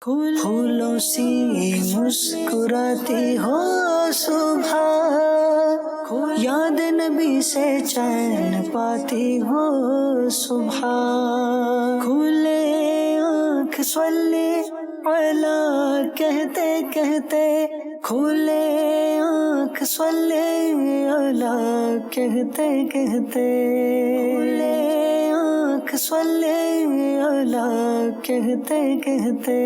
پھولوں سی مسکراتی ہو صبح، یاد نبی سے چین پاتی ہو صبح، کھلے آنکھ صلی علی کہتے کہتے، کھلے آنکھ صلی علی کہتے کہتے، کھلے آنکھ صلی علی کہتے کہتے۔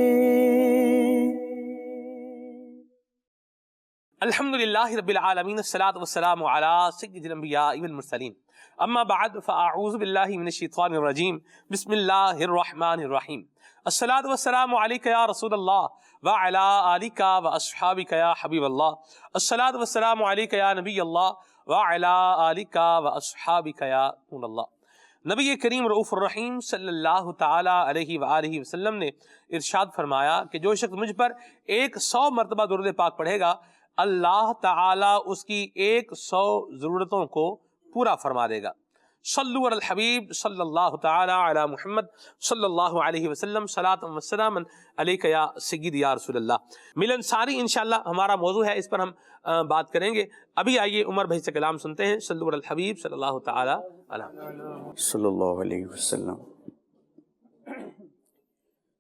الحمدللہ رب العالمین، الصلاۃ والسلام علی سید الانبیاء والمرسلین، اما بعد فاعوذ باللہ من الشیطان الرجیم، بسم اللہ الرحمن الرحیم۔ الصلاۃ والسلام علیک یا رسول اللہ وعلی آلک واصحابک یا حبیب اللہ، الصلاۃ والسلام علیک یا نبی اللہ وعلی آلک واصحابک یا رسول اللہ۔ نبی کریم رؤوف الرحیم صلی اللہ تعالی علیہ وآلہ وسلم نے ارشاد فرمایا کہ جو شخص مجھ پر 100 مرتبہ درود پاک پڑھے گا، اللہ تعالیٰ اس کی 100 ضرورتوں کو پورا فرما دے گا۔ صلو علی الحبیب صلی اللہ تعالی علی محمد صلی اللہ علیہ وسلم، صلاۃ و سلام علیک یا سید یا رسول اللہ۔ ملن ساری انشاءاللہ ہمارا موضوع ہے، اس پر ہم بات کریں گے۔ ابھی آئیے عمر بھائی سے کلام سنتے ہیں۔ صلو علی الحبیب صلی اللہ تعالی علی صلی اللہ علیہ وسلم۔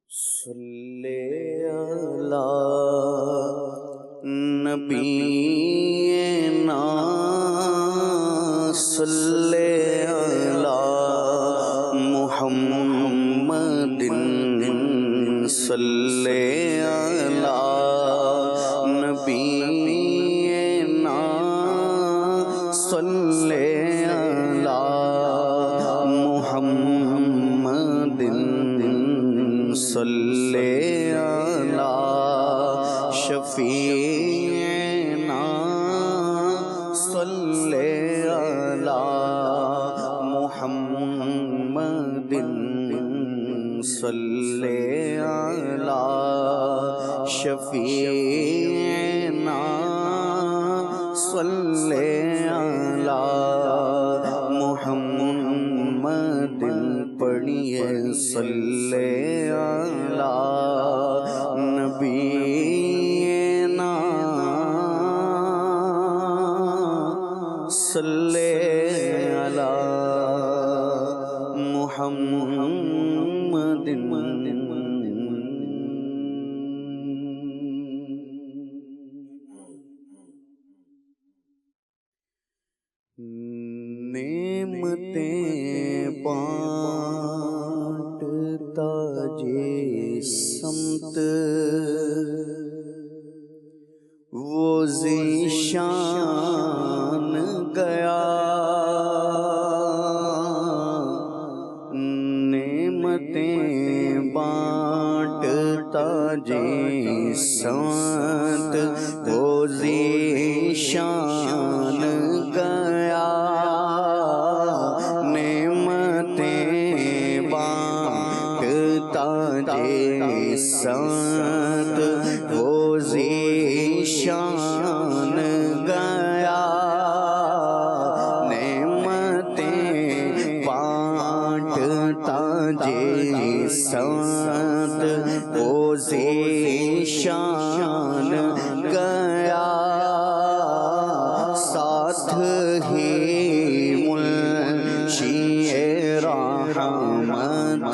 صلی علی نبینا صلی علی محمد صلی علی نبینا صلی علی محمد صلی علی شفیعنا صلی علی محمد صلی علی شفیعنا صلی علی محمد پڑھیے صلی علی نبینا صلی علی محمد۔ نعمتیں بانٹتا سمت وہ ذیشان گیا، نعمتیں بانٹتا سمت وہ ذیشان گیا، نعمتیں بانٹتا سمت وہ ذیشان گیا، نعمتیں بانٹتا سمت وہ ذیشان گیا، ساتھ ہی منشی رحمت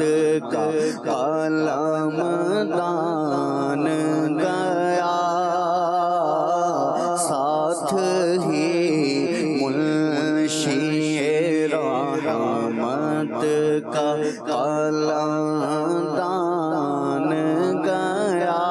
کا قلم دان گیا، ساتھ ہی منشی رحمت کا قلم دان گیا،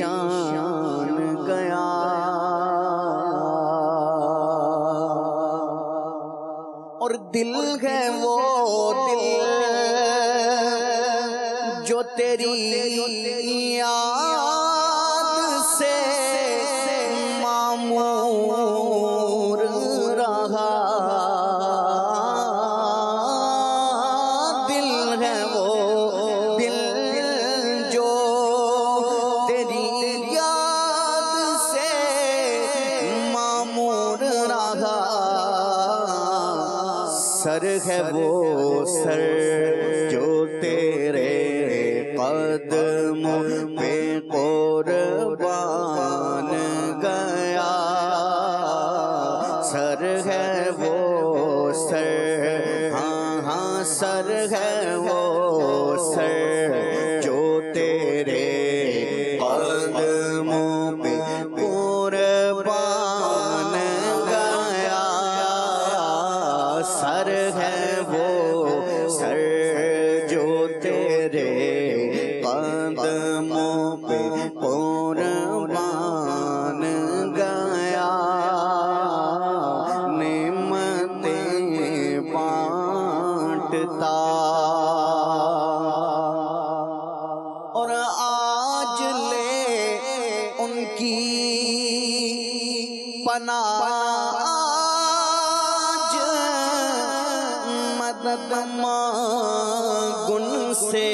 شان گیا اور دل ہے وہ دل جو تیری یاد سے معمور رہا دل ہے وہ دل جو تیری یاد سے معمور رہا سر ہے وہ سر جو تیرے قدموں پہ قربان گیا سر ہے وہ سر ہاں ہاں سر ہے وہ سر جو تیرے قدموں پہ قربان گیا سر ہے وہ سر جو تیرے قدموں پہ قربان گیا نعمتیں بانٹتا اور آج لے ان کی پناہ آج مدد مانگ ان سے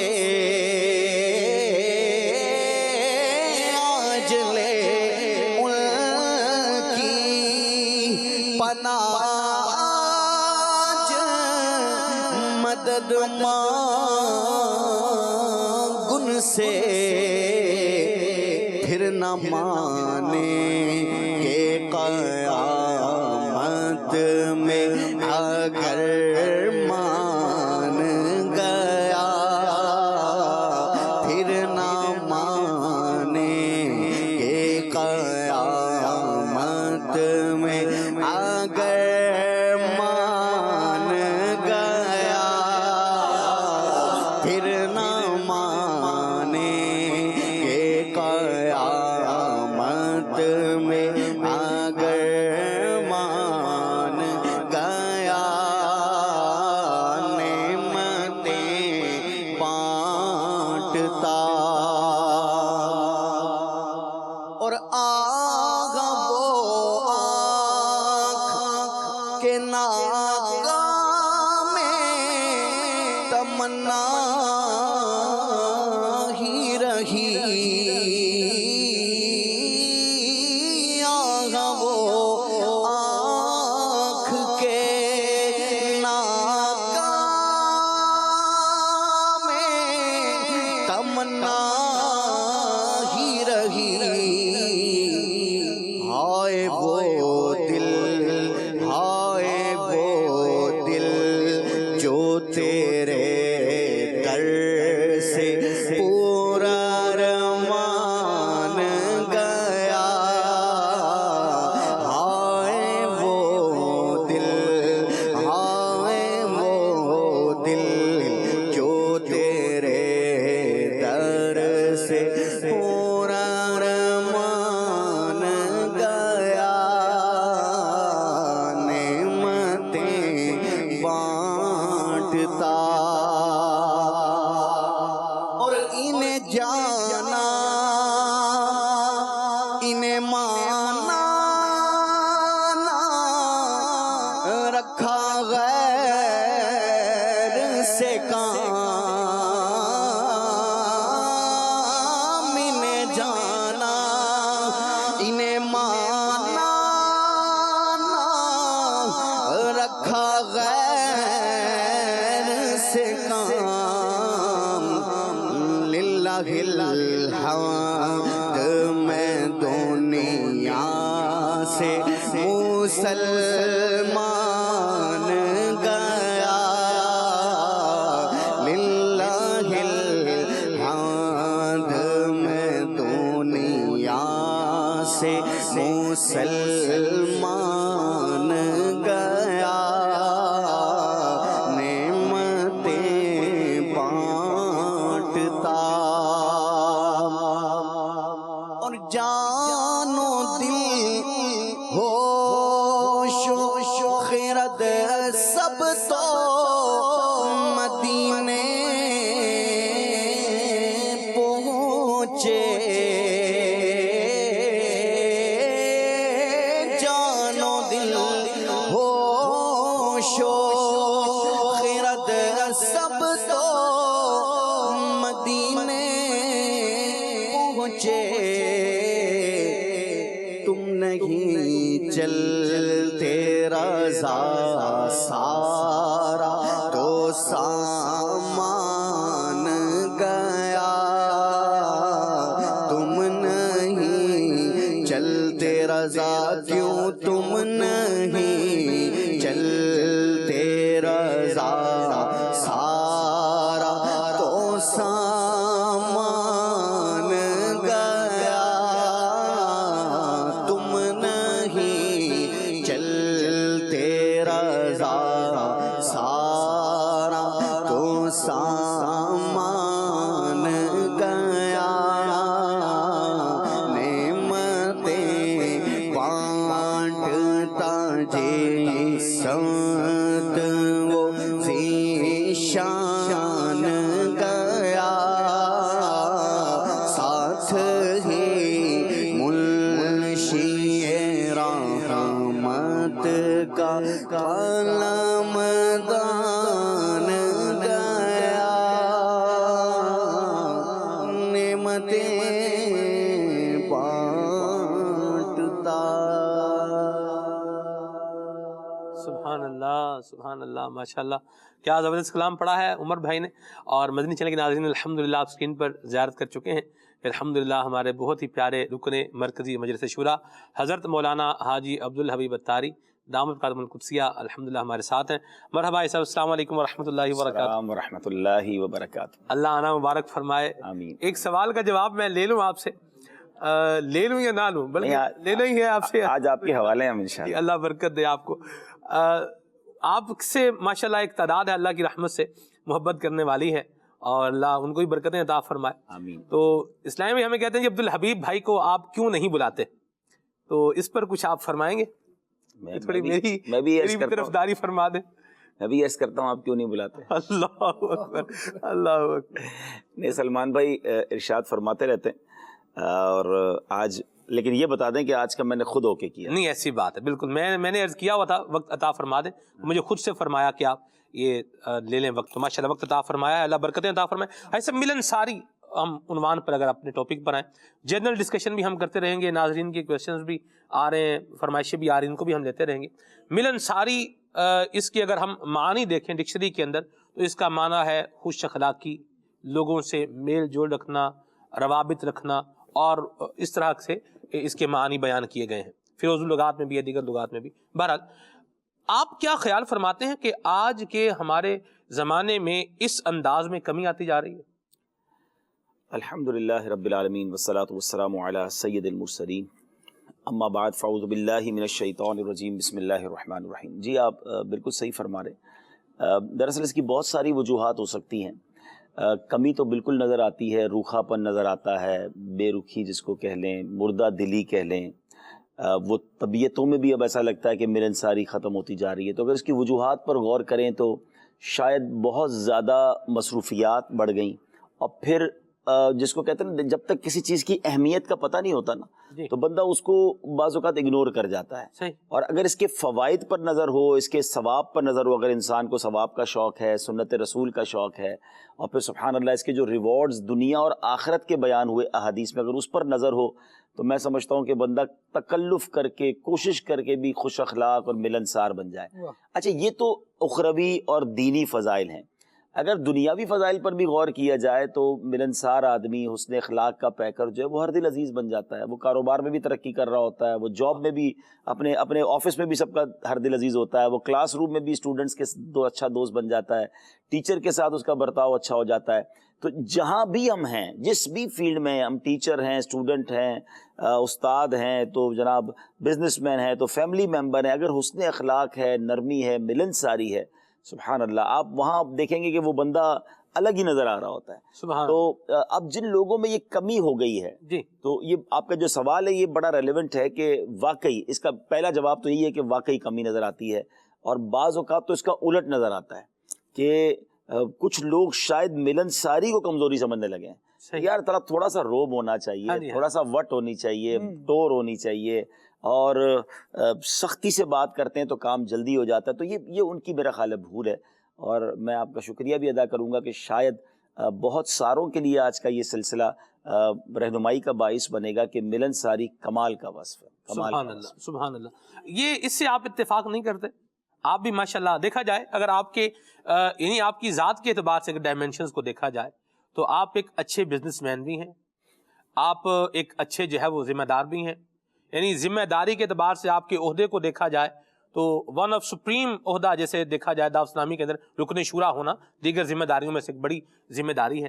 آج لے ان کی پناہ آج مدد مانگ ان سے پھر نہ مانیں کہ قیامت میں اگر مان گیا پھر نہ مانیں کہ قیامت میں اگر مان گیا پھر نہ مانیں کہ قیامت میں اگر مان گیا نعمتیں بانٹتا اور آگا وہ آنکھ کے ناگاہ میں تمنا ہی رہی آگا وہ آنکھ کے ناگاہ میں تمنا ہی رہی ہائے وہ دل ہائے وہ دل جو تیرے در سے پورا رمان گیا ہائے وہ دل ہائے وہ دل جو تیرے در سے پورا رمان گیا نعمتیں بانٹتا اور انہیں جانا انہیں مانا نہ رکھا غیر سے کام انہیں جانا انہیں مانا نہ رکھا غیر سے کام للہ الحمد میں دنیا سے مسلمان گیا للہ الحمد میں دنیا سے مسلمان گیا نعمتیں بانٹتا اور جان و دل ہوش و خرد سب تو مدینے پہنچے جان و دل ہوش و خرد سب تو مدینے پہنچے تم نہیں چلتے رضا سارا تو سامان گیا تم نہیں چلتے رضا کیوں تم نہیں چلتے رضا سارا تو سامان گیا تم نہیں چلتے رضا سارا تو سامان گیا نعمتیں بانٹتا جی سمت وہ ذیشان گیا ساتھ ہی منشی رحمت کا قلم دان گیا نعمتیں بانٹتا سبحان اللہ ماشاءاللہ، کیا زبردست کلام پڑھا ہے عمر بھائی نے. اور مدنی چینل کے ناظرین الحمدللہ آپ اسکرین پر زیارت کر چکے ہیں الحمدللہ ہمارے بہت ہی پیارے رکن مرکزی مجلس شورا حضرت مولانا حاجی عبدالحبیب اتاری دامت قادم القدسیہ الحمدللہ ہمارے ساتھ ہیں. مرحبا صاحب، السلام علیکم ورحمۃ اللہ وبرکاتہ. السلام ورحمۃ اللہ وبرکاتہ. اللہ عنہ مبارک فرمائے. آمین. ایک سوال کا جواب میں لے لوں آپ سے، لے لوں یا نہ لوں؟ بلکہ لینا ہی ہے آپ سے. آج آپ کے حوالے ہیں ہم انشاءاللہ. اللہ برکت دے آپ کو. آپ سے ماشاءاللہ ایک تعداد ہے اللہ کی رحمت سے محبت کرنے والی ہے، اور اللہ ان کو بھی برکتیں عطا فرمائے. آمین. تو اسلام میں ہمیں کہتے ہیں کہ عبدالحبیب بھائی کو آپ کیوں نہیں بلاتے، تو اس پر کچھ آپ فرمائیں گے؟ تھوڑی میری طرفداری فرما دیں. میں بھی عرض کرتا ہوں آپ کیوں نہیں بلاتے. اللہ اکبر اللہ اکبر. نہیں، سلمان بھائی ارشاد فرماتے رہتے ہیں، اور آج لیکن یہ بتا دیں کہ آج کا میں نے خود ہو کے کیا. نہیں ایسی بات ہے بالکل، میں نے عرض کیا ہوا تھا وقت عطا فرما دیں، مجھے خود سے فرمایا کہ آپ یہ لے لیں وقت. تو ماشاءاللہ وقت عطا فرمایا ہے، اللہ برکتیں عطا فرمائے. ایسے ملن ساری ہم عنوان پر اگر اپنے ٹاپک پر آئیں، جنرل ڈسکشن بھی ہم کرتے رہیں گے، ناظرین کے کویشچنز بھی آ رہے ہیں، فرمائشیں بھی آ رہی ہیں، ان کو بھی ہم لیتے رہیں گے. ملن ساری اس کی اگر ہم معنی دیکھیں ڈکشنری کے اندر تو اس کا معنی ہے خوش اخلاقی، لوگوں سے میل جول رکھنا، روابط رکھنا، اور اس طرح سے اس کے معنی بیان کیے گئے ہیں. فیروز اللغات میں بھی ہے، دیگر لغات میں بھی. بہرحال آپ کیا خیال فرماتے ہیں کہ آج کے ہمارے زمانے میں اس انداز میں کمی آتی جا رہی ہے؟ الحمدللہ رب العالمین والصلاة والسلام علی سید المرسلین، اما بعد فاعوذ باللہ من الشیطان الرجیم، بسم اللہ الرحمن الرحیم. جی آپ بالکل صحیح فرما رہے. دراصل اس کی بہت ساری وجوہات ہو سکتی ہیں. کمی تو بالکل نظر آتی ہے، روکھا پن نظر آتا ہے، بے رخی جس کو کہہ لیں، مردہ دلی کہہ لیں. وہ طبیعتوں میں بھی اب ایسا لگتا ہے کہ ملنساری ختم ہوتی جا رہی ہے. تو اگر اس کی وجوہات پر غور کریں تو شاید بہت زیادہ مصروفیات بڑھ گئیں، اور پھر جس کو کہتے ہیں جب تک کسی چیز کی اہمیت کا پتہ نہیں ہوتا نا تو بندہ اس کو بعض اوقات اگنور کر جاتا ہے. اور اگر اس کے فوائد پر نظر ہو، اس کے ثواب پر نظر ہو، اگر انسان کو ثواب کا شوق ہے، سنت رسول کا شوق ہے، اور پھر سبحان اللہ اس کے جو ریوارڈز دنیا اور آخرت کے بیان ہوئے احادیث میں اگر اس پر نظر ہو، تو میں سمجھتا ہوں کہ بندہ تکلف کر کے کوشش کر کے بھی خوش اخلاق اور ملنسار بن جائے. اچھا، یہ تو اخروی اور دینی فضائل ہیں. اگر دنیاوی فضائل پر بھی غور کیا جائے تو ملنسار آدمی حسن اخلاق کا پیکر جو ہے وہ ہر دل عزیز بن جاتا ہے. وہ کاروبار میں بھی ترقی کر رہا ہوتا ہے، وہ جاب میں بھی اپنے آفس میں بھی سب کا ہر دل عزیز ہوتا ہے، وہ کلاس روم میں بھی اسٹوڈنٹس کے اچھا دوست بن جاتا ہے، ٹیچر کے ساتھ اس کا برتاؤ اچھا ہو جاتا ہے. تو جہاں بھی ہم ہیں، جس بھی فیلڈ میں ہم ٹیچر ہیں، اسٹوڈنٹ ہیں، استاد ہیں، تو جناب بزنس مین ہیں، تو فیملی ممبر ہیں، اگر حسن اخلاق ہے، نرمی ہے، ملنساری ہے، سبحان اللہ، آپ وہاں دیکھیں گے کہ وہ بندہ الگ ہی نظر آ رہا ہوتا ہے. سبحان. تو اب جن لوگوں میں یہ کمی ہو گئی ہے جی تو یہ آپ کا جو سوال ہے یہ بڑا ریلیونٹ ہے کہ واقعی اس کا پہلا جواب تو یہی ہے کہ واقعی کمی نظر آتی ہے، اور بعض اوقات تو اس کا الٹ نظر آتا ہے کہ کچھ لوگ شاید ملنساری کو کمزوری سمجھنے لگے ہیں. یار تھوڑا سا روب ہونا چاہیے، تھوڑا سا وٹ ہونی چاہیے، ٹور ہونی چاہیے، اور سختی سے بات کرتے ہیں تو کام جلدی ہو جاتا ہے. تو یہ ان کی میرا خیال ہے بھول ہے، اور میں آپ کا شکریہ بھی ادا کروں گا کہ شاید بہت ساروں کے لیے آج کا یہ سلسلہ رہنمائی کا باعث بنے گا کہ ملنساری کمال کا وصف ہے. سبحان اللہ سبحان اللہ. یہ اس سے آپ اتفاق نہیں کرتے؟ آپ بھی ماشاءاللہ دیکھا جائے اگر آپ کے یعنی آپ کی ذات کے اعتبار سے اگر ڈائمینشنز کو دیکھا جائے تو آپ ایک اچھے بزنس مین بھی ہیں، آپ ایک اچھے جو ہے وہ ذمہ دار بھی ہیں. یعنی ذمہ داری کے اعتبار سے آپ کے عہدے کو دیکھا جائے تو ون آف سپریم عہدہ جیسے دیکھا جائے دعوت اسلامی کے اندر رکن شورا ہونا دیگر ذمہ داریوں میں سے ایک بڑی ذمہ داری ہے.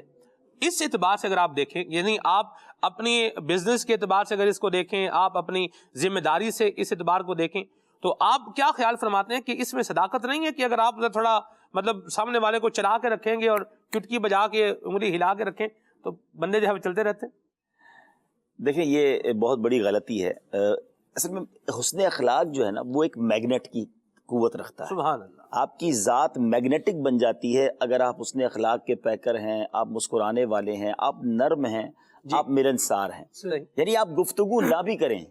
اس اعتبار سے اگر آپ دیکھیں، یعنی آپ اپنی بزنس کے اعتبار سے اگر اس کو دیکھیں، آپ اپنی ذمہ داری سے اس اعتبار کو دیکھیں، تو آپ کیا خیال فرماتے ہیں کہ اس میں صداقت نہیں ہے کہ اگر آپ تھوڑا مطلب سامنے والے کو چلا کے رکھیں گے اور چٹکی بجا کے انگلی ہلا کے رکھیں تو بندے جو ہے چلتے رہتے ہیں؟ دیکھیں یہ بہت بڑی غلطی ہے. اصل میں حسن اخلاق جو ہے نا وہ ایک میگنیٹ کی قوت رکھتا ہے. سبحان اللہ. آپ کی ذات میگنیٹک بن جاتی ہے اگر آپ حسن اخلاق کے پیکر ہیں، آپ مسکرانے والے ہیں، آپ نرم ہیں، آپ ملنسار ہیں. یعنی آپ گفتگو نہ بھی کریں،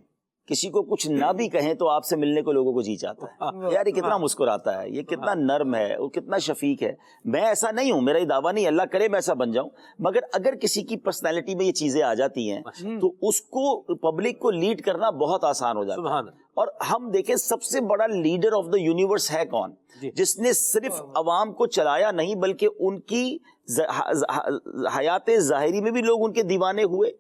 کسی کو کچھ نہ بھی کہیں تو آپ سے ملنے کو لوگوں کو جی چاہتا ہے. یار یہ کتنا مسکراتا ہے، یہ کتنا نرم ہے، وہ کتنا شفیق ہے. میں ایسا نہیں ہوں، میرا یہ دعویٰ نہیں، اللہ کرے میں ایسا بن جاؤں، مگر اگر کسی کی پرسنالٹی میں یہ چیزیں آ جاتی ہیں تو اس کو پبلک کو لیڈ کرنا بہت آسان ہو جاتا ہے. اور ہم دیکھیں سب سے بڑا لیڈر آف دا یونیورس ہے کون؟ جس نے صرف عوام کو چلایا نہیں بلکہ ان کی حیات ظاہری میں بھی لوگ ان کے دیوانے ہوئے.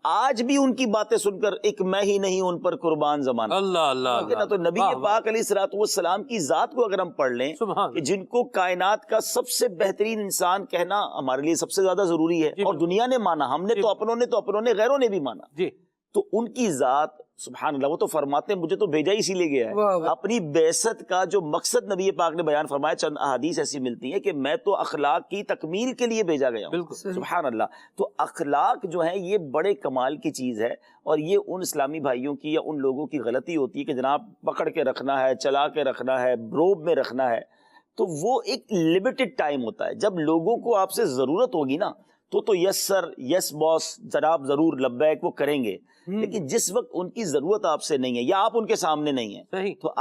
آج بھی ان کی باتیں سن کر ایک میں ہی نہیں ان پر قربان زمانہ. اللہ اللہ. تو نبی پاک علیہ الصلوۃ والسلام کی ذات کو اگر ہم پڑھ لیں کہ جن کو کائنات کا سب سے بہترین انسان کہنا ہمارے لیے سب سے زیادہ ضروری ہے، اور دنیا نے مانا، ہم نے تو اپنوں نے غیروں نے بھی مانا، تو ان کی ذات سبحان اللہ، وہ تو فرماتے ہیں مجھے تو بھیجا اسی لیے گیا ہے. اپنی بعثت کا جو مقصد نبی پاک نے بیان فرمایا، چند احادیث ایسی ملتی ہیں کہ میں تو اخلاق کی تکمیل کے لیے بھیجا گیا ہوں. سبحان اللہ. تو اخلاق جو ہے یہ بڑے کمال کی چیز ہے، اور یہ ان اسلامی بھائیوں کی یا ان لوگوں کی غلطی ہوتی ہے کہ جناب پکڑ کے رکھنا ہے، چلا کے رکھنا ہے، روب میں رکھنا ہے. تو وہ ایک لمیٹڈ ٹائم ہوتا ہے، جب لوگوں کو آپ سے ضرورت ہوگی نا تو یس سر، یس باس، جناب ضرور، لبیک، وہ کریں گے. لیکن جس وقت ان کی ضرورت آپ سے نہیں ہے یا آپ ان کے سامنے نہیں ہیں تو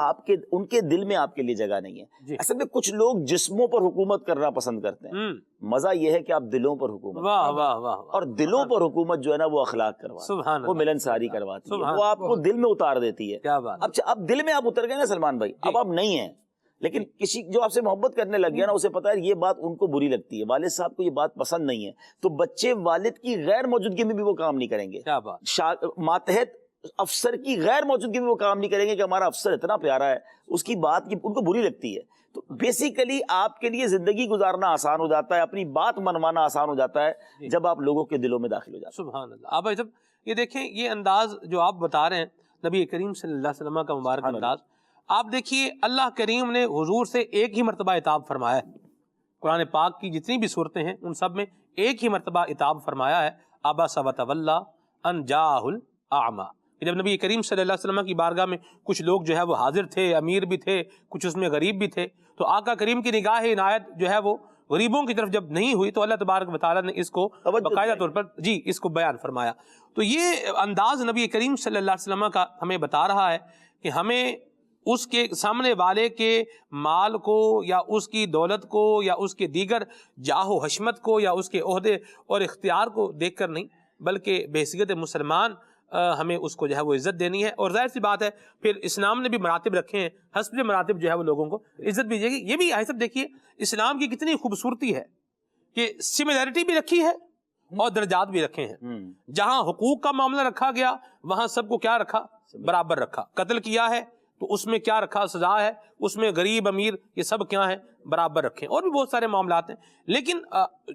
ان کے دل میں آپ کے لیے جگہ نہیں ہے. اصل میں کچھ لوگ جسموں پر حکومت کرنا پسند کرتے ہیں، مزہ یہ ہے کہ آپ دلوں پر حکومت. اور دلوں پر حکومت جو ہے نا وہ اخلاق کرواتی ہے، وہ ملنساری کرواتی ہے، وہ آپ کو دل میں اتار دیتی ہے. اب دل میں آپ اتر گئے نا سلمان بھائی، اب آپ نہیں ہیں، لیکن کسی جو آپ سے محبت کرنے لگ گیا نا اسے پتا ہے یہ بات ان کو بری لگتی ہے، والد صاحب کو یہ بات پسند نہیں ہے، تو بچے والد کی غیر موجودگی میں بھی وہ کام نہیں کریں گے. ماتحت افسر کی غیر موجودگی میں وہ کام نہیں کریں گے کہ ہمارا افسر اتنا پیارا ہے، اس کی بات ان کو بری لگتی ہے. تو بیسیکلی آپ کے لیے زندگی گزارنا آسان ہو جاتا ہے، اپنی بات منوانا آسان ہو جاتا ہے جب آپ لوگوں کے دلوں میں داخل ہو جاتے ہیں. سبحان اللہ. آپ جب یہ دیکھیں یہ انداز جو آپ بتا رہے ہیں نبی کریم صلی اللہ علیہ وسلم کا مبارک انداز، آپ دیکھیے اللہ کریم نے حضور سے ایک ہی مرتبہ عتاب فرمایا ہے. قرآن پاک کی جتنی بھی صورتیں ہیں ان سب میں ایک ہی مرتبہ عتاب فرمایا ہے، عبس وتولی ان جاءہ الاعمی. جب نبی کریم صلی اللہ علیہ وسلم کی بارگاہ میں کچھ لوگ جو ہے وہ حاضر تھے، امیر بھی تھے، کچھ اس میں غریب بھی تھے، تو آقا کریم کی نگاہ عنایت جو ہے وہ غریبوں کی طرف جب نہیں ہوئی تو اللہ تبارک و تعالیٰ نے اس کو باقاعدہ طور پر اس کو بیان فرمایا. تو یہ انداز نبی کریم صلی اللہ علیہ وسلم کا ہمیں بتا رہا ہے کہ ہمیں اس کے سامنے والے کے مال کو یا اس کی دولت کو یا اس کے دیگر جاہ و حشمت کو یا اس کے عہدے اور اختیار کو دیکھ کر نہیں بلکہ بحیثیت مسلمان ہمیں اس کو جو ہے وہ عزت دینی ہے. اور ظاہر سی بات ہے پھر اسلام نے بھی مراتب رکھے ہیں، حسب مراتب جو ہے وہ لوگوں کو عزت بھی دے گی. یہ بھی حسب دیکھیے اسلام کی کتنی خوبصورتی ہے کہ سملیرٹی بھی رکھی ہے اور درجات بھی رکھے ہیں. جہاں حقوق کا معاملہ رکھا گیا وہاں سب کو کیا رکھا؟ برابر رکھا. قتل کیا ہے تو اس میں کیا رکھا؟ سزا ہے. اس میں غریب امیر یہ سب کیا ہیں؟ برابر رکھیں. اور بھی بہت سارے معاملات ہیں، لیکن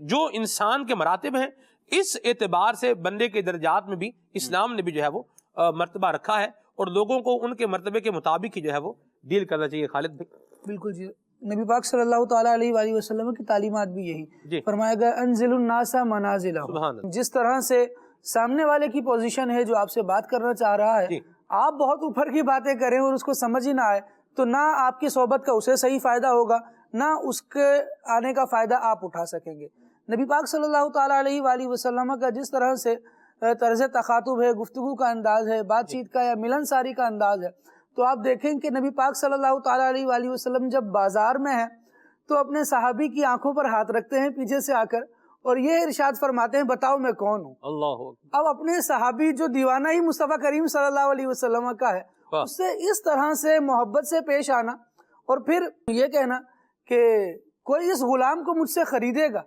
جو انسان کے مراتب ہیں اس اعتبار سے بندے کے درجات میں بھی اسلام نے بھی جو ہے وہ مرتبہ رکھا ہے، اور لوگوں کو ان کے مرتبے کے مطابق ہی جو ہے وہ ڈیل کرنا چاہیے. خالد بھائی. بالکل جی، نبی پاک صلی اللہ تعالیٰ علیہ وآلہ وسلم کی تعلیمات بھی یہی فرمایا گیا انزل الناس منازلہم، جس طرح سے سامنے والے کی پوزیشن ہے جو آپ سے بات کرنا چاہ رہا ہے، آپ بہت اوپر کی باتیں کریں اور اس کو سمجھ ہی نہ آئے تو نہ آپ کی صحبت کا اسے صحیح فائدہ ہوگا، نہ اس کے آنے کا فائدہ آپ اٹھا سکیں گے۔ نبی پاک صلی اللہ تعالیٰ علیہ وآلہ وسلم کا جس طرح سے طرز تخاطب ہے، گفتگو کا انداز ہے، بات چیت کا یا ملن ساری کا انداز ہے، تو آپ دیکھیں کہ نبی پاک صلی اللہ تعالیٰ علیہ وآلہ وسلم جب بازار میں ہیں تو اپنے صحابی کی آنکھوں پر ہاتھ رکھتے ہیں پیچھے سے آ کر اور یہ ارشاد فرماتے ہیں بتاؤ میں کون ہوں۔ اللہ اب اپنے صحابی جو دیوانہ ہی مصطفیٰ کریم صلی اللہ علیہ وسلم کا ہے، اس سے اس طرح سے محبت سے پیش آنا اور پھر یہ کہنا کہ کوئی اس غلام کو مجھ سے خریدے گا،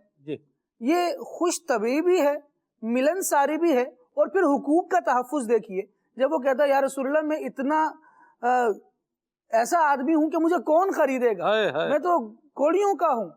یہ خوش طبعی بھی ہے، ملن ساری بھی ہے، اور پھر حقوق کا تحفظ دیکھیے جب وہ کہتا ہے یا رسول اللہ میں اتنا ایسا آدمی ہوں کہ مجھے کون خریدے گا، میں تو کوڑیوں کا ہوں۔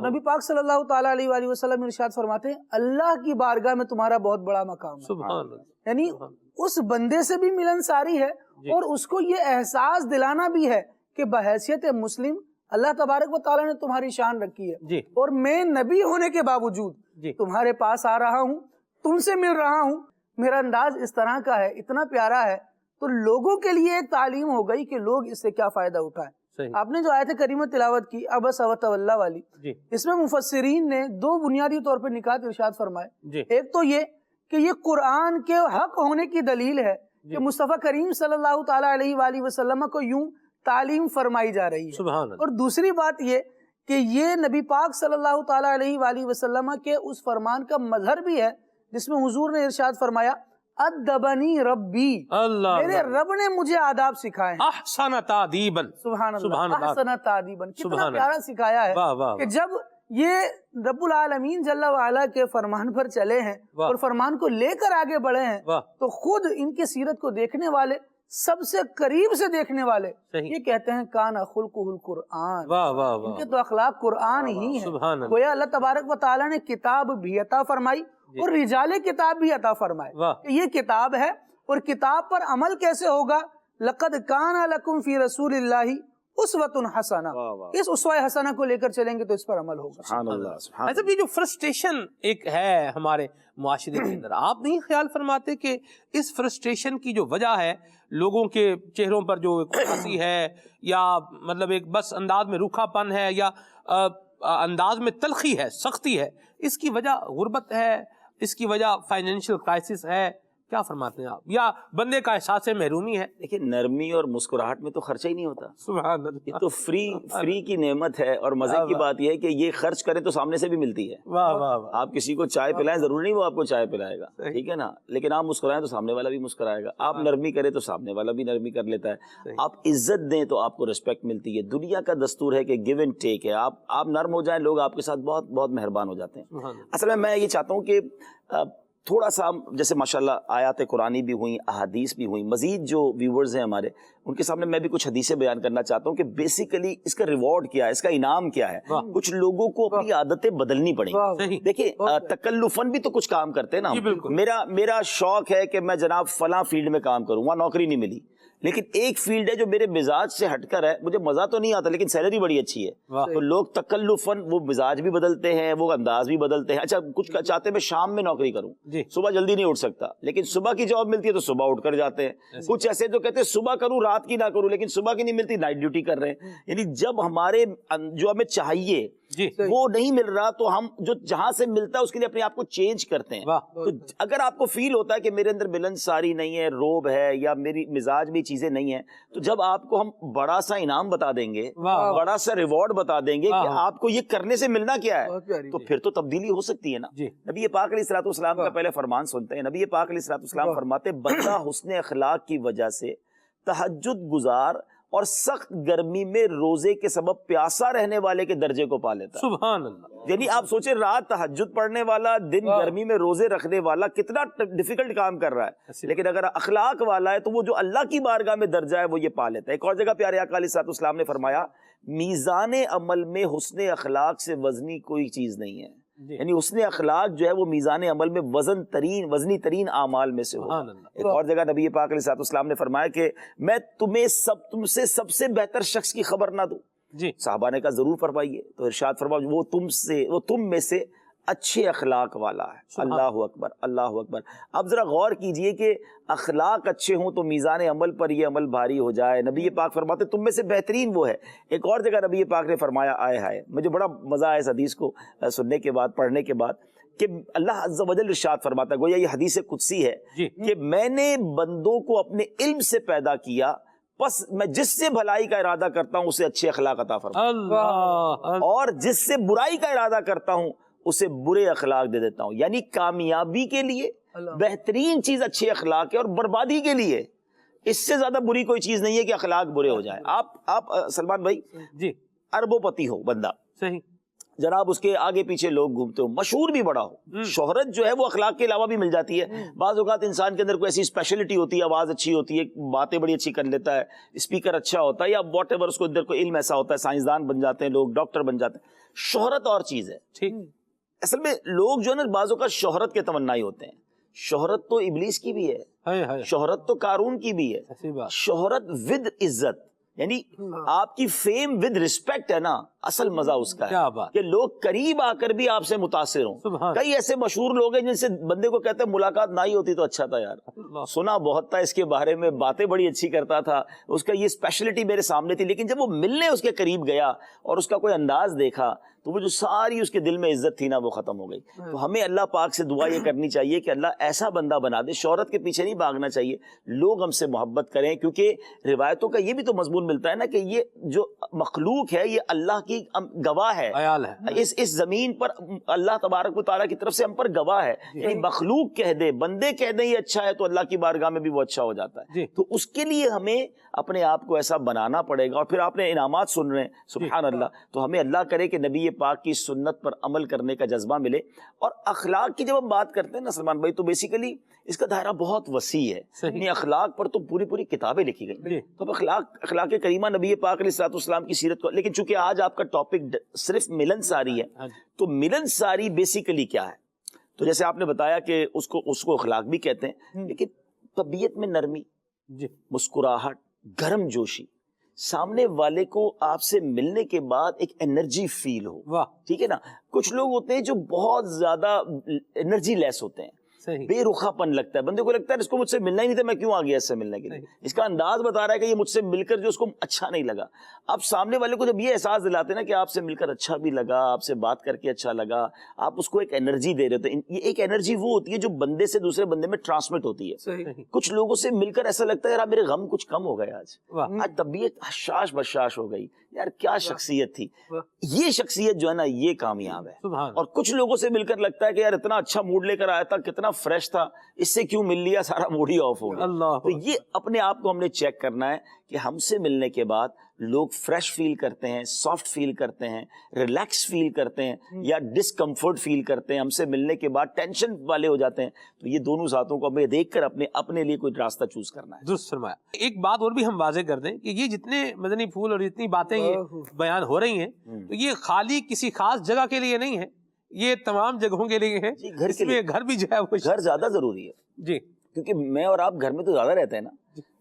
نبی پاک صلی اللہ تعالیٰ علیہ وآلہ وسلم ارشاد فرماتے ہیں اللہ کی بارگاہ میں تمہارا بہت بڑا مقام ہے، یعنی اس بندے سے بھی ملن ساری ہے اور اس کو یہ احساس دلانا بھی ہے کہ بحیثیت مسلم اللہ تبارک و تعالیٰ نے تمہاری شان رکھی ہے اور میں نبی ہونے کے باوجود تمہارے پاس آ رہا ہوں، تم سے مل رہا ہوں، میرا انداز اس طرح کا ہے، اتنا پیارا ہے، تو لوگوں کے لیے ایک تعلیم ہو گئی کہ لوگ اس سے کیا فائدہ اٹھائیں۔ آپ نے جو آیت کریمہ تلاوت کی عبس وتولی والی، اس میں مفسرین نے دو بنیادی طور پر نکات ارشاد فرمائے۔ ایک تو یہ کہ یہ قرآن کے حق ہونے کی دلیل ہے کہ مصطفیٰ کریم صلی اللہ تعالیٰ علیہ وآلہ وسلم کو یوں تعلیم فرمائی جا رہی ہے، اور دوسری بات یہ کہ یہ نبی پاک صلی اللہ تعالیٰ علیہ وآلہ وسلم کے اس فرمان کا مظہر بھی ہے جس میں حضور نے ارشاد فرمایا ادبنی ربی، میرے رب نے مجھے آداب سکھائے ہیں، احسن تعدیبا، سبحان اللہ، احسن تعدیبا، کتنا پیارا سکھایا ہے کہ جب یہ رب العالمین جل وعلا کے فرمان پر چلے ہیں اور فرمان کو لے کر آگے بڑھے ہیں تو خود ان کی سیرت کو دیکھنے والے، سب سے قریب سے دیکھنے والے یہ کہتے ہیں کان خلقہ القرآن، ان کے تو اخلاق قرآن ہی ہیں۔ گویا اللہ تبارک و تعالیٰ نے کتاب بھی عطا فرمائی اور رجال کتاب بھی عطا فرمائے کہ یہ کتاب ہے، اور کتاب پر عمل کیسے ہوگا؟ لقد کان لکم فی رسول اللہ اسوۃ حسنہ، اس اسوہ حسنہ کو لے کر چلیں گے تو اس پر عمل ہوگا۔ سبحان اللہ۔ اچھا، یہ جو فرسٹریشن ایک ہے ہمارے معاشرے کے اندر، آپ نہیں خیال فرماتے کہ اس فرسٹریشن کی جو وجہ ہے لوگوں کے چہروں پر جو اداسی ہے، یا مطلب ایک بس انداز میں روکھا پن ہے، یا انداز میں تلخی ہے، سختی ہے، اس کی وجہ غربت ہے، اس کی وجہ فائنینشیل کرائسس ہے؟ کیا فرماتے ہیں آپ؟ یا بندے کا احساس محرومی ہے؟ دیکھیں، نرمی اور مسکراہٹ میں تو خرچہ ہی نہیں ہوتا، سبحان اللہ، یہ تو فری کی نعمت ہے، اور مزے کی بات یہ ہے کہ یہ خرچ کرے تو سامنے سے بھی ملتی ہے۔ آپ کسی کو چائے پلائیں، ضروری نہیں وہ آپ کو چائے پلائے گا، ٹھیک ہے نا، لیکن آپ مسکرائیں تو سامنے والا بھی مسکرائے گا، آپ نرمی کرے تو سامنے والا بھی نرمی کر لیتا ہے، آپ عزت دیں تو آپ کو رسپیکٹ ملتی ہے۔ دنیا کا دستور ہے کہ گیو اینڈ ٹیک ہے، آپ نرم ہو جائیں، لوگ آپ کے ساتھ بہت بہت مہربان ہو جاتے ہیں۔ اصل میں یہ چاہتا ہوں کہ تھوڑا سا جیسے ماشاءاللہ آیات قرآنی بھی ہوئیں، احادیث بھی ہوئیں، مزید جو ویورز ہیں ہمارے ان کے سامنے میں بھی کچھ حدیثیں بیان کرنا چاہتا ہوں کہ بیسیکلی اس کا ریوارڈ کیا ہے، اس کا انعام کیا ہے۔ کچھ لوگوں کو اپنی عادتیں بدلنی پڑیں گی۔ دیکھیں، تکلفاً بھی تو کچھ کام کرتے ہیں نا، میرا شوق ہے کہ میں جناب فلاں فیلڈ میں کام کروں، وہاں نوکری نہیں ملی، لیکن ایک فیلڈ ہے جو میرے مزاج سے ہٹ کر ہے، مجھے مزہ تو نہیں آتا لیکن سیلری بڑی اچھی ہے، تو لوگ تکلفاً وہ مزاج بھی بدلتے ہیں، وہ انداز بھی بدلتے ہیں۔ اچھا، کچھ چاہتے ہیں میں شام میں نوکری کروں، صبح جلدی نہیں اٹھ سکتا، لیکن صبح کی جاب ملتی ہے تو صبح اٹھ کر جاتے ہیں۔ کچھ ایسے جو کہتے ہیں صبح کروں رات کی نہ کروں، لیکن صبح کی نہیں ملتی، نائٹ ڈیوٹی کر رہے ہیں۔ یعنی جب ہمارے جو ہمیں چاہیے وہ نہیں مل رہا تو ہم جو جہاں سے ملتا ہے اس کے لیے اپنے آپ کو چینج کرتے ہیں۔ تو اگر آپ کو فیل ہوتا ہے کہ میرے اندر ملن ساری نہیں ہے، روب ہے، یا میری مزاج میں چیزیں نہیں ہیں، تو جب آپ کو ہم بڑا سا انعام بتا دیں گے، بڑا سا ریوارڈ بتا دیں گے کہ آپ کو یہ کرنے سے ملنا کیا ہے، تو پھر تو تبدیلی ہو سکتی ہے نا۔ نبی پاک علیہ الصلوۃ والسلام کا پہلے فرمان سنتے ہیں۔ نبی پاک علیہ الصلوۃ والسلام فرماتے بندہ حسن اخلاق کی وجہ سے تہجد گزار اور سخت گرمی میں روزے کے سبب پیاسا رہنے والے کے درجے کو پا لیتا ہے۔ سبحان اللہ۔ یعنی آپ سوچیں، رات تہجد پڑھنے والا، دن گرمی میں روزے رکھنے والا کتنا ڈیفیکلٹ کام کر رہا ہے، لیکن اگر اخلاق والا ہے تو وہ جو اللہ کی بارگاہ میں درجہ ہے وہ یہ پا لیتا ہے۔ ایک اور جگہ پیارے آقا علیہ الصلوۃ والسلام نے فرمایا میزان عمل میں حسن اخلاق سے وزنی کوئی چیز نہیں ہے، یعنی حسن اخلاق جو ہے وہ میزان عمل میں وزنی ترین اعمال میں سے ہو۔ ایک اور جگہ نبی پاک علیہ الصلوۃ والسلام نے فرمایا کہ میں تم سے سب سے بہتر شخص کی خبر نہ دوں، جی صحابہ نے کہا ضرور فرمائیے، تو ارشاد فرمایا وہ تم میں سے اچھے اخلاق والا ہے۔ اللہ اکبر، اللہ اکبر۔ اب ذرا غور کیجئے کہ اخلاق اچھے ہوں تو میزان عمل پر یہ عمل بھاری ہو جائے۔ نبی پاک فرماتے تم میں سے بہترین وہ ہے۔ ایک اور جگہ نبی پاک نے فرمایا، آئے ہائے، مجھے بڑا مزہ آیا اس حدیث کو سننے کے بعد، پڑھنے کے بعد، کہ اللہ عز و جل ارشاد فرماتا ہے، گویا یہ حدیث قدسی ہے کہ میں نے بندوں کو اپنے علم سے پیدا کیا، بس میں جس سے بھلائی کا ارادہ کرتا ہوں اسے اچھے اخلاق عطا فرماتا ہوں، اور جس سے برائی کا ارادہ کرتا ہوں اسے برے اخلاق دے دیتا ہوں۔ یعنی کامیابی کے لیے بہترین چیز اچھے اخلاق ہے، اور بربادی کے لیے اس سے زیادہ بری کوئی چیز نہیں ہے کہ اخلاق برے ہو جائیں۔ آپ سلمان بھائی جی اربوں پتی ہو بندہ، صحیح، جناب اس کے آگے پیچھے لوگ گھومتے ہو، مشہور بھی بڑا ہو، شہرت جو ہے وہ اخلاق کے علاوہ بھی مل جاتی ہے۔ بعض اوقات انسان کے اندر کوئی ایسی اسپیشلٹی ہوتی ہے، آواز اچھی ہوتی ہے، باتیں بڑی اچھی کر لیتا ہے، اسپیکر اچھا ہوتا ہے، یا واٹ ایور اس کو اندر کوئی علم ایسا ہوتا ہے، سائنسدان بن جاتے ہیں لوگ، ڈاکٹر بن جاتے ہیں۔ شہرت اور چیز ہے، ٹھیک۔ اصل میں لوگ جو ہے نا بعض اوقات شہرت کے تمنائی ہوتے ہیں۔ شہرت تو ابلیس کی بھی ہے، شہرت تو قارون کی بھی ہے، شہرت ود عزت، یعنی آپ کی فیم ود رسپیکٹ ہے نا، اصل مزہ اس کا ہے کہ لوگ قریب آ کر بھی آپ سے متاثر ہوں۔ کئی ایسے مشہور لوگ ہیں جن سے بندے کو کہتے ہیں ملاقات نہ ہی ہوتی تو اچھا تھا یار، سنا بہت تھا اس کے بارے میں، باتیں بڑی اچھی کرتا تھا، اس کا یہ اسپیشلٹی میرے سامنے تھی، لیکن جب وہ ملنے اس کے قریب گیا اور اس کا کوئی انداز دیکھا تو وہ جو ساری اس کے دل میں عزت تھی نا وہ ختم ہو گئی۔ تو ہمیں اللہ پاک سے دعا یہ کرنی چاہیے کہ اللہ ایسا بندہ بنا دے، شہرت کے پیچھے نہیں بھاگنا چاہیے، لوگ ہم سے محبت کریں، کیونکہ روایتوں کا یہ بھی تو مضمون ملتا ہے نا کہ یہ جو مخلوق ہے یہ اللہ کی گواہ ہے، اس زمین پر اللہ تبارک و تعالیٰ کی طرف سے ہم پر گواہ ہے، یعنی مخلوق کہہ دے، بندے کہہ دیں یہ اچھا ہے تو اللہ کی بارگاہ میں بھی وہ اچھا ہو جاتا ہے۔ تو اس کے لیے ہمیں اپنے آپ کو ایسا بنانا پڑے گا۔ اور پھر آپ نے انعامات سن رہے ہیں، سبحان اللہ، تو ہمیں اللہ کرے کہ نبی پاک کی سنت پر عمل کرنے کا جذبہ ملے۔ اور اخلاق کی جب ہم بات کرتے ہیں نا سلمان بھائی، تو بیسیکلی اس کا دائرہ بہت وسیع ہے، یعنی اخلاق پر تو پوری کتابیں لکھی گئی۔ تو اب اخلاق کریمہ نبی پاک علیہ الصلوۃ والسلام کی سیرت کو، لیکن چونکہ آج آپ کا ٹاپک صرف ملن ساری ہے، تو ملن ساری بیسیکلی کیا ہے؟ تو جیسے آپ نے بتایا کہ اس کو اخلاق بھی کہتے ہیں، لیکن طبیعت میں نرمی، مسکراہٹ، گرم جوشی، سامنے والے کو آپ سے ملنے کے بعد ایک انرجی فیل ہو، ٹھیک ہے نا۔ کچھ لوگ ہوتے ہیں جو بہت زیادہ انرجی لیس ہوتے ہیں، بے رخا پن لگتا ہے، بندے کو لگتا ہے اس کو مجھ سے ملنا ہی نہیں تھا، میں کیوں آ گیا اس سے ملنے کے لیے۔ اس کا انداز بتا رہا ہے کہ یہ مجھ سے مل کر جو اس کو اچھا نہیں لگا۔ آپ سامنے والے کو جب یہ احساس دلاتے ہیں نا کہ آپ سے مل کر اچھا بھی لگا، آپ سے بات کر کے اچھا لگا، آپ اس کو ایک انرجی دے رہے ہوتے ہیں۔ یہ ایک انرجی وہ ہوتی ہے جو بندے سے دوسرے بندے میں ٹرانسمٹ ہوتی ہے۔ کچھ لوگوں سے مل کر ایسا لگتا ہے یار میرے غم کچھ کم ہو گئے، آج طبیعت حشاش بشاش ہو گئی، یار کیا شخصیت تھی۔ یہ شخصیت جو ہے نا یہ کامیاب ہے۔ اور کچھ لوگوں سے مل کر لگتا ہے کہ یار اتنا اچھا موڈ لے کر آیا تھا، کتنا فریش تھا، اس سے کیوں مل لیا، سارا موڈ ہی آف ہو گیا۔ تو یہ اپنے آپ کو ہم نے چیک کرنا ہے کہ ہم سے ملنے کے بعد لوگ فریش فیل کرتے ہیں، سافٹ فیل کرتے ہیں، ریلیکس فیل کرتے ہیں، یا ڈسکمفرٹ فیل کرتے ہیں، ہم سے ملنے کے بعد ٹینشن والے ہو جاتے ہیں۔ تو یہ دونوں ذاتوں کو ہمیں دیکھ کر اپنے لیے کوئی راستہ چوز کرنا ہے۔ درست فرمایا۔ ایک بات اور بھی ہم واضح کر دیں کہ یہ جتنے مدنی پھول اور جتنی باتیں یہ بیان ہو رہی ہیں تو یہ خالی کسی خاص جگہ کے لیے نہیں ہے، یہ تمام جگہوں کے لیے ہے۔ اس میں گھر بھی جو ہے وہ گھر زیادہ ضروری ہے جی، کیونکہ میں اور آپ گھر میں تو زیادہ رہتے ہیں نا،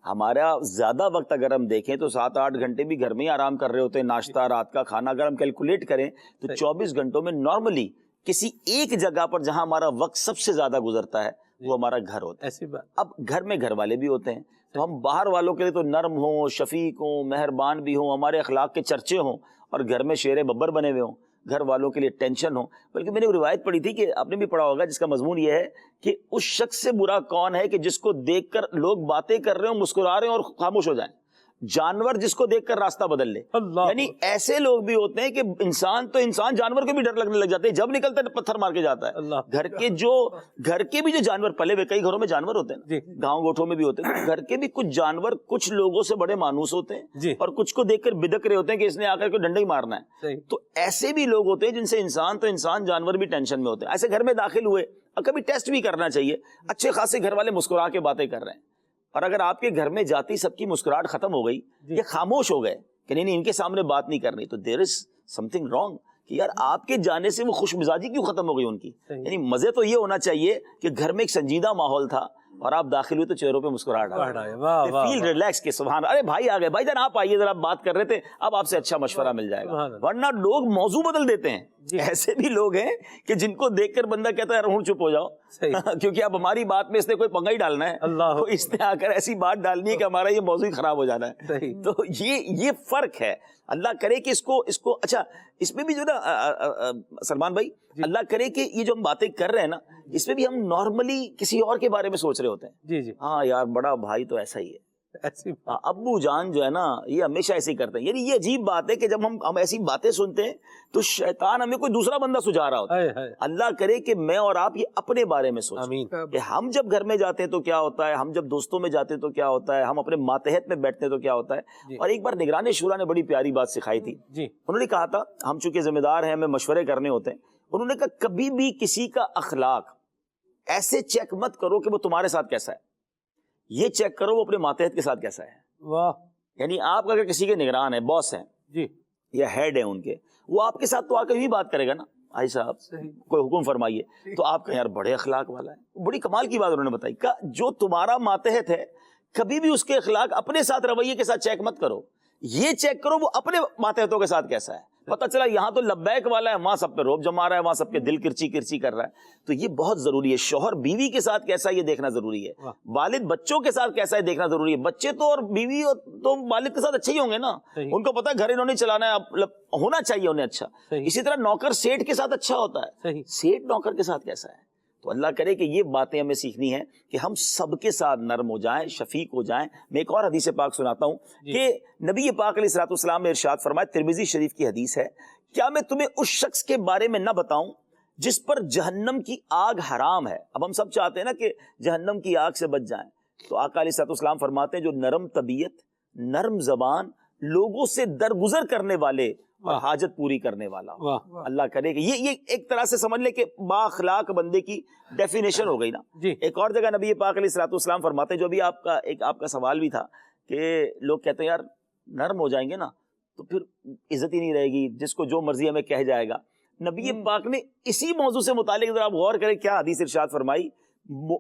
ہمارا زیادہ وقت اگر ہم دیکھیں تو 7-8 گھنٹے بھی گھر میں ہی آرام کر رہے ہوتے ہیں، ناشتہ، رات کا کھانا، اگر ہم کیلکولیٹ کریں تو 24 گھنٹوں میں نارملی کسی ایک جگہ پر جہاں ہمارا وقت سب سے زیادہ گزرتا ہے وہ ہمارا گھر ہوتا ہے۔ ایسی بات۔ اب گھر میں گھر والے بھی ہوتے ہیں تو ہم باہر والوں کے لیے تو نرم ہوں، شفیق ہوں، مہربان بھی ہوں، ہمارے اخلاق کے چرچے ہوں، اور گھر میں شیر ببر بنے ہوئے ہوں، گھر والوں کے لیے ٹینشن ہو۔ بلکہ میں نے روایت پڑھی تھی کہ آپ نے بھی پڑھا ہوگا، جس کا مضمون یہ ہے کہ اس شخص سے برا کون ہے کہ جس کو دیکھ کر لوگ باتیں کر رہے ہوں، مسکرا رہے ہیں اور خاموش ہو جائیں، جانور جس کو دیکھ کر راستہ بدل لے۔ یعنی ایسے لوگ بھی ہوتے ہیں کہ انسان جانور کو بھی ڈر لگنے لگ جاتے ہیں، جب نکلتا ہے پتھر مار کے جاتا ہے۔ گھر کے بھی جو جانور پلے ہوئے، کئی گھروں میں جانور ہوتے ہیں، گاؤں گوٹھوں میں بھی ہوتے ہیں، گھر کے بھی کچھ جانور کچھ لوگوں سے بڑے مانوس ہوتے ہیں اور کچھ کو دیکھ کر بدک رہے ہوتے ہیں کہ اس نے آ کر کے ڈنڈا ہی مارنا ہے۔ تو ایسے بھی لوگ ہوتے ہیں جن سے انسان جانور بھی ٹینشن میں ہوتے ہیں۔ ایسے گھر میں داخل ہوئے، اور کبھی ٹیسٹ بھی کرنا چاہیے، اچھے خاصے گھر والے مسکرا کے باتیں کر رہے ہیں، اور اگر آپ کے گھر میں جاتی سب کی مسکراہٹ ختم ہو گئی یا خاموش ہو گئے کہ نہیں ان کے سامنے بات نہیں کرنی، تو دیر از سم تھنگ رانگ، کہ یار آپ کے جانے سے وہ خوش مزاجی کیوں ختم ہو گئی ان کی۔ یعنی مزے تو یہ ہونا چاہیے کہ گھر میں ایک سنجیدہ ماحول تھا، اور آپ داخل ہوئے تو چہروں پہ مسکراہٹ فیل ریلیکس کہ سبحان، ارے بھائی آ گئے، بھائی جان آپ آئیے ذرا بات کر رہے تھے، اب آپ سے اچھا مشورہ مل جائے گا. ورنہ لوگ موضوع بدل دیتے ہیں. ایسے بھی لوگ ہیں کہ جن کو دیکھ کر بندہ کہتا ہے ہوں چپ ہو جاؤ کیونکہ اب ہماری بات میں اس نے کوئی پنگا ہی ڈالنا ہے، تو اس نے آ کر ایسی بات ڈالنی ہے کہ ہمارا یہ موضوع خراب ہو جانا ہے. تو یہ فرق ہے. اللہ کرے کہ اس کو اچھا اس میں بھی جو نا سلمان بھائی، اللہ کرے کہ یہ جو ہم باتیں کر رہے ہیں نا، اس میں بھی ہم نارملی کسی اور کے بارے میں سوچ رہے ہوتے ہیں. جی ہاں یار بڑا بھائی تو ایسا ہی ہے، ابو جان جو ہے نا یہ ہمیشہ ایسے ہی کرتے ہیں. یعنی یہ عجیب بات ہے کہ جب ہم ایسی باتیں سنتے ہیں تو شیطان ہمیں کوئی دوسرا بندہ سجھا رہا ہوتا ہے. اللہ کرے کہ میں اور آپ یہ اپنے بارے میں سوچیں کہ ہم جب گھر میں جاتے ہیں تو کیا ہوتا ہے، ہم جب دوستوں میں جاتے ہیں تو کیا ہوتا ہے، ہم اپنے ماتحت میں بیٹھتے ہیں تو کیا ہوتا ہے. اور ایک بار نگران شورا نے بڑی پیاری بات سکھائی تھی. انہوں نے کہا تھا ہم چونکہ ذمہ دار ہیں، ہمیں مشورے کرنے ہوتے ہیں. انہوں نے کہا کبھی بھی کسی کا اخلاق ایسے چیک مت کرو کہ وہ تمہارے ساتھ کیسا ہے، یہ چیک کرو وہ اپنے ماتحت کے ساتھ کیسا ہے. واہ. یعنی آپ اگر کسی کے نگران ہیں، باس ہیں جی یا ہیڈ ہیں ان کے، وہ آپ کے ساتھ تو آ کے بھی بات کرے گا نا، بھائی صاحب کوئی حکم فرمائیے، تو آپ کہیں یار بڑے اخلاق والا ہے. بڑی کمال کی بات انہوں نے بتائی کہ جو تمہارا ماتحت ہے کبھی بھی اس کے اخلاق اپنے ساتھ رویے کے ساتھ چیک مت کرو، یہ چیک کرو وہ اپنے ماتحتوں کے ساتھ کیسا ہے. پتہ چلا یہاں تو لبیک والا ہے، وہاں سب پہ روب جما رہا ہے، وہاں سب کے دل کرچی کرچی کر رہا ہے. تو یہ بہت ضروری ہے. شوہر بیوی کے ساتھ کیسا ہے یہ دیکھنا ضروری ہے، والد بچوں کے ساتھ کیسا ہے دیکھنا ضروری ہے. بچے تو اور بیوی تو والد کے ساتھ اچھے ہی ہوں گے نا، ان کو پتا ہے گھر انہوں نے چلانا ہے، ہونا چاہیے انہیں اچھا. اسی طرح نوکر سیٹ کے ساتھ اچھا ہوتا ہے، سیٹ نوکر کے ساتھ کیسا ہے. تو اللہ کرے کہ یہ باتیں ہمیں سیکھنی ہیں کہ ہم سب کے ساتھ نرم ہو جائیں، شفیق ہو جائیں. میں ایک اور حدیث پاک سناتا ہوں کہ نبی پاک علیہ الصلوۃ والسلام نے ارشاد فرمایا، ترمذی شریف کی حدیث ہے، کیا میں تمہیں اس شخص کے بارے میں نہ بتاؤں جس پر جہنم کی آگ حرام ہے. اب ہم سب چاہتے ہیں نا کہ جہنم کی آگ سے بچ جائیں، تو آقا علیہ الصلوۃ والسلام فرماتے ہیں جو نرم طبیعت، نرم زبان، لوگوں سے درگزر کرنے والے اور حاجت پوری کرنے والا. اللہ کرے کہ یہ ایک طرح سے سمجھ لے کہ با اخلاق بندے کی ڈیفینیشن ہو گئی نا. ایک اور جگہ نبی پاک علیہ الصلوۃ والسلام فرماتے ہیں، جو بھی آپ کا سوال بھی تھا کہ لوگ کہتے ہیں یار نرم ہو جائیں گے نا تو پھر عزت ہی نہیں رہے گی، جس کو جو مرضی ہمیں کہہ جائے گا. نبی پاک نے اسی موضوع سے متعلق ذرا آپ غور کریں کیا حدیث ارشاد فرمائی.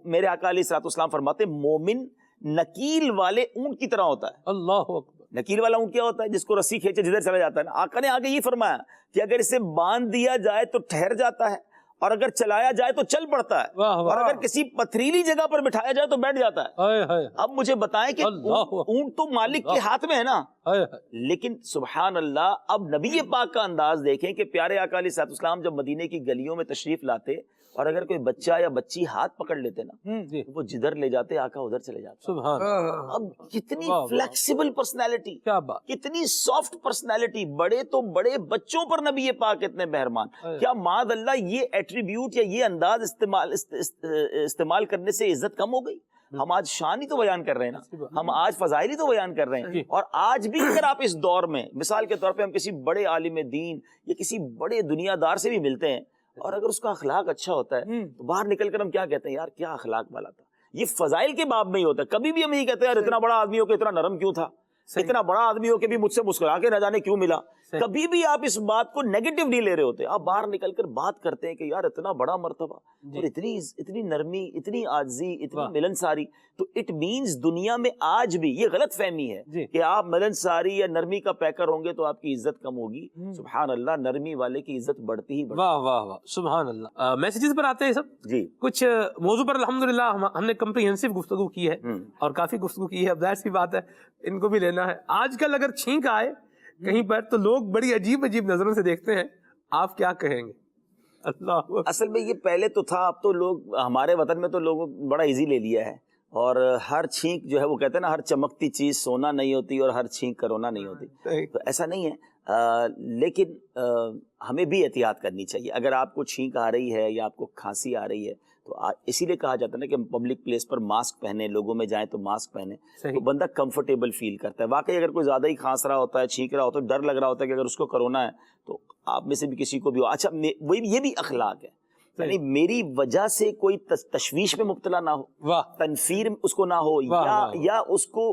میرے آقا علیہ الصلوۃ والسلام فرماتے مومن نکیل والے اونٹ کی طرح ہوتا ہے. اللہ اکبر. نکیل والا اونٹ کیا ہوتا ہے؟ جس کو رسی کھینچے جدھر چلا جاتا ہے نا. آقا نے آگے یہ فرمایا کہ اگر اسے باندھ دیا جائے تو ٹھہر جاتا ہے، اور اگر چلایا جائے تو چل پڑتا ہے، اور اگر کسی پتھریلی جگہ پر بٹھایا جائے تو بیٹھ جاتا ہے. اب مجھے بتائیں کہ اونٹ تو مالک کے ہاتھ میں ہے نا، لیکن سبحان اللہ اب نبی پاک کا انداز دیکھیں کہ پیارے آقا علیہ الصلوۃ والسلام جب مدینے کی گلیوں میں تشریف لاتے اور اگر کوئی بچہ یا بچی ہاتھ پکڑ لیتے نا، وہ جدھر لے جاتے آقا ادھر چلے جاتے. سبحان اللہ. اب کتنی فلیکسیبل پرسنالٹی، کتنی سافٹ پرسنالٹی. بڑے تو بڑے بچوں پر نبی پاک اتنے مہربان. کیا معاذ اللہ یہ ایٹریبیوٹ یا یہ انداز استعمال کرنے سے عزت کم ہو گئی؟ ہم آج شان ہی تو بیان کر رہے ہیں نا، ہم آج فضائل ہی تو بیان کر رہے ہیں. اور آج بھی اگر آپ اس دور میں مثال کے طور پہ ہم کسی بڑے عالم دین یا کسی بڑے دنیا دار سے بھی ملتے ہیں اور اگر اس کا اخلاق اچھا ہوتا ہے تو باہر نکل کر ہم کیا کہتے ہیں، یار کیا اخلاق والا تھا. یہ فضائل کے باب میں ہی ہوتا ہے. کبھی بھی ہم یہ کہتے ہیں یار اتنا بڑا آدمی ہو کے اتنا نرم کیوں تھا، اتنا بڑا آدمی ہو کے بھی مجھ سے مسکرا کے نہ جانے کیوں ملا. کبھی بھی آپ اس بات کو نیگیٹو نہیں لے رہے ہوتے. آپ باہر نکل کر بات کرتے ہیں کہ یار اتنا بڑا مرتبہ اور اتنی نرمی، اتنی عاجزی، اتنی ملنساری. تو اٹ مینز دنیا میں آج بھی یہ غلط فہمی ہے کہ آپ ملنساری یا نرمی کا پیکر ہوں گے تو آپ کی عزت کم ہوگی. سبحان اللہ، نرمی والے کی عزت بڑھتی ہی بڑھتی. واہ واہ واہ سبحان اللہ. میسیجز پر آتے ہیں سب جی. کچھ موضوع پر الحمدللہ ہم نے کمپریہنسو گفتگو کی ہے اور کافی گفتگو کی ہے. اب ظاہر سی بات ہے ان کو بھی لینا ہے. آج کل اگر چھینک آئے کہیں پر تو لوگ بڑی عجیب نظروں سے دیکھتے ہیں، آپ کیا کہیں گے؟ اللہ اصل میں یہ پہلے تو تھا، اب تو لوگ ہمارے وطن میں تو لوگوں بڑا ایزی لے لیا ہے. اور ہر چھینک جو ہے وہ کہتے ہیں نا ہر چمکتی چیز سونا نہیں ہوتی اور ہر چھینک کرونا نہیں ہوتی. تو ایسا نہیں ہے، لیکن ہمیں بھی احتیاط کرنی چاہیے. اگر آپ کو چھینک آ رہی ہے یا آپ کو کھانسی آ رہی ہے تو اسی لیے کہا جاتا ہے نا کہ پبلک پلیس پر ماسک پہنے، لوگوں میں جائیں تو ماسک پہنے، تو بندہ کمفرٹیبل فیل کرتا ہے. واقعی اگر کوئی زیادہ ہی کھانس رہا ہوتا ہے، چھینک رہا ہوتا ہے، ڈر لگ رہا ہوتا ہے کہ اگر اس کو کرونا ہے تو آپ میں سے بھی کسی کو بھی ہو. اچھا یہ بھی اخلاق ہے یعنی میری وجہ سے کوئی تشویش میں مبتلا نہ ہو, واہ تنفیر اس کو نہ ہو, یا اس کو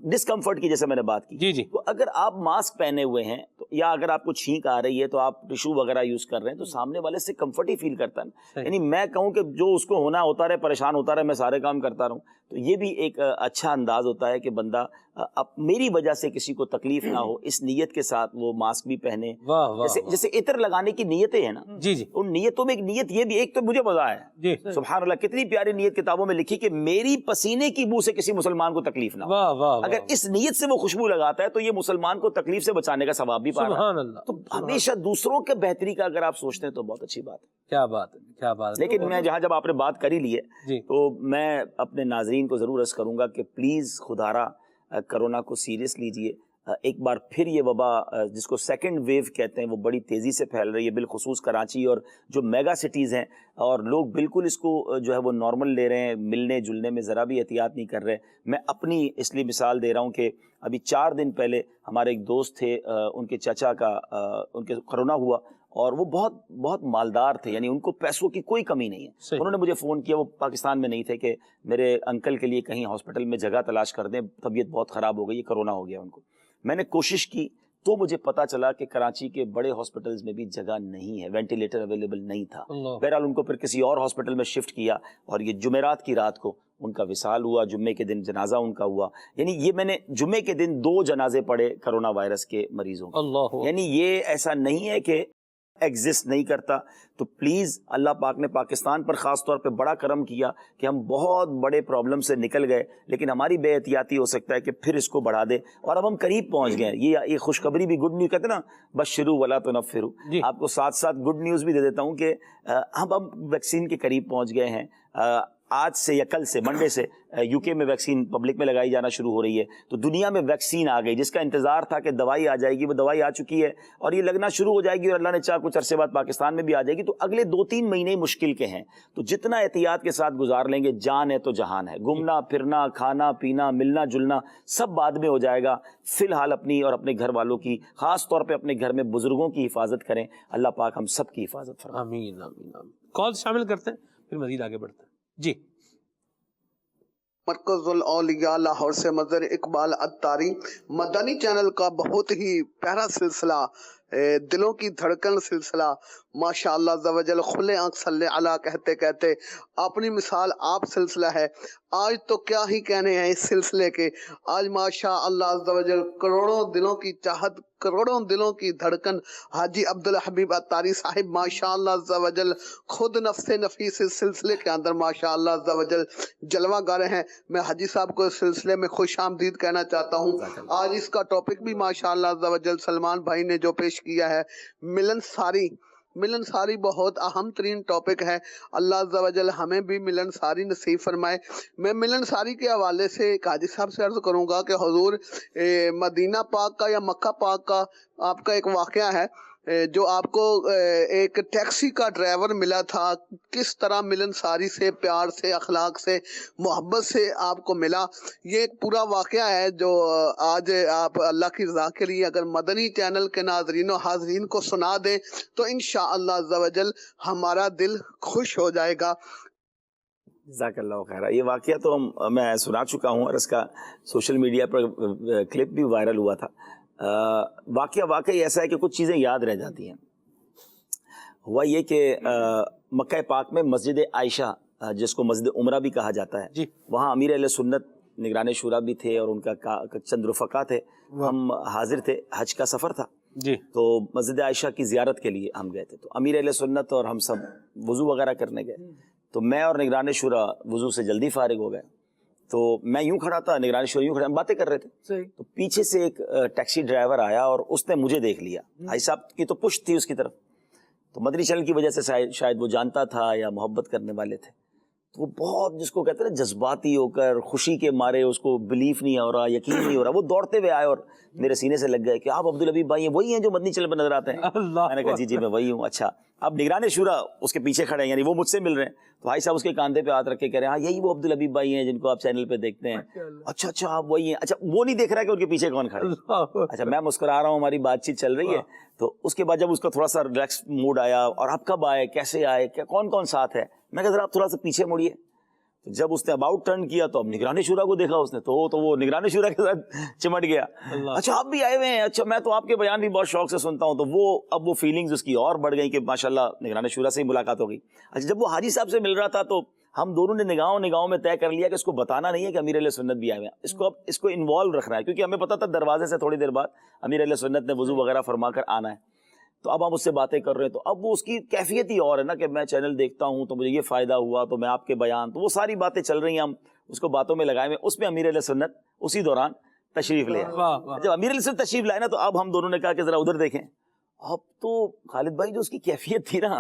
ڈسکمفرٹ کی, جیسے میں نے بات کی. جی تو اگر آپ ماسک پہنے ہوئے ہیں یا اگر آپ کو چھینک آ رہی ہے تو آپ ٹشو وغیرہ یوز کر رہے ہیں, تو سامنے والے سے کمفرٹ ہی فیل کرتا ہے. یعنی میں کہوں کہ جو اس کو ہونا ہوتا رہے, پریشان ہوتا رہے, میں سارے کام کرتا رہوں, تو یہ بھی ایک اچھا انداز ہوتا ہے کہ بندہ میری وجہ سے کسی کو تکلیف نہ ہو, اس نیت کے ساتھ وہ ماسک بھی پہنے. جیسے عطر لگانے کی نیتیں ہیں نا, ان نیتوں میں ایک نیت یہ بھی, ایک تو مجھے مزہ ہے, سبحان اللہ کتنی پیاری نیت کتابوں میں لکھی کہ میری پسینے کی بو سے کسی مسلمان کو تکلیف نہ ہو. اگر اس نیت سے وہ خوشبو لگاتا ہے تو یہ مسلمان کو تکلیف سے بچانے کا ثواب بھی پا رہا ہے. تو ہمیشہ دوسروں کے بہتری کا اگر آپ سوچتے ہیں تو بہت اچھی بات ہے. کیا بات ہے, کیا بات ہے. لیکن میں جب آپ نے بات کری لی ہے تو میں اپنے ناظرین کو ضرور عرض کروں گا کہ پلیز خدارا کرونا کو سیریس لیجئے. ایک بار پھر یہ وبا جس کو سیکنڈ ویو کہتے ہیں وہ بڑی تیزی سے پھیل رہی ہے, بالخصوص کراچی اور جو میگا سٹیز ہیں, اور لوگ بالکل اس کو جو ہے وہ نارمل لے رہے ہیں, ملنے جلنے میں ذرا بھی احتیاط نہیں کر رہے. میں اپنی اس لیے مثال دے رہا ہوں کہ ابھی 4 دن پہلے ہمارے ایک دوست تھے, ان کے چچا کا ان کے کرونا ہوا, اور وہ بہت بہت مالدار تھے, یعنی ان کو پیسوں کی کوئی کمی نہیں ہے. انہوں نے مجھے فون کیا, وہ پاکستان میں نہیں تھے, کہ میرے انکل کے لیے کہیں ہاسپٹل میں جگہ تلاش کر دیں, طبیعت بہت خراب ہو گئی, یہ کرونا ہو گیا ان کو. میں نے کوشش کی تو مجھے پتا چلا کہ کراچی کے بڑے ہاسپٹلز میں بھی جگہ نہیں ہے, وینٹیلیٹر اویلیبل نہیں تھا. بہرحال ان کو پھر کسی اور ہاسپٹل میں شفٹ کیا, اور یہ جمعرات کی رات کو ان کا وصال ہوا, جمعے کے دن جنازہ ان کا ہوا. یعنی یہ میں نے جمعے کے دن 2 جنازے پڑھے کرونا وائرس کے مریضوں کے. یعنی یہ ایسا نہیں ہے کہ ایگزسٹ نہیں کرتا. تو پلیز اللہ پاک نے پاکستان پر خاص طور پہ بڑا کرم کیا کہ ہم بہت بڑے پرابلم سے نکل گئے, لیکن ہماری بے احتیاطی ہو سکتا ہے کہ پھر اس کو بڑھا دے, اور اب ہم قریب پہنچ گئے. یہ خوشخبری بھی, گڈ نیوز کہتے ہیں نا, بشروا ولا تنفروا. آپ کو ساتھ ساتھ گڈ نیوز بھی دے دیتا ہوں کہ ہم ویکسین کے قریب پہنچ گئے ہیں. آج سے یا کل سے, منڈے سے یو کے میں ویکسین پبلک میں لگائی جانا شروع ہو رہی ہے. تو دنیا میں ویکسین آ گئی, جس کا انتظار تھا کہ دوائی آ جائے گی, وہ دوائی آ چکی ہے, اور یہ لگنا شروع ہو جائے گی, اور اللہ نے چاہ کچھ عرصے بعد پاکستان میں بھی آ جائے گی. تو اگلے 2-3 مہینے مشکل کے ہیں, تو جتنا احتیاط کے ساتھ گزار لیں گے, جان ہے تو جہان ہے. گھومنا پھرنا, کھانا پینا, ملنا جلنا سب بعد میں ہو جائے گا. فی الحال اپنی اور اپنے گھر والوں کی, خاص طور پہ اپنے گھر میں بزرگوں کی حفاظت کریں. اللہ پاک ہم سب کی حفاظت فرمائے. آمین آمین آمین. کال شامل کرتے ہیں, پھر مزید آگے بڑھتے ہیں. جی. مرکز الاولیاء لاہور سے مظہر اقبال اتاری. مدنی چینل کا بہت ہی پیارا سلسلہ, دلوں کی دھڑکن سلسلہ, ماشاءاللہ عز و جل, کھلے آنکھ صلی اللہ کہتے کہتے اپنی مثال آپ سلسلہ ہے. آج تو کیا ہی کہنے ہیں اس سلسلے کے. آج ماشاءاللہ عز و جل کروڑوں دلوں کی چاہت, کروڑوں دلوں کی دھڑکن حاجی عبدالحبیب اتاری صاحب ماشاءاللہ عز و جل خود نفس نفیس اس سلسلے کے اندر ماشاءاللہ عز و جل جلوہ گارے ہیں. میں حاجی صاحب کو اس سلسلے میں خوش آمدید کہنا چاہتا ہوں. آج اس کا ٹاپک بھی ماشاءاللہ عز و جل سلمان بھائی نے جو پیش کیا ہے, ملن ساری. ملن ساری بہت اہم ترین ٹاپک ہے. اللہ عز و جل ہمیں بھی ملن ساری نصیب فرمائے. میں ملن ساری کے حوالے سے حاجی صاحب سے عرض کروں گا کہ حضور مدینہ پاک کا یا مکہ پاک کا آپ کا ایک واقعہ ہے, جو آپ کو ایک ٹیکسی کا ڈرائیور ملا تھا, کس طرح ملن ساری سے, پیار سے, اخلاق سے, محبت سے آپ کو ملا. یہ ایک پورا واقعہ ہے جو آج آپ اللہ کی رضا کے لیے اگر مدنی چینل کے ناظرین و حاضرین کو سنا دیں تو انشاءاللہ عز و جل ہمارا دل خوش ہو جائے گا. جزاک اللہ خیر. یہ واقعہ تو میں سنا چکا ہوں, اور اس کا سوشل میڈیا پر کلپ بھی وائرل ہوا تھا. واقعہ واقعی ایسا ہے کہ کچھ چیزیں یاد رہ جاتی ہیں. ہوا یہ کہ مکہ پاک میں مسجد عائشہ, جس کو مسجد عمرہ بھی کہا جاتا ہے, وہاں امیر اہل سنت نگران شورا بھی تھے, اور ان کا چند رفقا تھے. ہم حاضر تھے, حج کا سفر تھا, تو مسجد عائشہ کی زیارت کے لیے ہم گئے تھے. تو امیر اہل سنت اور ہم سب وضو وغیرہ کرنے گئے. تو میں اور نگران شورا وضو سے جلدی فارغ ہو گئے. تو میں یوں کھڑا تھا, نگران شورا یوں کھڑا, ہم باتیں کر رہے تھے. تو پیچھے سے ایک ٹیکسی ڈرائیور آیا, اور اس نے مجھے دیکھ لیا. بھائی صاحب کی تو پشت تھی اس کی طرف, تو مدنی چینل کی وجہ سے شاید وہ جانتا تھا یا محبت کرنے والے تھے. تو وہ بہت, جس کو کہتے ہیں نا, جذباتی ہو کر, خوشی کے مارے, اس کو بلیف نہیں ہو رہا, یقین نہیں ہو رہا, وہ دوڑتے ہوئے آئے اور میرے سینے سے لگ گئے کہ آپ عبدالحبیب بھائی ہیں, وہی ہیں جو مدنی چینل پہ نظر آتے ہیں. میں نے کہا جی میں وہی ہوں. اچھا, اب نگران شورا اس کے پیچھے کھڑے ہیں, یعنی وہ مجھ سے مل رہے ہیں. تو بھائی صاحب اس کے کاندھے پہ ہاتھ رکھ کے کہہ رہے ہیں ہاں یہی وہ عبدالحبیب بھائی ہیں جن کو آپ چینل پہ دیکھتے ہیں. اچھا آپ وہی ہیں. اچھا, وہ نہیں دیکھ رہا کہ ان کے پیچھے کون کھڑا ہے. اچھا, میں مسکرا رہا ہوں, ہماری بات چیت چل رہی ہے. تو اس کے بعد جب اس کا تھوڑا سا ریلیکس موڈ آیا اور آپ کب آئے, کیسے آئے, کیا کون کون ساتھ ہے, میں کہا ذرا آپ تھوڑا سا پیچھے مڑیے. تو جب اس نے اباؤٹ ٹرن کیا تو اب نگران شورا کو دیکھا اس نے, تو وہ نگران شورا کے ساتھ چمٹ گیا. اچھا آپ بھی آئے ہوئے ہیں, اچھا میں تو آپ کے بیان بھی بہت شوق سے سنتا ہوں. تو وہ اب وہ فیلنگز اس کی اور بڑھ گئی کہ ماشاءاللہ نگران شورا سے ہی ملاقات ہو گئی. اچھا جب وہ حاجی صاحب سے مل رہا تھا تو ہم دونوں نے نگاہوں میں طے کر لیا کہ اس کو بتانا نہیں ہے کہ امیر علیہ سنت بھی آئے ہوئے ہیں, اس کو انوالو رکھنا ہے, کیونکہ ہمیں پتا تھا دروازے سے تھوڑی دیر بعد امیر علیہ سنت نے وضو وغیرہ فرما کر آنا ہے. تو اب ہم اس سے باتیں کر رہے ہیں, تو اب وہ اس کی کیفیت ہی اور ہے نا کہ میں چینل دیکھتا ہوں تو مجھے یہ فائدہ ہوا, تو میں آپ کے بیان, تو وہ ساری باتیں چل رہی ہیں, ہم اس کو باتوں میں لگائے ہوئے. اس میں امیر علیہ سنت اسی دوران تشریف لے آئے. جب امیر علیہ سنت تشریف لائے نا تو اب ہم دونوں نے کہا کہ ذرا ادھر دیکھیں. اب تو خالد بھائی جو اس کی کیفیت تھی نا,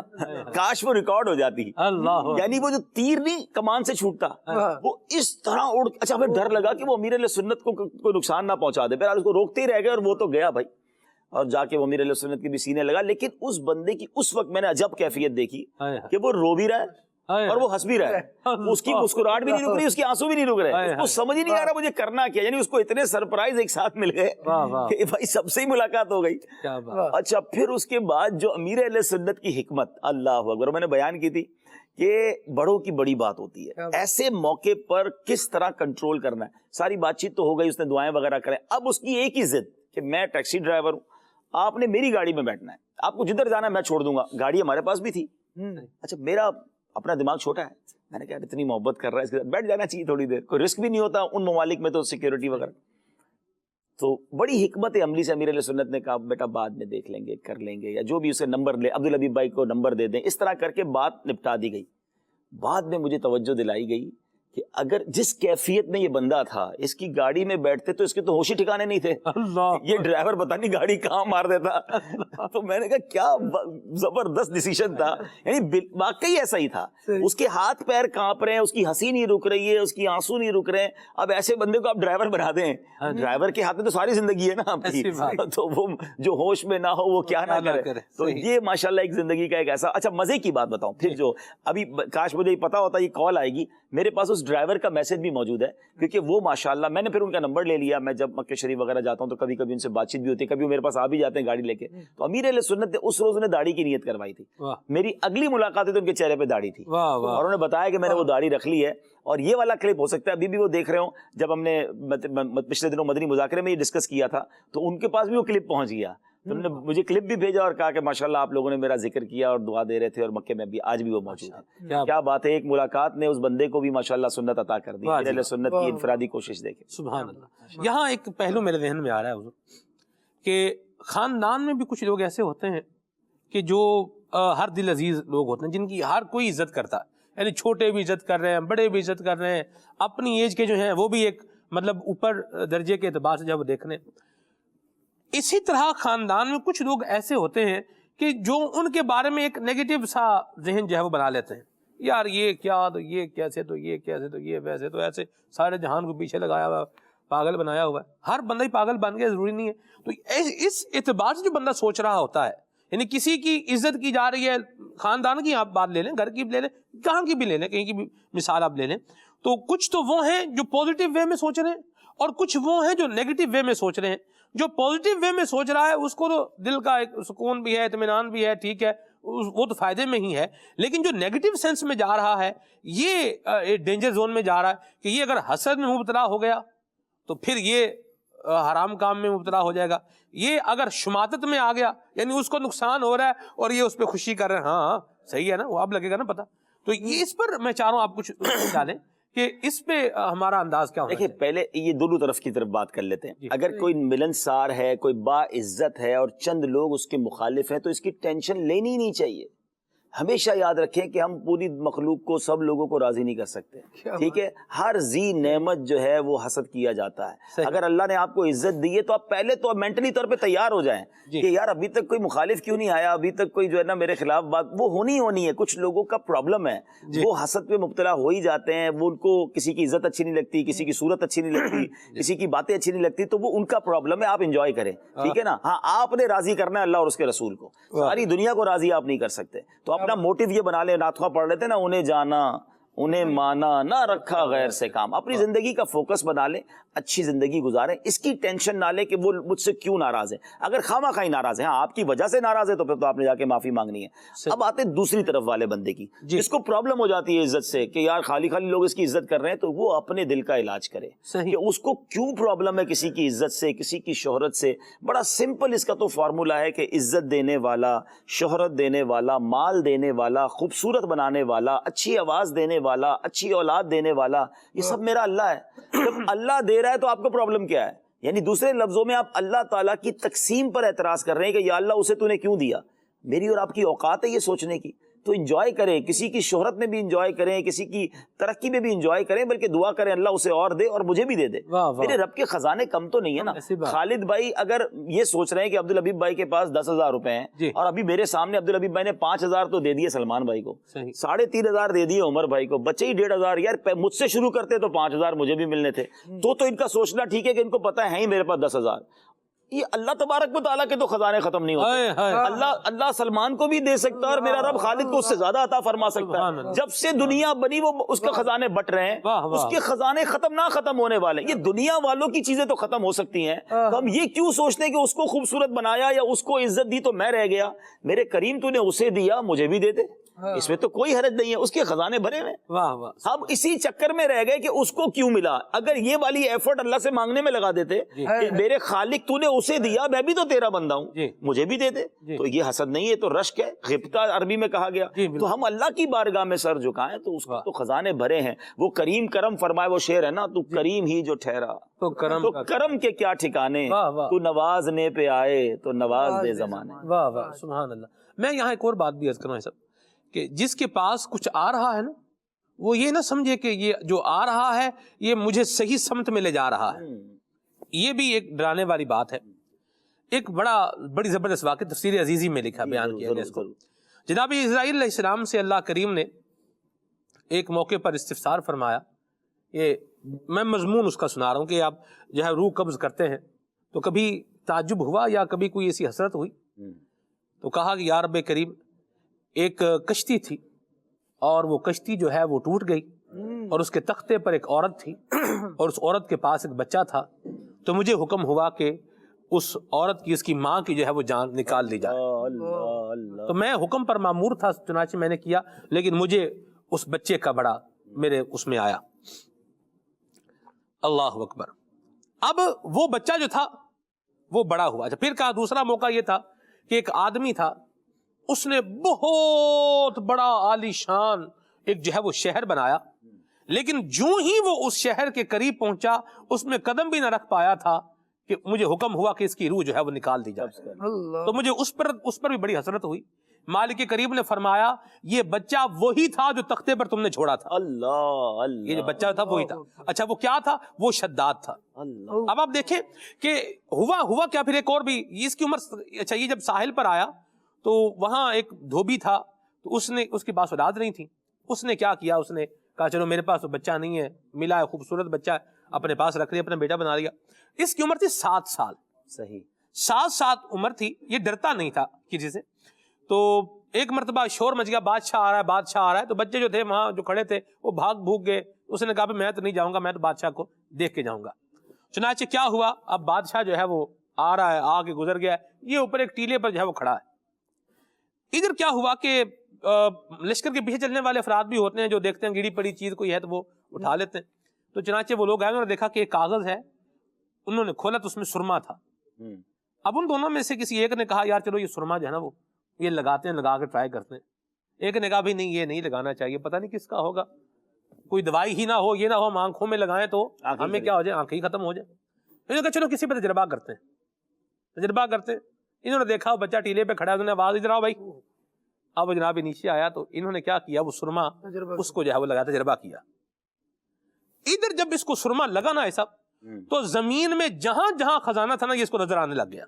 کاش وہ ریکارڈ ہو جاتی. یعنی وہ جو تیر نہیں کمان سے چھوٹتا, وہ اس طرح اڑ. اچھا ہمیں ڈر لگا کہ وہ امیر علیہ سنت کو کوئی نقصان نہ پہنچا دے, پھر اس کو روکتے ہی رہ گئے اور وہ تو گیا بھائی, اور جا کے وہ امیر علیہ سنت کے بھی سینے لگا. لیکن اس بندے کی اس وقت میں نے عجب کیفیت دیکھی کہ وہ رو بھی رہا ہے اور وہ ہنس بھی رہا ہے, اس کی مسکراہٹ بھی نہیں رک رہی, اس کے آنسو بھی نہیں رک رہے, اس کو سمجھ ہی نہیں آ رہا مجھے کرنا کیا. یعنی اس کو اتنے سرپرائز ایک ساتھ مل گئے کہ بھائی سب سے ہی ملاقات ہو گئی. اچھا پھر اس کے بعد جو امیر علیہ سنت کی حکمت, اللہ اکبر, میں نے بیان کی تھی کہ بڑوں کی بڑی بات ہوتی ہے, ایسے موقع پر کس طرح کنٹرول کرنا ہے. ساری بات چیت تو ہو گئی, اس نے دعائیں وغیرہ کریں. اب اس کی ایک ہی ضد کہ میں ٹیکسی ڈرائیور ہوں, آپ نے میری گاڑی میں بیٹھنا ہے, آپ کو جدھر جانا ہے میں چھوڑ دوں گا. گاڑی ہمارے پاس بھی تھی. اچھا میرا اپنا دماغ چھوٹا ہے, میں نے کہا اتنی محبت کر رہا ہے اس کے ساتھ بیٹھ جانا چاہیے تھوڑی دیر, کوئی رسک بھی نہیں ہوتا ان ممالک میں تو سیکیورٹی وغیرہ. تو بڑی حکمت عملی سے امیر علیہ سنت نے کہا بیٹا بعد میں دیکھ لیں گے, کر لیں گے, یا جو بھی اسے نمبر لے, عبدالحبیب بھائی کو نمبر دے دیں. اس طرح کر کے بات نپٹا دی گئی. بعد میں مجھے توجہ دلائی گئی کہ اگر جس کیفیت میں یہ بندہ تھا, اس کی گاڑی میں بیٹھتے تو اس کے تو ہوش ہی ٹھکانے نہیں تھے. یہ ڈرائیور پتہ نہیں گاڑی کہاں مار دیتا. تو میں نے کہا کیا زبردست ڈیسیژن تھا, یعنی واقعی ایسا ہی تھا. اس کے ہاتھ پیر کانپ رہے ہیں, اس کی ہنسی نہیں رک رہی ہے, اس کی آنسو نہیں رک رہے ہیں. اب ایسے بندے کو آپ ڈرائیور بنا دیں, ڈرائیور کے ہاتھ میں تو ساری زندگی ہے نا آپ کی, تو وہ جو ہوش میں نہ ہو وہ کیا نہ کرے. تو یہ ماشاءاللہ ایک زندگی کا ایک ایسا. اچھا مزے کی بات بتاؤں پھر, جو ابھی کاش مجھے پتا ہوتا یہ کال آئے گی, میرے پاس اس ڈرائیور کا میسج بھی موجود ہے, کیونکہ وہ ماشاءاللہ میں نے پھر ان کا نمبر لے لیا. میں جب مکہ شریف وغیرہ جاتا ہوں تو کبھی کبھی ان سے بات چیت بھی ہوتی ہے, کبھی وہ میرے پاس آ بھی جاتے ہیں گاڑی لے کے. تو امیر علیہ سنت نے اس روز انہیں داڑھی کی نیت کروائی تھی. میری اگلی ملاقات تو ان کے چہرے پہ داڑھی تھی, اور انہوں نے بتایا کہ میں نے وہ داڑھی رکھ لی ہے. اور یہ والا کلپ ہو سکتا ہے ابھی بھی وہ دیکھ رہے ہوں, جب ہم نے پچھلے دنوں مدنی مذاکرے میں یہ ڈسکس کیا تھا تو ان کے پاس بھی وہ کلپ پہنچ گیا. تو انہوں نے مجھے کلپ بھی بھیجا اور کہا کہ ماشاءاللہ آپ لوگوں نے میرا ذکر کیا اور دعا دے رہے تھے, اور مکے میں بھی آج بھی وہ موجود ہے. کیا بات ہے, ایک ملاقات نے اس بندے کو بھی ماشاءاللہ سنت عطا کر دی. اہل سنت کی انفرادی کوشش دیکھیں. سبحان اللہ. یہاں ایک پہلو میرے ذہن میں آ رہا ہے حضور, کہ خاندان میں بھی کچھ لوگ ایسے ہوتے ہیں کہ جو ہر دل عزیز لوگ ہوتے ہیں, جن کی ہر کوئی عزت کرتا ہے. یعنی چھوٹے بھی عزت کر رہے ہیں, بڑے بھی عزت کر رہے ہیں, اپنی ایج کے جو ہیں وہ بھی ایک مطلب اوپر درجے کے اعتبار سے جب دیکھنے. اسی طرح خاندان میں کچھ لوگ ایسے ہوتے ہیں کہ جو ان کے بارے میں ایک نیگیٹو سا ذہن جو ہے وہ بنا لیتے ہیں. یار یہ کیا, تو یہ کیسے, تو یہ کیسے, تو یہ ویسے, تو ایسے, سارے جہان کو پیچھے لگایا ہوا, پاگل بنایا ہوا ہے. ہر بندہ ہی پاگل بن گیا ضروری نہیں ہے. تو اس اعتبار سے جو بندہ سوچ رہا ہوتا ہے, یعنی کسی کی عزت کی جا رہی ہے, خاندان کی آپ بات لے لیں, گھر کی لے لیں, کہاں کی بھی لے لیں, کہیں کی بھی مثال آپ لے لیں, تو کچھ تو وہ ہیں جو پازیٹیو وے میں سوچ رہے ہیں, اور کچھ وہ ہیں جو نیگیٹو وے میں سوچ رہے ہیں. جو پازیٹیو وے میں سوچ رہا ہے اس کو تو دل کا ایک سکون بھی ہے, اطمینان بھی ہے, ٹھیک ہے, وہ تو فائدے میں ہی ہے. لیکن جو نیگیٹو سینس میں جا رہا ہے, یہ ڈینجر زون میں جا رہا ہے کہ یہ اگر حسد میں مبتلا ہو گیا تو پھر یہ حرام کام میں مبتلا ہو جائے گا. یہ اگر شماتت میں آ گیا, یعنی اس کو نقصان ہو رہا ہے اور یہ اس پہ خوشی کر رہے ہیں, ہاں صحیح ہے نا, وہ اب لگے گا نا پتا. تو یہ اس پر میں چاہ رہا ہوں آپ کچھ ڈالیں کہ اس پہ ہمارا انداز کیا ہونا. دیکھیں پہلے یہ دونوں طرف کی طرف بات کر لیتے ہیں. اگر کوئی ملنسار ہے, کوئی با عزت ہے اور چند لوگ اس کے مخالف ہیں, تو اس کی ٹینشن لینی ہی نہیں چاہیے. ہمیشہ یاد رکھیں کہ ہم پوری مخلوق کو, سب لوگوں کو راضی نہیں کر سکتے, ٹھیک ہے. ہر ذی نعمت جو ہے وہ حسد کیا جاتا ہے. اگر اللہ نے آپ کو عزت دی ہے تو آپ پہلے تو مینٹلی طور پہ تیار ہو جائیں کہ یار ابھی تک کوئی مخالف کیوں نہیں آیا, ابھی تک کوئی جو ہے نا میرے خلاف بات, وہ ہونی ہے. کچھ لوگوں کا پرابلم ہے, وہ حسد پہ مبتلا ہو ہی جاتے ہیں. وہ ان کو کسی کی عزت اچھی نہیں لگتی, کسی کی صورت اچھی نہیں لگتی, کسی کی باتیں اچھی نہیں لگتی, تو وہ ان کا پرابلم ہے. آپ انجوائے کریں, ٹھیک ہے نا. ہاں آپ نے راضی کرنا ہے اللہ اور اس کے رسول کو, ساری دنیا کو راضی آپ نہیں کر سکتے. تو اپنا موٹیو یہ بنا لیں, ناتخواں پڑھ لیتے نا, انہیں جانا انہیں مانا نہ رکھا غیر سے کام. اپنی زندگی کا فوکس بنا لیں, اچھی زندگی گزاریں, اس کی ٹینشن نہ لیں کہ وہ مجھ سے کیوں ناراض ہے. اگر خواہ مخواہ ناراض ہے, ہاں آپ کی وجہ سے ناراض ہے, تو پھر تو آپ نے جا کے معافی مانگنی ہے. اب آتے دوسری طرف والے بندے کی, جس کو پرابلم ہو جاتی ہے عزت سے کہ یار خالی خالی لوگ اس کی عزت کر رہے ہیں, تو وہ اپنے دل کا علاج کرے کہ اس کو کیوں پرابلم ہے کسی کی عزت سے, کسی کی شہرت سے. بڑا سمپل اس کا تو فارمولا ہے کہ عزت دینے والا, شہرت دینے والا, مال دینے والا, خوبصورت بنانے والا, اچھی آواز دینے والا, اچھی اولاد دینے والا, یہ سب میرا اللہ ہے. جب اللہ دے رہا ہے تو آپ کو پرابلم کیا ہے؟ یعنی دوسرے لفظوں میں آپ اللہ تعالیٰ کی تقسیم پر اعتراض کر رہے ہیں کہ یا اللہ اسے تو نے کیوں دیا. میری اور آپ کی اوقات ہے یہ سوچنے کی, تو انجوائے کریں, کسی کی شہرت میں بھی انجوائے کریں, کسی کی ترقی میں بھی انجوائے کریں, بلکہ دعا کریں اللہ اسے اور دے اور مجھے بھی دے دے. میرے رب کے خزانے کم تو نہیں ہے نا. خالد بھائی اگر یہ سوچ رہے ہیں کہ عبدالحبیب بھائی کے پاس 10,000 روپے ہیں اور ابھی میرے سامنے عبدالحبیب بھائی نے 5,000 تو دے دیے سلمان بھائی کو, 3,500 دے دیے عمر بھائی کو, بچے ہی 1,500. یار مجھ سے شروع کرتے تو 5,000 مجھے بھی ملنے تھے. تو ان کا سوچنا ٹھیک ہے کہ ان کو پتا ہے ہی میرے پاس 10,000. یہ اللہ تبارک و تعالیٰ کے تو خزانے ختم نہیں ہوتے. اللہ سلمان کو بھی دے سکتا ہے اور میرا رب خالد کو اس سے زیادہ عطا فرما سکتا ہے. جب سے دنیا بنی وہ اس کے خزانے بٹ رہے ہیں, اس کے خزانے ختم ہونے والے. یہ دنیا والوں کی چیزیں تو ختم ہو سکتی ہیں, تو ہم یہ کیوں سوچتے ہیں کہ اس کو خوبصورت بنایا یا اس کو عزت دی تو میں رہ گیا. میرے کریم تو نے اسے دیا, مجھے بھی دے دے, اس میں تو کوئی حرج نہیں ہے, اس کے خزانے بھرے ہوئے. ہم اسی چکر میں رہ گئے کہ اس کو کیوں ملا. اگر یہ والی ایفرٹ اللہ سے مانگنے میں لگا دیتے کہ میرے خالق تو نے اسے دیا, میں بھی تو تیرا بندہ ہوں, مجھے بھی دے دے, تو یہ حسد نہیں ہے, تو رشک ہے. غبطہ عربی میں کہا گیا. تو ہم اللہ کی بارگاہ میں سر جھکائیں تو اس کو تو خزانے بھرے ہیں. وہ کریم کرم فرمائے, وہ شعر ہے نا, تو کریم ہی جو ٹھہرا تو کرم کے کیا ٹھکانے, تو نوازنے پہ آئے تو نواز دے زمانے. واہ واہ سبحان اللہ. میں یہاں ایک اور بات بھی عرض کروں سب, کہ جس کے پاس کچھ آ رہا ہے نا, وہ یہ نہ سمجھے کہ یہ جو آ رہا ہے یہ مجھے صحیح سمت میں لے جا رہا ہے. یہ بھی ایک ڈرانے والی بات ہے. ایک بڑی زبردست واقعہ تفسیر عزیزی میں لکھا, بیان کیا اس کو. جناب اسرائیل علیہ السلام سے اللہ کریم نے ایک موقع پر استفسار فرمایا. یہ میں مضمون اس کا سنا رہا ہوں کہ آپ جو ہے روح قبض کرتے ہیں تو کبھی تعجب ہوا یا کبھی کوئی ایسی حسرت ہوئی؟ تو کہا کہ یا رب کریم, ایک کشتی تھی اور وہ کشتی جو ہے وہ ٹوٹ گئی, اور اس کے تختے پر ایک عورت تھی اور اس عورت کے پاس ایک بچہ تھا. تو مجھے حکم ہوا کہ اس عورت کی, اس کی ماں کی جو ہے وہ جان نکال دی جائے. تو میں حکم پر مامور تھا, چنانچہ میں نے کیا, لیکن مجھے اس بچے کا بڑا میرے اس میں آیا. اللہ اکبر. اب وہ بچہ جو تھا وہ بڑا ہوا. پھر کہا دوسرا موقع یہ تھا کہ ایک آدمی تھا, اس نے بہت بڑا عالی شان ایک جو ہے وہ شہر بنایا, لیکن جو ہی وہ اس شہر کے قریب پہنچا اس میں قدم بھی نہ رکھ پایا تھا کہ مجھے حکم ہوا کہ اس کی روح جو ہے وہ نکال دی جائے. تو مجھے اس پر بھی بڑی حسرت ہوئی. مالک کریم نے فرمایا یہ بچہ وہی تھا جو تختے پر تم نے چھوڑا تھا. اللہ, یہ جو بچہ تھا وہی تھا. اچھا وہ کیا تھا؟ وہ شداد تھا. اب آپ دیکھیں کہ ہوا کیا. پھر ایک اور بھی, اس کی عمر, اچھا یہ جب ساحل پر آیا تو وہاں ایک دھوبی تھا, تو اس کے پاس اولاد نہیں تھی. اس نے کیا کیا, اس نے کہا چلو میرے پاس تو بچہ نہیں ہے, ملا ہے خوبصورت بچہ ہے, اپنے پاس رکھ لیا, اپنا بیٹا بنا لیا. اس کی عمر تھی 7 سال. صحیح 7 عمر تھی. یہ ڈرتا نہیں تھا کسی سے. تو ایک مرتبہ شور مچ گیا, بادشاہ آ رہا ہے. تو بچے جو تھے وہاں جو کھڑے تھے وہ بھوگ گئے. اس نے کہا میں تو نہیں جاؤں گا, میں تو بادشاہ کو دیکھ کے جاؤں گا. چنانچہ کیا ہوا, اب بادشاہ جو ہے وہ آ رہا ہے, آ کے گزر گیا. یہ اوپر ایک ٹیلے پر جو ہے وہ کھڑا ہے. ادھر کیا ہوا کہ لشکر کے پیچھے چلنے والے افراد بھی ہوتے ہیں جو دیکھتے ہیں گڑی پڑی چیز کوئی ہے تو وہ اٹھا لیتے ہیں. تو چنانچہ وہ لوگ آئے, انہوں نے دیکھا کہ ایک کاغذ ہے, انہوں نے کھولا تو اس میں سرما تھا. اب ان دونوں میں سے کسی ایک نے کہا یار چلو یہ سرما جو ہے نا وہ یہ لگاتے ہیں, لگا کے ٹرائی کرتے ہیں. ایک نے کہا بھی نہیں یہ نہیں لگانا چاہیے, پتہ نہیں کس کا ہوگا, کوئی دوائی ہی نہ ہو, یہ نہ ہو ہم آنکھوں میں لگائیں تو ہمیں کیا ہو جائے, آنکھیں ہی ختم ہو جائیں. انہوں نے کہا چلو کسی پہ تجربہ کرتے ہیں. انہوں نے دیکھا بچہ ٹیلے پہ کھڑا ہے, انہوں نے آواز ادھر آؤ بھائی. اب وہ جناب نیچے آیا تو انہوں نے کیا کیا, وہ سرما اس کو جو ہے وہ لگا تجربہ کیا. ادھر جب اس کو سرما لگا نا ایسا, تو زمین میں جہاں جہاں خزانہ تھا نا یہ اس کو نظر آنے لگ گیا.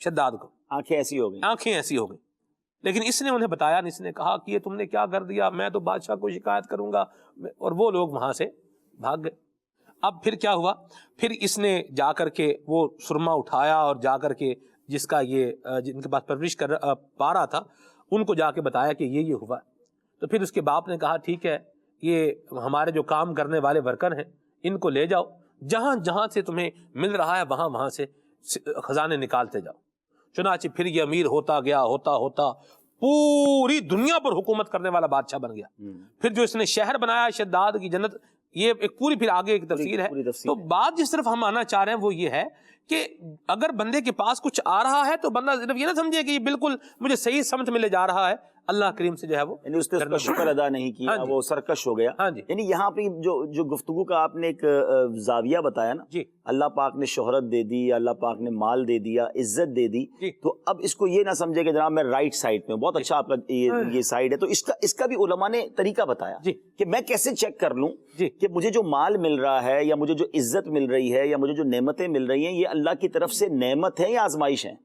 شداد کو آنکھیں ایسی ہو گئی. لیکن اس نے انہیں بتایا نہیں. اس نے کہا کہ یہ تم نے کیا کر دیا, میں تو بادشاہ کو شکایت کروں گا. اور وہ لوگ وہاں سے بھاگ گئے. اب پھر کیا ہوا, پھر اس نے جا کر کے وہ سرما اٹھایا اور جا کر کے جس کا یہ جن کے پاس پرورش پا رہا تھا ان کو جا کے بتایا کہ یہ ہوا. تو پھر اس کے باپ نے کہا ٹھیک ہے یہ ہمارے جو کام کرنے والے ورکر ہیں ان کو لے جاؤ، جہاں جہاں سے تمہیں مل رہا ہے وہاں وہاں سے خزانے نکالتے جاؤ۔ چنانچہ پھر یہ امیر ہوتا گیا، ہوتا پوری دنیا پر حکومت کرنے والا بادشاہ بن گیا۔ پھر جو اس نے شہر بنایا شداد کی جنت، یہ ایک پوری پھر آگے ایک تفسیر ہے۔ تو بات جس طرف ہم آنا چاہ رہے ہیں وہ یہ ہے کہ اگر بندے کے پاس کچھ آ رہا ہے تو بندہ صرف یہ نہ سمجھے کہ یہ بالکل مجھے صحیح سمت میں لے جا رہا ہے، اللہ کریم سے جو ہے وہ یعنی اس نے اس کا شکر ادا نہیں کیا، وہ سرکش ہو گیا۔ یعنی یہاں پہ جو گفتگو کا آپ نے ایک زاویہ بتایا نا، جی اللہ پاک نے شہرت دے دی، اللہ پاک نے مال دے دیا، عزت دے دی، تو اب اس کو یہ نہ سمجھے کہ جناب میں رائٹ سائڈ پہ ہوں، بہت اچھا آپ کا یہ سائڈ ہے، تو اس کا بھی علماء نے طریقہ بتایا کہ میں کیسے چیک کر لوں کہ مجھے جو مال مل رہا ہے یا مجھے جو عزت مل رہی ہے یا مجھے جو نعمتیں مل رہی ہیں یہ اللہ کی طرف سے نعمت ہے یا آزمائش ہے،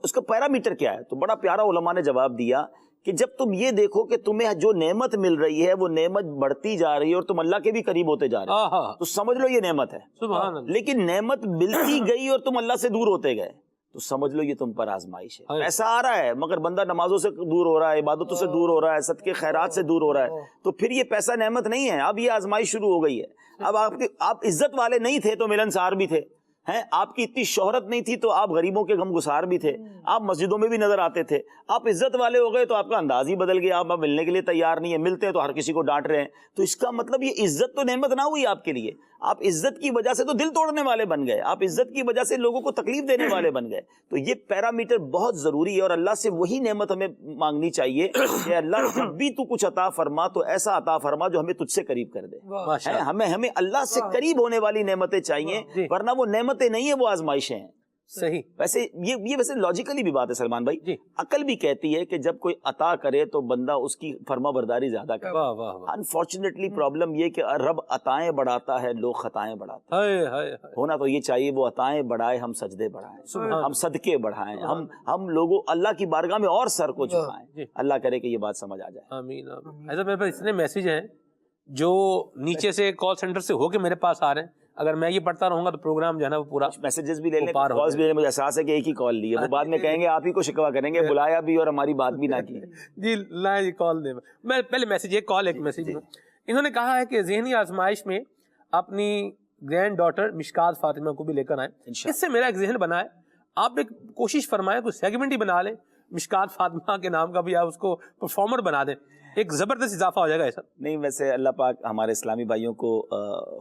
اس کا پیرامیٹر کیا ہے؟ تو بڑا پیارا علماء نے جواب دیا کہ جب تم یہ دیکھو کہ تمہیں جو نعمت مل رہی ہے وہ نعمت بڑھتی جا رہی ہے اور تم اللہ کے بھی قریب ہوتے جا رہے ہو تو سمجھ لو یہ نعمت ہے۔ سبحان اللہ۔ لیکن نعمت ملتی گئی اور تم اللہ سے دور ہوتے گئے تو سمجھ لو یہ تم پر آزمائش ہے۔ ایسا آ رہا ہے مگر بندہ نمازوں سے دور ہو رہا ہے، عبادتوں سے دور ہو رہا ہے، صدقے خیرات سے دور ہو رہا ہے، تو پھر یہ پیسہ نعمت نہیں ہے، اب یہ آزمائش شروع ہو گئی ہے۔ اب آپ عزت والے نہیں تھے تو ملنسار بھی تھے، آپ کی اتنی شہرت نہیں تھی تو آپ غریبوں کے غم گسار بھی تھے، آپ مسجدوں میں بھی نظر آتے تھے، آپ عزت والے ہو گئے تو آپ کا انداز ہی بدل گیا، آپ ملنے کے لیے تیار نہیں ہے، ملتے ہیں تو ہر کسی کو ڈانٹ رہے ہیں، تو اس کا مطلب یہ عزت تو نعمت نہ ہوئی آپ کے لیے، آپ عزت کی وجہ سے تو دل توڑنے والے بن گئے، آپ عزت کی وجہ سے لوگوں کو تکلیف دینے والے بن گئے۔ تو یہ پیرامیٹر بہت ضروری ہے اور اللہ سے وہی نعمت ہمیں مانگنی چاہیے کہ اللہ جب بھی تو کچھ عطا فرما تو ایسا عطا فرما جو ہمیں تجھ سے قریب کر دے۔ ہمیں اللہ سے قریب ہونے والی نعمتیں چاہیے، ورنہ وہ نعمتیں نہیں ہیں، وہ آزمائشیں ہیں۔ صحیح۔ ویسے یہ ویسے لاجیکلی بھی بات ہے سلمان بھائی، عقل بھی کہتی ہے کہ جب کوئی عطا کرے تو بندہ اس کی فرما برداری زیادہ کرے۔ انفارچونیٹلی پرابلم یہ کہ رب عطائیں بڑھاتا ہے، لوگ خطائیں بڑھاتے ہیں۔ ہونا تو یہ چاہیے وہ عطائیں بڑھائے، ہم سجدے بڑھائیں، ہم صدقے بڑھائیں، ہم لوگوں اللہ کی بارگاہ میں اور سر کو جھکائیں۔ اللہ کرے کہ یہ بات سمجھ آ جائے۔ آمین آمین۔ ایسا میرے پاس اتنے میسیج ہیں جو نیچے سے کال سینٹر سے ہو کے میرے پاس آ رہے ہیں، اگر میں یہ پڑھتا رہوں گا تو پروگرام جو ہے نا وہ پورا میسیجز بھی لے لیں، کالز بھی لے لیں، مجھے احساس ہے کہ ایک ہی کال لی ہے، وہ بعد میں کہیں گے آپ ہی کو شکوہ کریں گے، بلایا بھی اور ہماری بات بھی نہ کی۔ جی لائیں جی کال دیں، میں پہلے میسیج ایک کال ایک میسیج میں انہوں نے کہا ہے کہ ذہنی آزمائش میں اپنی گرینڈ ڈاٹر مشکات فاطمہ کو بھی لے کر آئیں۔ اس سے میرا ایک ذہن بنا ہے، آپ ایک کوشش فرمائیں کوئی سیگمنٹ ہی بنا لیں مشکات فاطمہ کے نام کا بھی، آپ اس کو پرفارمر بنا دیں، ایک زبردست اضافہ ہو جائے گا ایسا۔ نہیں ویسے اللہ پاک ہمارے اسلامی بھائیوں کو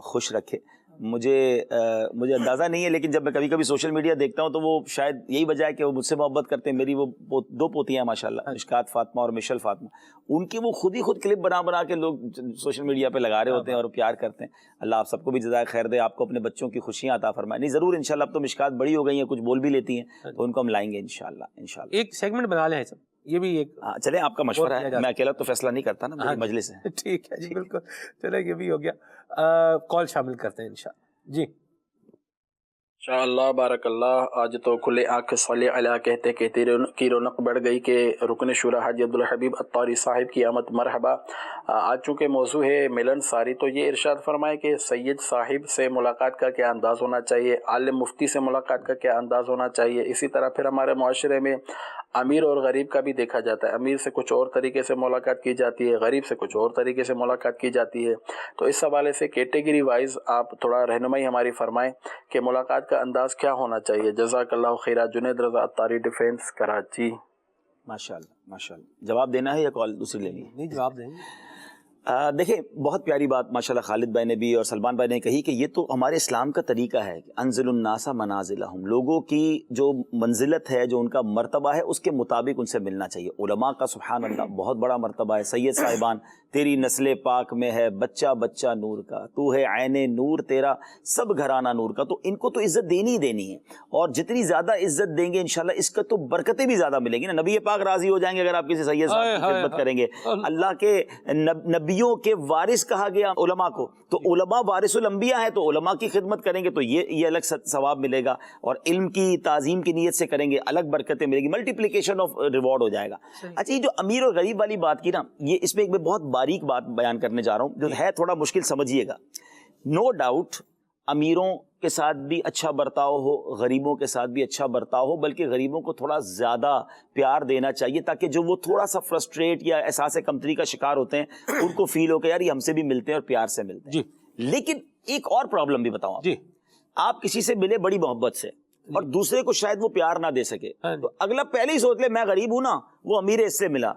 خوش رکھے، مجھے اندازہ نہیں ہے لیکن جب میں کبھی کبھی سوشل میڈیا دیکھتا ہوں تو وہ شاید یہی وجہ ہے کہ وہ مجھ سے محبت کرتے ہیں۔ میری وہ دو پوتیاں ہیں ماشاءاللہ، مشکات فاطمہ اور مشل فاطمہ، ان کی وہ خود ہی کلپ بنا کے لوگ سوشل میڈیا پہ لگا رہے ہوتے ہیں اور پیار کرتے ہیں۔ اللہ آپ سب کو بھی جزائے خیر دے، آپ کو اپنے بچوں کی خوشیاں عطا فرمائے۔ نہیں ضرور انشاءاللہ، اب تو مشکات بڑی ہو گئی ہیں، کچھ بول بھی لیتی ہیں، تو ان کو ہم لائیں گے انشاءاللہ۔ ایک سیگمنٹ بنا لیں سب، یہ بھی ایک چلیں آپ کا مشورہ ہے، میں اکیلا تو فیصلہ نہیں کرتا نا، مجلس ہے۔ ٹھیک ہے جی بالکل، چلیں یہ بھی ہو گیا، کال شامل کرتے ہیں انشاءاللہ۔ جی انشاءاللہ بارک اللہ۔ آج تو کھلے آنکھ صلی علیہ کہتے کہتے کی رونق بڑھ گئی کہ رکن شورا حاجی عبدالحبیب عطاری صاحب کی آمد مرحبا۔ آج چونکہ موضوع ہے ملن ساری، تو یہ ارشاد فرمائے کہ سید صاحب سے ملاقات کا کیا انداز ہونا چاہیے، عالم مفتی سے ملاقات کا کیا انداز ہونا چاہیے۔ اسی طرح پھر ہمارے معاشرے میں امیر اور غریب کا بھی دیکھا جاتا ہے، امیر سے کچھ اور طریقے سے ملاقات کی جاتی ہے، غریب سے کچھ اور طریقے سے ملاقات کی جاتی ہے، تو اس حوالے سے کیٹیگری وائز آپ تھوڑا رہنمائی ہماری فرمائیں کہ ملاقات کا انداز کیا ہونا چاہیے۔ جزاک اللہ خیرہ۔ جنید رضا عطاری ڈیفینس کراچی۔ ماشاءاللہ جواب دینا ہے یا کال دوسری لینی ہے؟ نہیں جواب دیں گے۔ دیکھیں بہت پیاری بات ماشاءاللہ خالد بھائی نے بھی اور سلمان بھائی نے کہی کہ یہ تو ہمارے اسلام کا طریقہ ہے کہ انزل الناس منازلہم، لوگوں کی جو منزلت ہے، جو ان کا مرتبہ ہے، اس کے مطابق ان سے ملنا چاہیے۔ علماء کا سبحان اللہ بہت بڑا مرتبہ ہے۔ سید صاحبان تیری نسل پاک میں ہے بچہ بچہ نور کا، تو ہے عین نور تیرا سب گھرانہ نور کا، تو ان کو تو عزت دینی ہی دینی ہے، اور جتنی زیادہ عزت دیں گے انشاءاللہ اس کا تو برکتیں بھی زیادہ ملیں گی نا۔ نبی پاک راضی ہو جائیں گے اگر آپ کسی سید صاحب کی خدمت کریں گے۔ اللہ کے نبیوں کے وارث کہا گیا علماء کو، تو علماء وارث الانبیاء ہیں، تو علماء کی خدمت کریں گے تو یہ الگ ثواب ملے گا، اور علم کی تعظیم کی نیت سے کریں گے الگ برکتیں ملے گی، ملٹیپلیکیشن آف ریوارڈ ہو جائے گا۔ اچھا یہ جو امیر اور غریب والی بات کی نا، یہ اس میں ایک میں بہت باریک بات بیان کرنے جا رہا ہوں جو ہے تھوڑا مشکل، سمجھیے گا۔ نو ڈاؤٹ امیروں کے ساتھ بھی اچھا برتاؤ ہو، غریبوں کے ساتھ بھی اچھا برتاؤ ہو، بلکہ غریبوں کو تھوڑا زیادہ پیار دینا چاہیے تاکہ جو وہ تھوڑا سا فرسٹریٹ یا احساس کمتری کا شکار ہوتے ہیں ان کو فیل ہو کہ یار یہ ہم سے بھی ملتے ہیں اور پیار سے ملتے ہیں. جی لیکن ایک اور پرابلم بھی بتاؤں جی. آپ کسی سے ملے بڑی محبت سے اور دوسرے کو شاید وہ پیار نہ دے سکے تو اگلا پہلے ہی سوچ لے میں غریب ہوں نا، وہ امیر ہے اس سے ملا،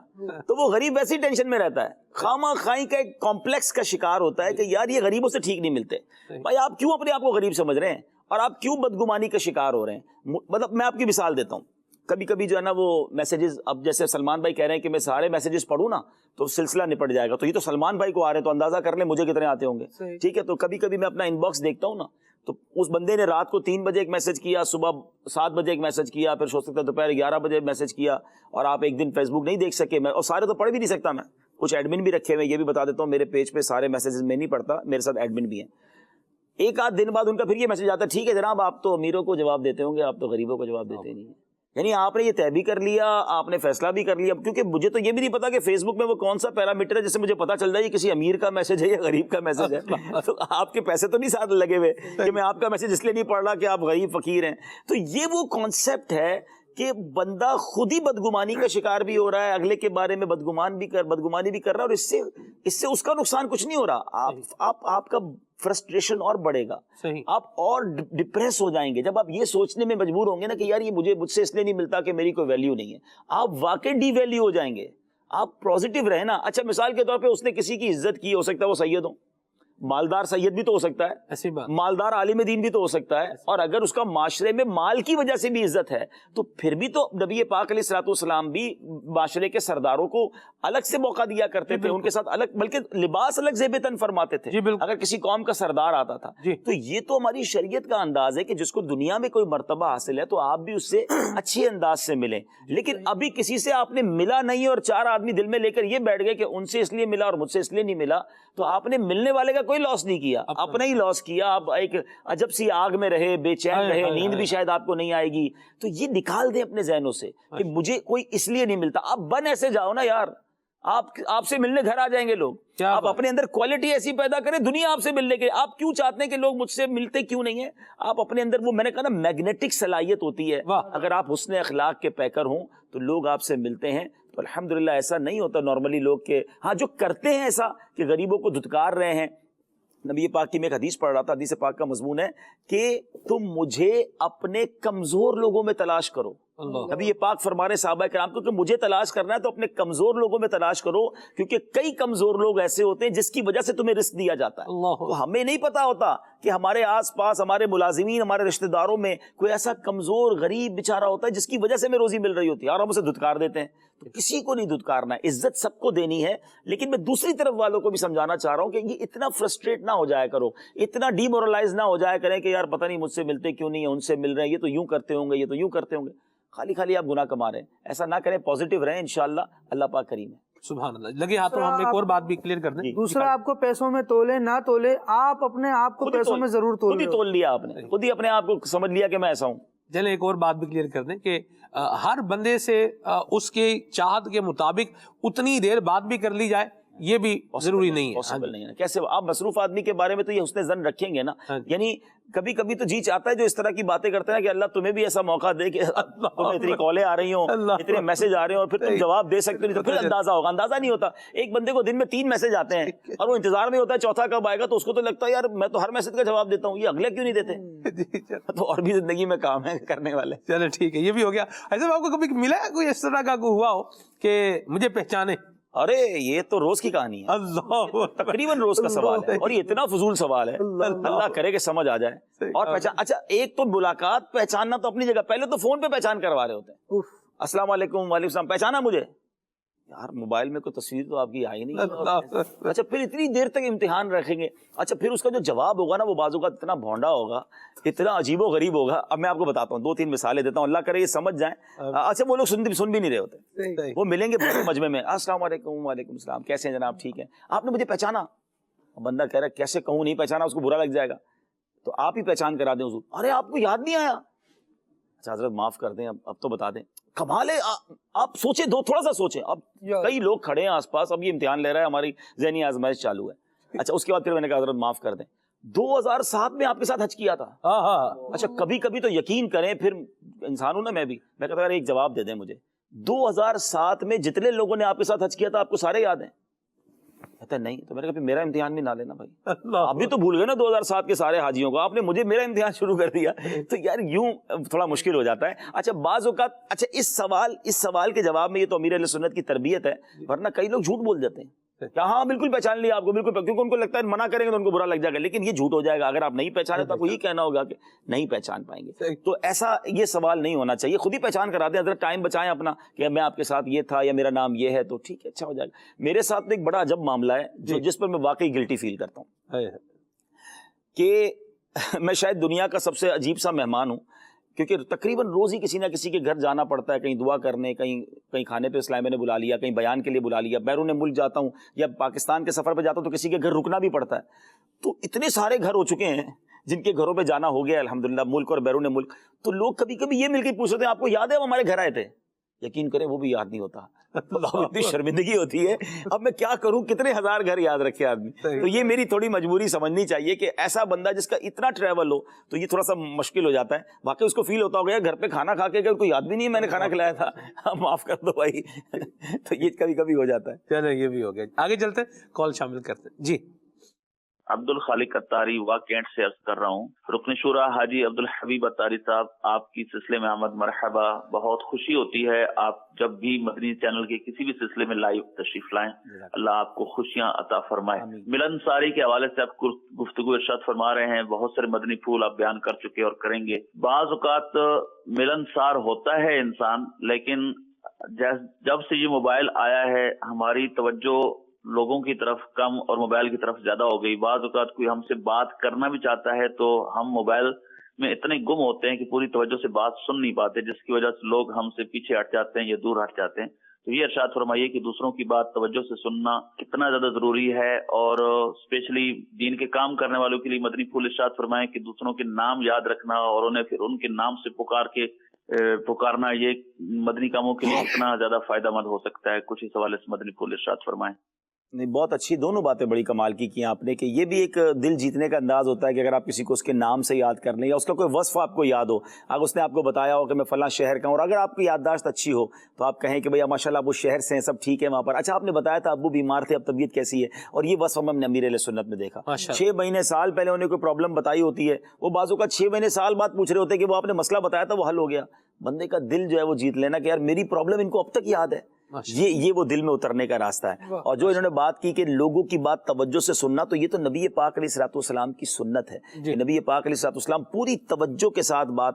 تو وہ غریب ویسی ٹینشن میں رہتا ہے، خواہ خواہی کا ایک کمپلیکس کا شکار ہوتا ہے کہ یار یہ غریبوں سے ٹھیک نہیں ملتے. بھائی آپ کیوں اپنے آپ کو غریب سمجھ رہے ہیں اور آپ کیوں بدگمانی کا شکار ہو رہے ہیں؟ مطلب میں آپ کی مثال دیتا ہوں، کبھی کبھی جو ہے نا وہ میسیجز، اب جیسے سلمان بھائی کہہ رہے ہیں کہ میں سارے میسیجز پڑھوں نا تو سلسلہ نپٹ جائے گا، تو یہ تو سلمان بھائی کو آ رہے ہیں تو اندازہ کر لیں مجھے کتنے آتے ہوں گے. ٹھیک ہے، تو کبھی کبھی میں اپنا ان باکس دیکھتا ہوں نا تو اس بندے نے رات کو 3 بجے ایک میسج کیا، صبح 7 بجے ایک میسج کیا، پھر ہو سکتا ہے دوپہر 11 بجے میسج کیا، اور آپ ایک دن فیس بک نہیں دیکھ سکے. میں اور سارے تو پڑھ بھی نہیں سکتا، میں کچھ ایڈمن بھی رکھے ہوئے، یہ بھی بتا دیتا ہوں میرے پیج پہ سارے میسیجز میں نہیں پڑھتا، میرے ساتھ ایڈمن بھی ہیں. ایک آدھ دن بعد ان کا پھر یہ میسج آتا ہے ٹھیک ہے جناب آپ تو امیروں کو جواب دیتے ہوں گے، آپ تو غریبوں کو جواب دیتے نہیں ہیں. یعنی آپ نے یہ طے بھی کر لیا، آپ نے فیصلہ بھی کر لیا، کیونکہ مجھے تو یہ بھی نہیں پتا کہ فیس بک میں وہ کون سا پیرامیٹر ہے جس سے مجھے پتا چل جائے یہ کسی امیر کا میسج ہے یا غریب کا میسج ہے. تو آپ کے پیسے تو نہیں ساتھ لگے ہوئے کہ میں آپ کا میسج اس لیے نہیں پڑھ رہا کہ آپ غریب فقیر ہیں. تو یہ وہ کانسیپٹ ہے کہ بندہ خود ہی بدگمانی کا شکار بھی ہو رہا ہے، اگلے کے بارے میں بدگمانی بھی کر رہا ہے، اور اس سے اس کا نقصان کچھ نہیں ہو رہا. آپ کا فرسٹریشن اور بڑھے گا، آپ اور ڈپریس ہو جائیں گے جب آپ یہ سوچنے میں مجبور ہوں گے نا کہ یار یہ مجھ سے اس لیے نہیں ملتا کہ میری کوئی ویلیو نہیں ہے. آپ واقعی ڈی ویلیو ہو جائیں گے. آپ پازیٹیو رہے نا. اچھا مثال کے طور پہ اس نے کسی کی عزت کی، ہو سکتا ہے وہ سید ہو، مالدار سید بھی تو ہو سکتا ہے، مالدار عالم دین بھی تو ہو سکتا ہے، اور اگر اس کا معاشرے میں مال کی وجہ سے بھی عزت ہے تو پھر بھی تو نبی پاک علیہ الصلوۃ والسلام بھی معاشرے کے سرداروں کو الگ سے موقع دیا کرتے تھے، ان کے ساتھ الگ، بلکہ لباس الگ زیب تن فرماتے تھے اگر کسی قوم کا سردار آتا تھا. تو یہ تو ہماری شریعت کا انداز ہے کہ جس کو دنیا میں کوئی مرتبہ حاصل ہے تو آپ بھی اس سے اچھے انداز سے ملیں. لیکن ابھی کسی سے آپ نے ملا نہیں اور 4 آدمی دل میں لے کر یہ بیٹھ گئے کہ ان سے اس لیے ملا اور مجھ سے اس لیے نہیں ملا، تو آپ نے ملنے والے کا کوئی لاس نہیں کیا، اپنا ہی لاس کیا. آپ ایک عجب سی آگ میں رہے، بے چین رہے، نیند بھی شاید آپ کو نہیں آئے گی. تو یہ نکال دیں اپنے ذہنوں سے کہ مجھے کوئی اس لیے نہیں ملتا. آپ بن ایسے جاؤ نا یار، آپ سے ملنے گھر آ جائیں گے لوگ. آپ اپنے اندر کوالٹی ایسی پیدا کریں، دنیا آپ سے ملنے کے. آپ کیوں چاہتے ہیں کہ لوگ مجھ سے ملتے کیوں نہیں ہیں؟ آپ اپنے اندر وہ، میں نے کہا نا، میگنیٹک صلاحیت ہوتی ہے. اگر آپ حسن اخلاق کے پیکر ہوں تو لوگ آپ سے ملتے ہیں. تو الحمدللہ ایسا نہیں ہوتا نارملی لوگ کے، ہاں جو کرتے ہیں ایسا کہ غریبوں کو دھتکار رہے ہیں. نبی پاک کی میں ایک حدیث پڑھ رہا تھا، حدیث پاک کا مضمون ہے کہ تم مجھے اپنے کمزور لوگوں میں تلاش کرو. نبی پاک فرما رہے صحابہ کرام کو کہ مجھے تلاش کرنا ہے تو اپنے کمزور لوگوں میں تلاش کرو، کیونکہ کئی کمزور لوگ ایسے ہوتے ہیں جس کی وجہ سے تمہیں رزق دیا جاتا ہے. تو ہمیں نہیں پتا ہوتا کہ ہمارے آس پاس، ہمارے ملازمین، ہمارے رشتہ داروں میں کوئی ایسا کمزور غریب بیچارہ ہوتا ہے جس کی وجہ سے ہمیں روزی مل رہی ہوتی ہے اور ہم اسے دھتکار دیتے ہیں. تو کسی کو نہیں دھتکارنا ہے، عزت سب کو دینی ہے. لیکن میں دوسری طرف والوں کو بھی سمجھانا چاہ رہا ہوں کہ یہ اتنا فرسٹریٹ نہ ہو جایا کرو، اتنا ڈی مورلائز نہ ہو جایا کریں کہ یار پتہ نہیں مجھ سے ملتے کیوں نہیں ہیں، ان سے مل رہے ہیں، یہ تو یوں کرتے ہوں گے، یہ تو یوں کرتے ہوں گے. خالی آپ گناہ کما رہے ہیں. ایسا نہ کریں، پازیٹیو رہیں، انشاءاللہ اللہ پاک کریم ہے. سبحان اللہ. لگے ہاتھوں ہم ایک اور بات بھی کلیئر کر دیں. دوسرا آپ کو پیسوں میں تولے نہ تولے، آپ اپنے آپ کو پیسوں میں ضرور تولے. خود ہی تول لیا آپ نے، خود ہی اپنے آپ کو سمجھ لیا کہ میں ایسا ہوں. چلیں ایک اور بات بھی کلیئر کر دیں کہ ہر بندے سے اس کے چاہت کے مطابق اتنی دیر بات بھی کر لی جائے یہ بھی ضروری نہیں ہے. پاسبل نہیں ہے. کیسے آپ مصروف آدمی کے بارے میں تو یہ حسن ظن رکھیں گے نا. یعنی کبھی کبھی تو جی چاہتا ہے جو اس طرح کی باتیں کرتے ہیں کہ اللہ تمہیں بھی ایسا موقع دے کہ تمہیں اتنی کالیں آ رہی ہوں، اتنے میسج آ رہے ہیں اور پھر تم جواب دے سکتے نہیں، تو پھر اندازہ ہوگا. اندازہ نہیں ہوتا. ایک بندے کو دن میں 3 میسج آتے ہیں اور وہ انتظار میں ہوتا ہے چوتھا کب آئے گا، تو اس کو تو لگتا ہے یار میں تو ہر میسج کا جواب دیتا ہوں، یہ اگلے کیوں نہیں دیتے؟ تو اور بھی زندگی میں کام ہے کرنے والے. چلے ٹھیک ہے، یہ بھی ہو گیا. ایسے آپ کو کبھی ملا کوئی اس طرح کا کوئی ہوا ہو کہ مجھے پہچانے؟ ارے یہ تو روز کی کہانی ہے، تقریباً روز کا سوال ہے، اور یہ اتنا فضول سوال ہے، اللہ کرے کہ سمجھ آ جائے. اور پہچان، اچھا ایک تو ملاقات پہچاننا تو اپنی جگہ، پہلے تو فون پہ پہچان کروا رہے ہوتے ہیں. السلام علیکم، وعلیکم السلام، پہچانا مجھے؟ یار موبائل میں کوئی تصویر تو آپ کی آئی نہیں. اچھا پھر اتنی دیر تک امتحان رکھیں گے. اچھا پھر اس کا جو جواب ہوگا نا وہ بازو کا اتنا بھونڈا ہوگا، اتنا عجیب و غریب ہوگا. اب میں آپ کو بتاتا ہوں، 2-3 مثالیں دیتا ہوں، اللہ کرے یہ سمجھ جائیں. اچھا وہ لوگ سن بھی نہیں رہے ہوتے، وہ ملیں گے مجمع میں، السلام علیکم، وعلیکم السلام، کیسے ہیں جناب، ٹھیک ہے، آپ نے مجھے پہچانا؟ بندہ کہہ رہا ہے کیسے کہوں نہیں پہچانا، اس کو برا لگ جائے گا، تو آپ ہی پہچان کرا دیں حضور. ارے آپ کو یاد نہیں آیا؟ اچھا حضرت معاف کر دیں، اب تو بتا دیں. کمال ہے، آپ سوچیں، تھوڑا سا سوچیں. اب کئی لوگ کھڑے ہیں آس پاس، اب یہ امتحان لے رہا ہے، ہماری ذہنی آزمائش چالو ہے. اچھا اس کے بعد پھر میں نے کہا حضرت معاف کر دیں. 2007 میں آپ کے ساتھ حج کیا تھا؟ اچھا کبھی کبھی تو یقین کریں، پھر انسان ہوں نا میں کہتا ہوں یار ایک جواب دے دیں مجھے، 2007 میں جتنے لوگوں نے آپ کے ساتھ حج کیا تھا آپ کو سارے یاد ہیں؟ کہتا نہیں. تو میں نے کہا پھر میرا امتحان بھی نہ لینا بھائی، آپ بھی تو بھول گئے نا 2007 کے سارے حاجیوں کو، آپ نے مجھے میرا امتحان شروع کر دیا. تو یار یوں تھوڑا مشکل ہو جاتا ہے. اچھا بعض اوقات، اچھا اس سوال کے جواب میں، یہ تو امیر اہل سنت کی تربیت ہے، ورنہ کئی لوگ جھوٹ بول جاتے ہیں کہ ہاں بالکل پہچان لیا آپ کو، بالکل، کیونکہ ان کو لگتا ہے منع کریں گے تو ان کو برا لگ جائے گا، لیکن یہ جھوٹ ہو جائے گا. اگر آپ نہیں پہچانے تو آپ کو یہ کہنا ہوگا کہ نہیں پہچان پائیں گے. تو ایسا یہ سوال نہیں ہونا چاہیے، خود ہی پہچان کرا دیں، حضرت ٹائم بچائیں اپنا کہ میں آپ کے ساتھ یہ تھا یا میرا نام یہ ہے، تو ٹھیک ہے، اچھا ہو جائے گا. میرے ساتھ ایک بڑا عجب معاملہ ہے جس پر میں واقعی گلٹی فیل کرتا ہوں کہ میں شاید دنیا کا سب سے عجیب سا مہمان ہوں، کیونکہ تقریباً روز ہی کسی نہ کسی کے گھر جانا پڑتا ہے، کہیں دعا کرنے، کہیں کھانے پہ اسلام نے بلا لیا، کہیں بیان کے لیے بلا لیا، بیرون ملک جاتا ہوں یا پاکستان کے سفر پہ جاتا ہوں تو کسی کے گھر رکنا بھی پڑتا ہے. تو اتنے سارے گھر ہو چکے ہیں جن کے گھروں پہ جانا ہو گیا الحمدللہ، ملک اور بیرون ملک. تو لوگ کبھی کبھی یہ مل کے پوچھتے ہیں آپ کو یاد ہے وہ ہمارے گھر آئے تھے؟ یقین کریں وہ بھی یاد نہیں ہوتا. اتنی شرمندگی ہوتی ہے، اب میں کیا کروں، کتنے ہزار گھر یاد رکھے آدمی. تو یہ میری تھوڑی مجبوری سمجھنی چاہیے کہ ایسا بندہ جس کا اتنا ٹریول ہو تو یہ تھوڑا سا مشکل ہو جاتا ہے. واقعی اس کو فیل ہوتا ہوگا گھر پہ کھانا کھا کے کوئی یاد بھی نہیں ہے میں نے کھانا کھلایا تھا، معاف کر دو بھائی. تو یہ کبھی کبھی ہو جاتا ہے. چلیں یہ بھی ہو گیا، آگے چلتے کال شامل کرتے ہیں. جی عبد الخالق اتاری واقعات سے عرض کر رہا ہوں. رکن شورا حاجی عبد الحبیب اتاری صاحب، آپ کی سلسلے میں آمد مرحبا. بہت خوشی ہوتی ہے آپ جب بھی مدنی چینل کے کسی بھی سلسلے میں لائیو تشریف لائیں. اللہ آپ کو خوشیاں عطا فرمائے. ملن ساری کے حوالے سے آپ گفتگو ارشاد فرما رہے ہیں، بہت سارے مدنی پھول آپ بیان کر چکے اور کریں گے. بعض اوقات ملن سار ہوتا ہے انسان، لیکن جب سے یہ موبائل آیا ہے ہماری توجہ لوگوں کی طرف کم اور موبائل کی طرف زیادہ ہو گئی. بعض اوقات کوئی ہم سے بات کرنا بھی چاہتا ہے تو ہم موبائل میں اتنے گم ہوتے ہیں کہ پوری توجہ سے بات سن نہیں پاتے، جس کی وجہ سے لوگ ہم سے پیچھے ہٹ جاتے ہیں یا دور ہٹ جاتے ہیں. تو یہ ارشاد فرمائیے کہ دوسروں کی بات توجہ سے سننا کتنا زیادہ ضروری ہے، اور اسپیشلی دین کے کام کرنے والوں کے لیے مدنی پھول ارشاد فرمائیں کہ دوسروں کے نام یاد رکھنا اور انہیں پھر ان کے نام سے پکارنا یہ مدنی کاموں کے لیے کتنا زیادہ فائدہ مند ہو سکتا ہے. کچھ اس حوالے سے مدنی پھول ارشاد فرمائیں. نہیں بہت اچھی دونوں باتیں بڑی کمال کی آپ نے، کہ یہ بھی ایک دل جیتنے کا انداز ہوتا ہے کہ اگر آپ کسی کو اس کے نام سے یاد کر لیں یا اس کا کوئی وصف آپ کو یاد ہو، اگر اس نے آپ کو بتایا ہو کہ میں فلاں شہر کا ہوں، اور اگر آپ کی یادداشت اچھی ہو تو آپ کہیں کہ بھئی ماشاء اللہ اب وہ شہر سے ہیں، سب ٹھیک ہے وہاں پر. اچھا آپ نے بتایا تھا ابو بیمار تھے، اب طبیعت کیسی ہے، اور یہ وصف ہم نے امیر اہل سنت میں دیکھا. 6 مہینے سال پہلے انہیں کوئی پرابلم بتائی ہوتی ہے، وہ بعضوں کا 6 مہینے سال بعد پوچھ رہے ہوتے ہیں کہ وہ آپ نے مسئلہ بتایا تھا وہ حل ہو گیا. بندے کا دل جو ہے وہ جیت لینا کہ یار میری پرابلم ان کو اب تک یاد ہے. یہ وہ دل میں اترنے کا راستہ ہے. اور جو انہوں نے بات کی کہ لوگوں کی بات توجہ سے سننا، تو یہ تو نبی پاک علیہ الصلوۃ والسلام کی سنت ہے کہ نبی پاک علیہ الصلوۃ والسلام پوری توجہ کے ساتھ بات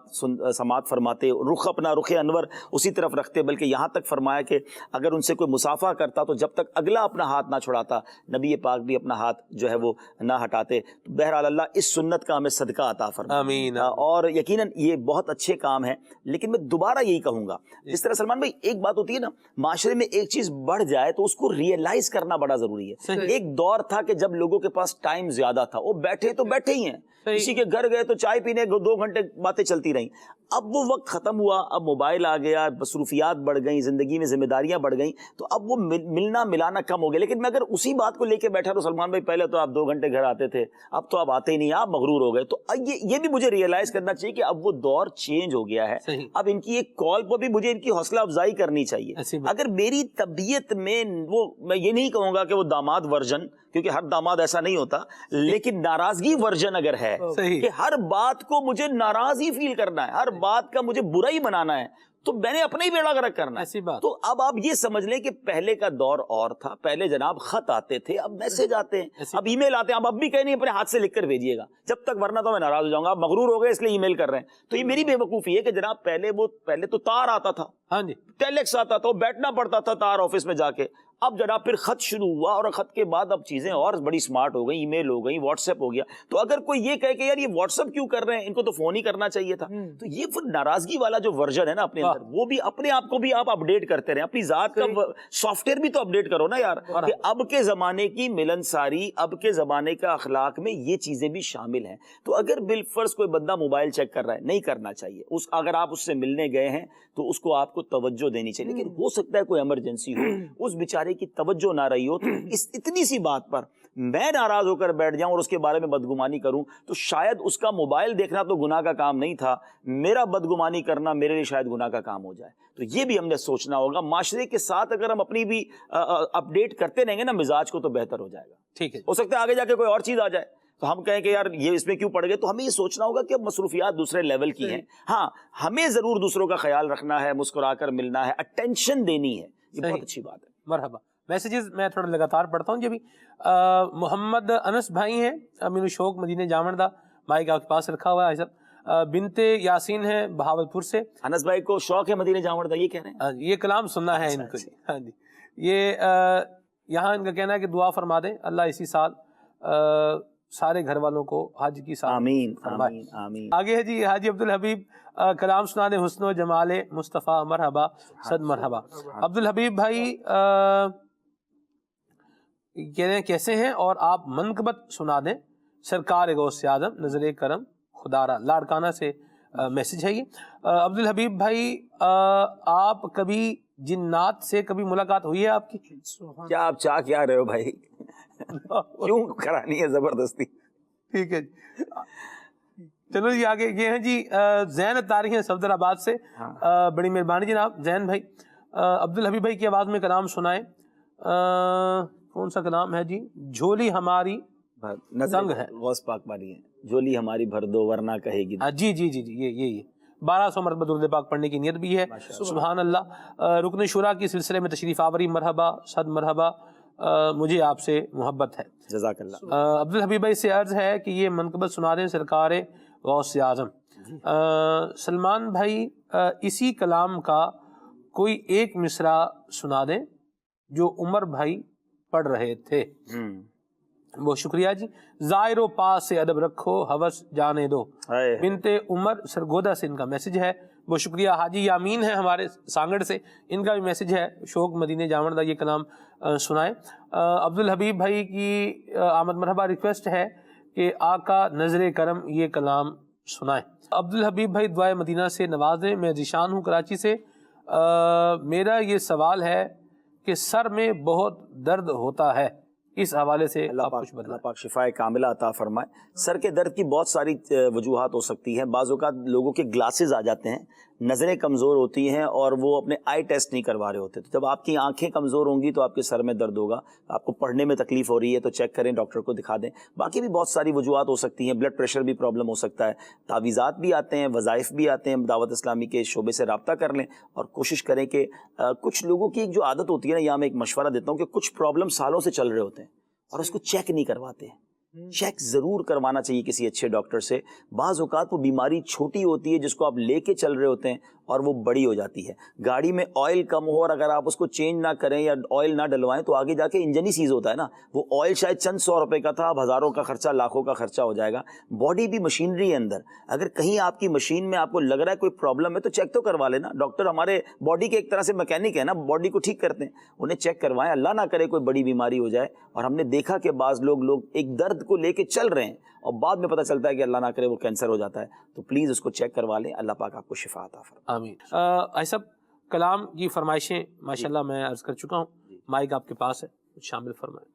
سماعت فرماتے، اپنا رخ انور اسی طرف رکھتے، بلکہ یہاں تک فرمایا کہ اگر ان سے کوئی مسافہ کرتا تو جب تک اگلا اپنا ہاتھ نہ چھڑاتا نبی پاک بھی اپنا ہاتھ جو ہے وہ نہ ہٹاتے. بہرحال اللہ اس سنت کا ہمیں صدقہ عطا فرمائے. آمین. اور یقیناً یہ بہت اچھے کام ہیں، لیکن میں دوبارہ یہی کہوں گا، جس طرح سلمان بھائی ایک بات ہوتی ہے نا، معاشرے میں ایک چیز بڑھ جائے تو اس کو ریئلائز کرنا بڑا ضروری ہے. ایک دور تھا کہ جب لوگوں کے پاس ٹائم زیادہ تھا، وہ بیٹھے تو بیٹھے ہی ہیں، کسی کے گھر گئے تو چائے پینے 2 گھنٹے باتیں چلتی رہیں. اب وہ وقت ختم ہوا، اب موبائل آ گیا، مصروفیات بڑھ گئیں، زندگی میں ذمہ داریاں بڑھ گئیں، تو اب وہ ملنا ملانا کم ہو گیا. لیکن میں اگر اسی بات کو لے کے بیٹھا تو سلمان بھائی پہلے تو آپ 2 گھنٹے گھر آتے تھے، اب تو آپ آتے ہی نہیں، آپ مغرور ہو گئے. تو یہ بھی مجھے ریئلائز کرنا چاہیے کہ اب وہ دور چینج ہو گیا ہے. اب ان کی ایک کال پر بھی مجھے ان کی حوصلہ افزائی کرنی چاہیے. اگر میری طبیعت میں میں یہ نہیں کہوں گا کہ وہ داماد ورژن، کیونکہ ہر داماد ایسا نہیں ہوتا، لیکن ناراضگی ورژن اگر ہے کہ ہر بات کو مجھے ناراض ہی فیل کرنا ہے، ہر بات کا مجھے برا ہی بنانا ہے، تو میں نے اپنا ہی بیڑا غرق کرنا ہے. تو اب آپ یہ سمجھ لیں کہ پہلے کا دور اور تھا. پہلے جناب خط آتے تھے، اب میسج آتے ہیں، اب ای میل آتے ہیں. اب بھی کہیں نہیں اپنے ہاتھ سے لکھ کر بھیجیے گا جب تک، ورنہ تو میں ناراض ہو جاؤں گا. آپ مغرور ہو گئے اس لیے ای میل کر رہے ہیں. تو یہ میری بے وقوفی ہے کہ جناب پہلے تو تار آتا تھا، ٹیلیکس آتا تھا، بیٹھنا پڑتا تھا تار آفس میں جا کے. اب جناب پھر خط شروع ہوا، اور خط کے بعد اب چیزیں اور بڑی سمارٹ ہو گئی، ای میل ہو گئی، واٹس ایپ ہو گیا. تو اگر کوئی یہ کہے کہ یار یہ واٹس ایپ کیوں کر رہے ہیں، ان کو تو فون ہی کرنا چاہیے تھا، تو یہ پھر ناراضگی والا جو ورژن ہے نا اپنے اندر، وہ بھی اپنے آپ کو بھی آپ اپڈیٹ کرتے رہیں. اپنی ذات کا سافٹ ویئر بھی تو اپڈیٹ کرو نا یار، کہ اب کے زمانے کی ملنساری، اب کے زمانے کا اخلاق میں یہ چیزیں بھی شامل ہیں. تو اگر بالفرض کوئی بندہ موبائل چیک کر رہا ہے، نہیں کرنا چاہیے. اگر آپ اس سے ملنے گئے ہیں تو اس کو آپ کو توجہ دینی چاہیے. لیکن ہو سکتا ہے کوئی ایمرجنسی ہو، اس بیچارے بیچارے کی توجہ نہ رہی ہو، تو اس اتنی سی بات پر میں ناراض ہو کر بیٹھ جاؤں اور اس کے بارے میں بدگمانی کروں، تو شاید اس کا موبائل دیکھنا تو گناہ کا کام نہیں تھا، میرا بدگمانی کرنا میرے لیے شاید گناہ کا کام ہو جائے. تو یہ بھی ہم نے سوچنا ہوگا. معاشرے کے ساتھ اگر ہم اپنی بھی اپڈیٹ کرتے رہیں گے نا مزاج کو، تو بہتر ہو جائے گا. ٹھیک ہے، ہو سکتا ہے آگے جا کے کوئی اور چیز آ جائے تو ہم کہیں کہ یار یہ اس میں کیوں پڑ گئے. تو ہمیں یہ سوچنا ہوگا کہ اب مصروفیات دوسرے لیول کی ہیں. ہاں ہمیں ضرور دوسروں کا خیال رکھنا ہے، مسکرا کر ملنا ہے، اٹینشن دینی ہے. یہ بہت اچھی بات ہے. مرحبا. میسیجز میں تھوڑا لگاتار پڑھتا ہوں جی. ابھی محمد انس بھائی ہیں امین الشوق مدینہ جامردہ، مائک آپ کے پاس رکھا ہوا ہے. بنت یاسین ہے بہاولپور سے. انس بھائی کو شوق ہے مدینہ جامردہ، یہ کہہ رہے ہیں؟ یہ کلام سننا ہے ان کو. ہاں جی، یہ یہاں ان کا کہنا ہے کہ دعا فرما دیں اللہ اسی سال سارے گھر والوں کو حج کی سعادت آمین فرمائے. آمین آمین. آگے ہے جی حاجی عبدالحبیب، کلام سنا دیں حسن و جمال مصطفیٰ. مرحبا، صد مرحبا. عبدالحبیب بھائی کہہ رہے ہیں کیسے ہیں، اور آپ منقبت سنا دیں سرکار غوث اعظم نظر کرم خدارا. لاڑکانہ سے میسج ہے یہ. عبدالحبیب بھائی آپ کبھی جنات سے کبھی ملاقات ہوئی ہے آپ کی؟ کیا آپ چاہ کیا رہے ہو بھائی؟ کیوں کرانی ہے زبردستی؟ ٹھیک ہے جی، چلو جی آگے. یہ ہیں جی زین اتاری ہیں صفدر آباد سے. بڑی مہربانی جناب زین بھائی. عبدالحبیب بھائی کی آواز میں کلام سنائیں. کون سا کلام ہے جی؟ جھولی ہماری تنگ ہے. غوث پاک والی ہے، جھولی ہماری بھر دو ورنہ کہے گی. جی جی جی جی، یہ 1200 مرتبہ درود پاک پڑھنے کی نیت بھی ہے. سبحان اللہ. رکن شورا کی سلسلے میں تشریف آوری. مرحبا، صد مرحبا. مجھے آپ سے محبت ہے. جزاک اللہ. عبدالحبیب بھائی سے عرض ہے کہ یہ منقبت سنا دیں سرکار غوث اعظم. سلمان بھائی اسی کلام کا کوئی ایک مصرع سنا دیں جو عمر بھائی پڑھ رہے تھے. بہت شکریہ جی. زائر و پاس سے ادب رکھو ہوس جانے دو. بنت عمر سرگودا سے ان کا میسج ہے. بہت شکریہ. حاجی یامین ہے ہمارے سانگڑ سے، ان کا بھی میسج ہے شوق مدینہ جامردہ یہ کلام سنائیں. عبدالحبیب بھائی کی آمد مرحبا ریکویسٹ ہے کہ آقا نظر کرم یہ کلام سنائیں. عبدالحبیب بھائی دعائے مدینہ سے نوازیں. میں ذیشان ہوں کراچی سے. میرا یہ سوال ہے کہ سر میں بہت درد ہوتا ہے، اس حوالے سے اللہ پاک شفائے کاملہ عطا فرمائے. سر کے درد کی بہت ساری وجوہات ہو سکتی ہیں. بعض اوقات لوگوں کے گلاسز آ جاتے ہیں، نظریں کمزور ہوتی ہیں اور وہ اپنے آئی ٹیسٹ نہیں کروا رہے ہوتے. تو جب آپ کی آنکھیں کمزور ہوں گی تو آپ کے سر میں درد ہوگا. آپ کو پڑھنے میں تکلیف ہو رہی ہے تو چیک کریں، ڈاکٹر کو دکھا دیں. باقی بھی بہت ساری وجوہات ہو سکتی ہیں. بلڈ پریشر بھی پرابلم ہو سکتا ہے. تعویذات بھی آتے ہیں، وظائف بھی آتے ہیں. دعوت اسلامی کے شعبے سے رابطہ کر لیں اور کوشش کریں کہ کچھ لوگوں کی ایک جو عادت ہوتی ہے نا، یہاں میں ایک مشورہ دیتا ہوں کہ کچھ پرابلم سالوں سے چل رہے ہوتے ہیں اور اس کو چیک نہیں کرواتے ہیں. چیک ضرور کروانا چاہیے کسی اچھے ڈاکٹر سے. بعض اوقات وہ بیماری چھوٹی ہوتی ہے جس کو آپ لے کے چل رہے ہوتے ہیں اور وہ بڑی ہو جاتی ہے. گاڑی میں آئل کم ہو اور اگر آپ اس کو چینج نہ کریں یا آئل نہ ڈلوائیں تو آگے جا کے انجن ہی سیز ہوتا ہے نا. وہ آئل شاید چند 100 روپے کا تھا، اب ہزاروں کا خرچہ، لاکھوں کا خرچہ ہو جائے گا. باڈی بھی مشینری ہے اندر. اگر کہیں آپ کی مشین میں آپ کو لگ رہا ہے کوئی پرابلم ہے تو چیک تو کروا لینا. ڈاکٹر ہمارے باڈی کے ایک طرح سے میکینک ہے نا، باڈی کو ٹھیک کرتے ہیں. انہیں چیک کروائیں، اللہ نہ کرے کوئی بڑی بیماری ہو جائے. اور ہم نے دیکھا کہ بعض لوگ ایک درد کو لے کے چل رہے ہیں اور بعد میں پتہ چلتا ہے کہ اللہ نہ کرے وہ کینسر ہو جاتا ہے. تو پلیز اس کو چیک کروا لیں. اللہ پاک آپ کو شفا عطا فرمائے. آمین. ایسا کلام کی فرمائشیں ماشاءاللہ میں عرض کر چکا ہوں. مائک آپ کے پاس ہے، کچھ شامل فرمائیں.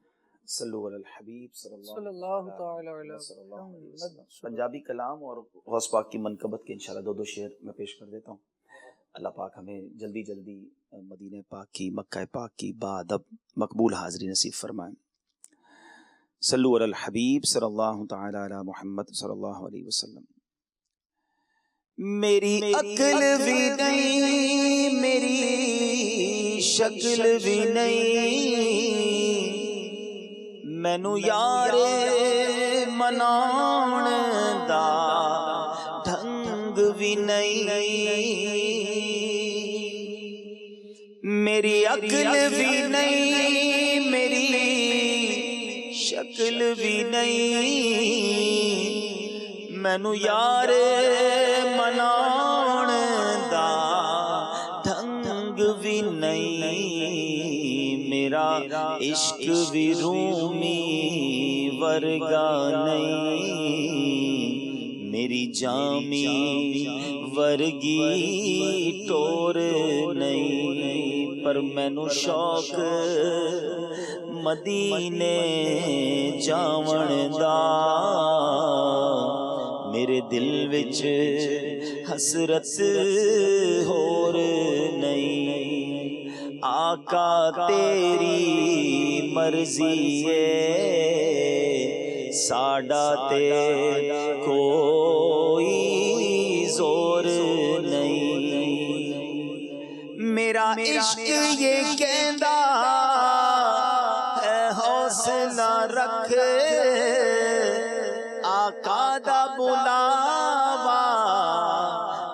صلو علی الحبیب صلی اللہ تعالی علیہ وسلم. پنجابی کلام اور غوث پاک کی منقبت کے انشاءاللہ 2 شعر میں پیش کر دیتا ہوں. اللہ پاک ہمیں جلدی جلدی مدینہ پاک کی، مکہ پاک کی بادب مقبول حاضری نصیب فرمائیں. صلو علی الحبیب صلی اللہ تعالی علی محمد صلی اللہ علیہ وسلم. میری عقل بھی نہیں، میری شکل بھی نہیں، مینو یار مناؤن دا ڈھنگ بھی نہیں. میری عقل بھی نہیں، میری شکل بھی نہیں، مینو یار مناؤن دا ڈھنگ بھی نہیں. میرا عشق بھی رومی ورگا نہیں، میری جامی ورگی ٹور نہیں. پر مینوں شوق مدینے جاون دا میرے دل وچ حسرت ہور نہیں آقا تیری مرضی ہے ساڈا تے کوئی زور نہیں میرا عشق یہ کہندا ہے حوصلہ رکھ آقا دا بلاوا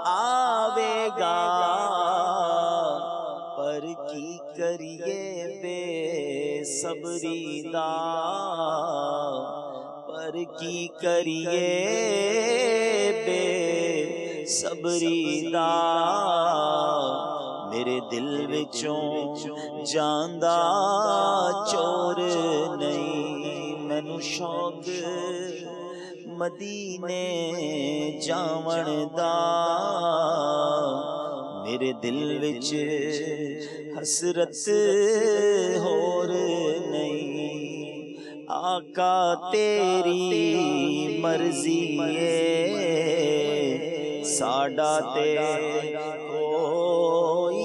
آوے گا پر کی کریے بے صبری دا پر کی کریے بے صبری دا میرے دل وچوں جاندا چور نہیں مینوں شوق مدینے جاون دا میرے دل وچ حسرت ہور نہیں آقا تیری مرضی ہے ساڈا تے کوئی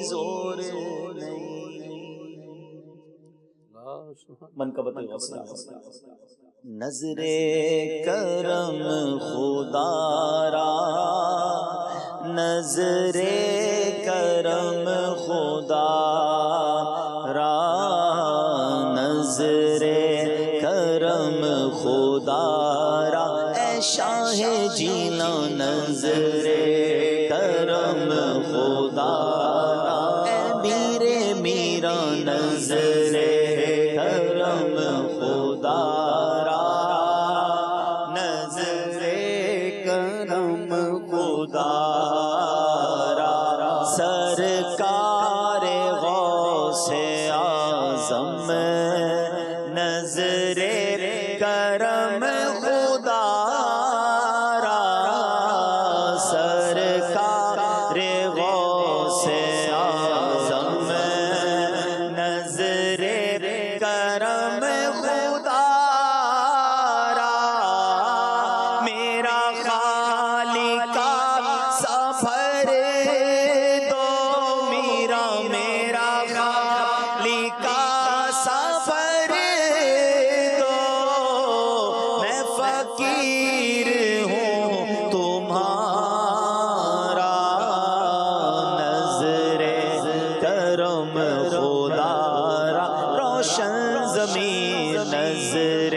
زور نہیں منقبت غصہ نظر کرم خدا را نظر کرم خدا را نظر کرم خدا را اے شاہ جینا نظر کرم خدا را اے میر میرا نظر کرم خدا سرکار غوث اعظم نظر کرم خدا را سرکار غوث اعظم نظر کرم خدا را میرا خالق سفر سفر دو میں فقیر ہوں تمہارا نظر کرم خدا را روشن زمین نظر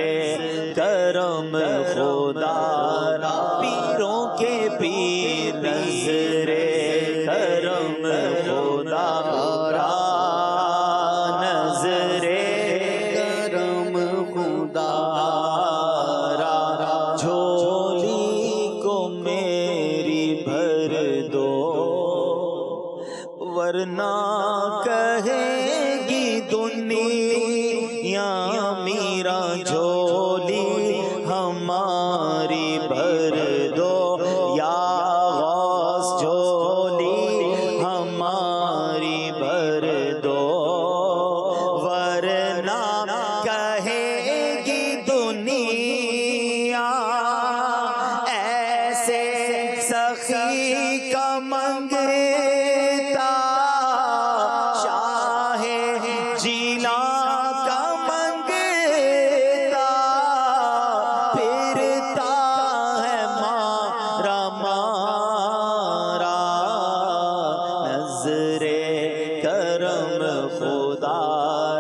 کرم خدا را پیروں کے پیر نظر کرم خدا را ورنہ کہے گی دنیا میرا جھولی ہماری بھر دو یا غوث جھولی ہماری بھر دو ورنہ کہے گی دنیا ایسے سخی کا منگتا شاہ جینا کا منگتا پھرتا ہے مارا مارا نظر کرم خدا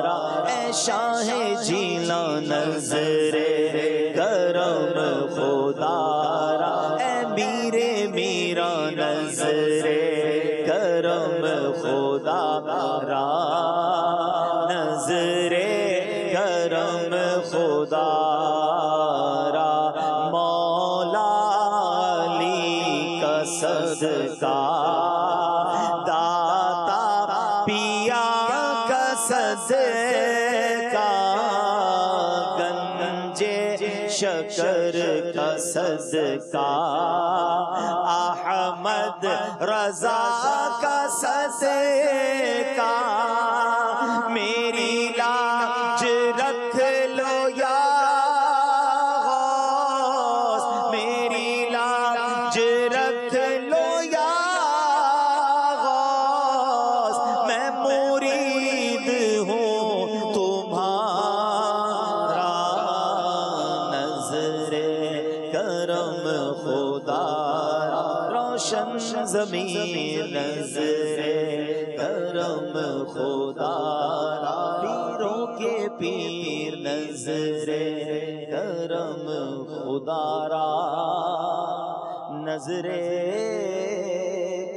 را اے شاہ جینا نظر کرم خدا را اے میرے میرا نظر کرم خدا را نظر کرم خدا را مولا علی کا صدقہ داتا پیا کا صدقہ گنجے شکر کا صدقہ احمد رضا کا صدقہ میری لاج رکھ لو یا غوث، میری لاج رکھ لو یا غوث، میں مرید ہوں تمہارا، نظر کرم خدا روشن زمین، نظر کرم خدا پیروں کے پیر، نظر کرم خدا را، نظر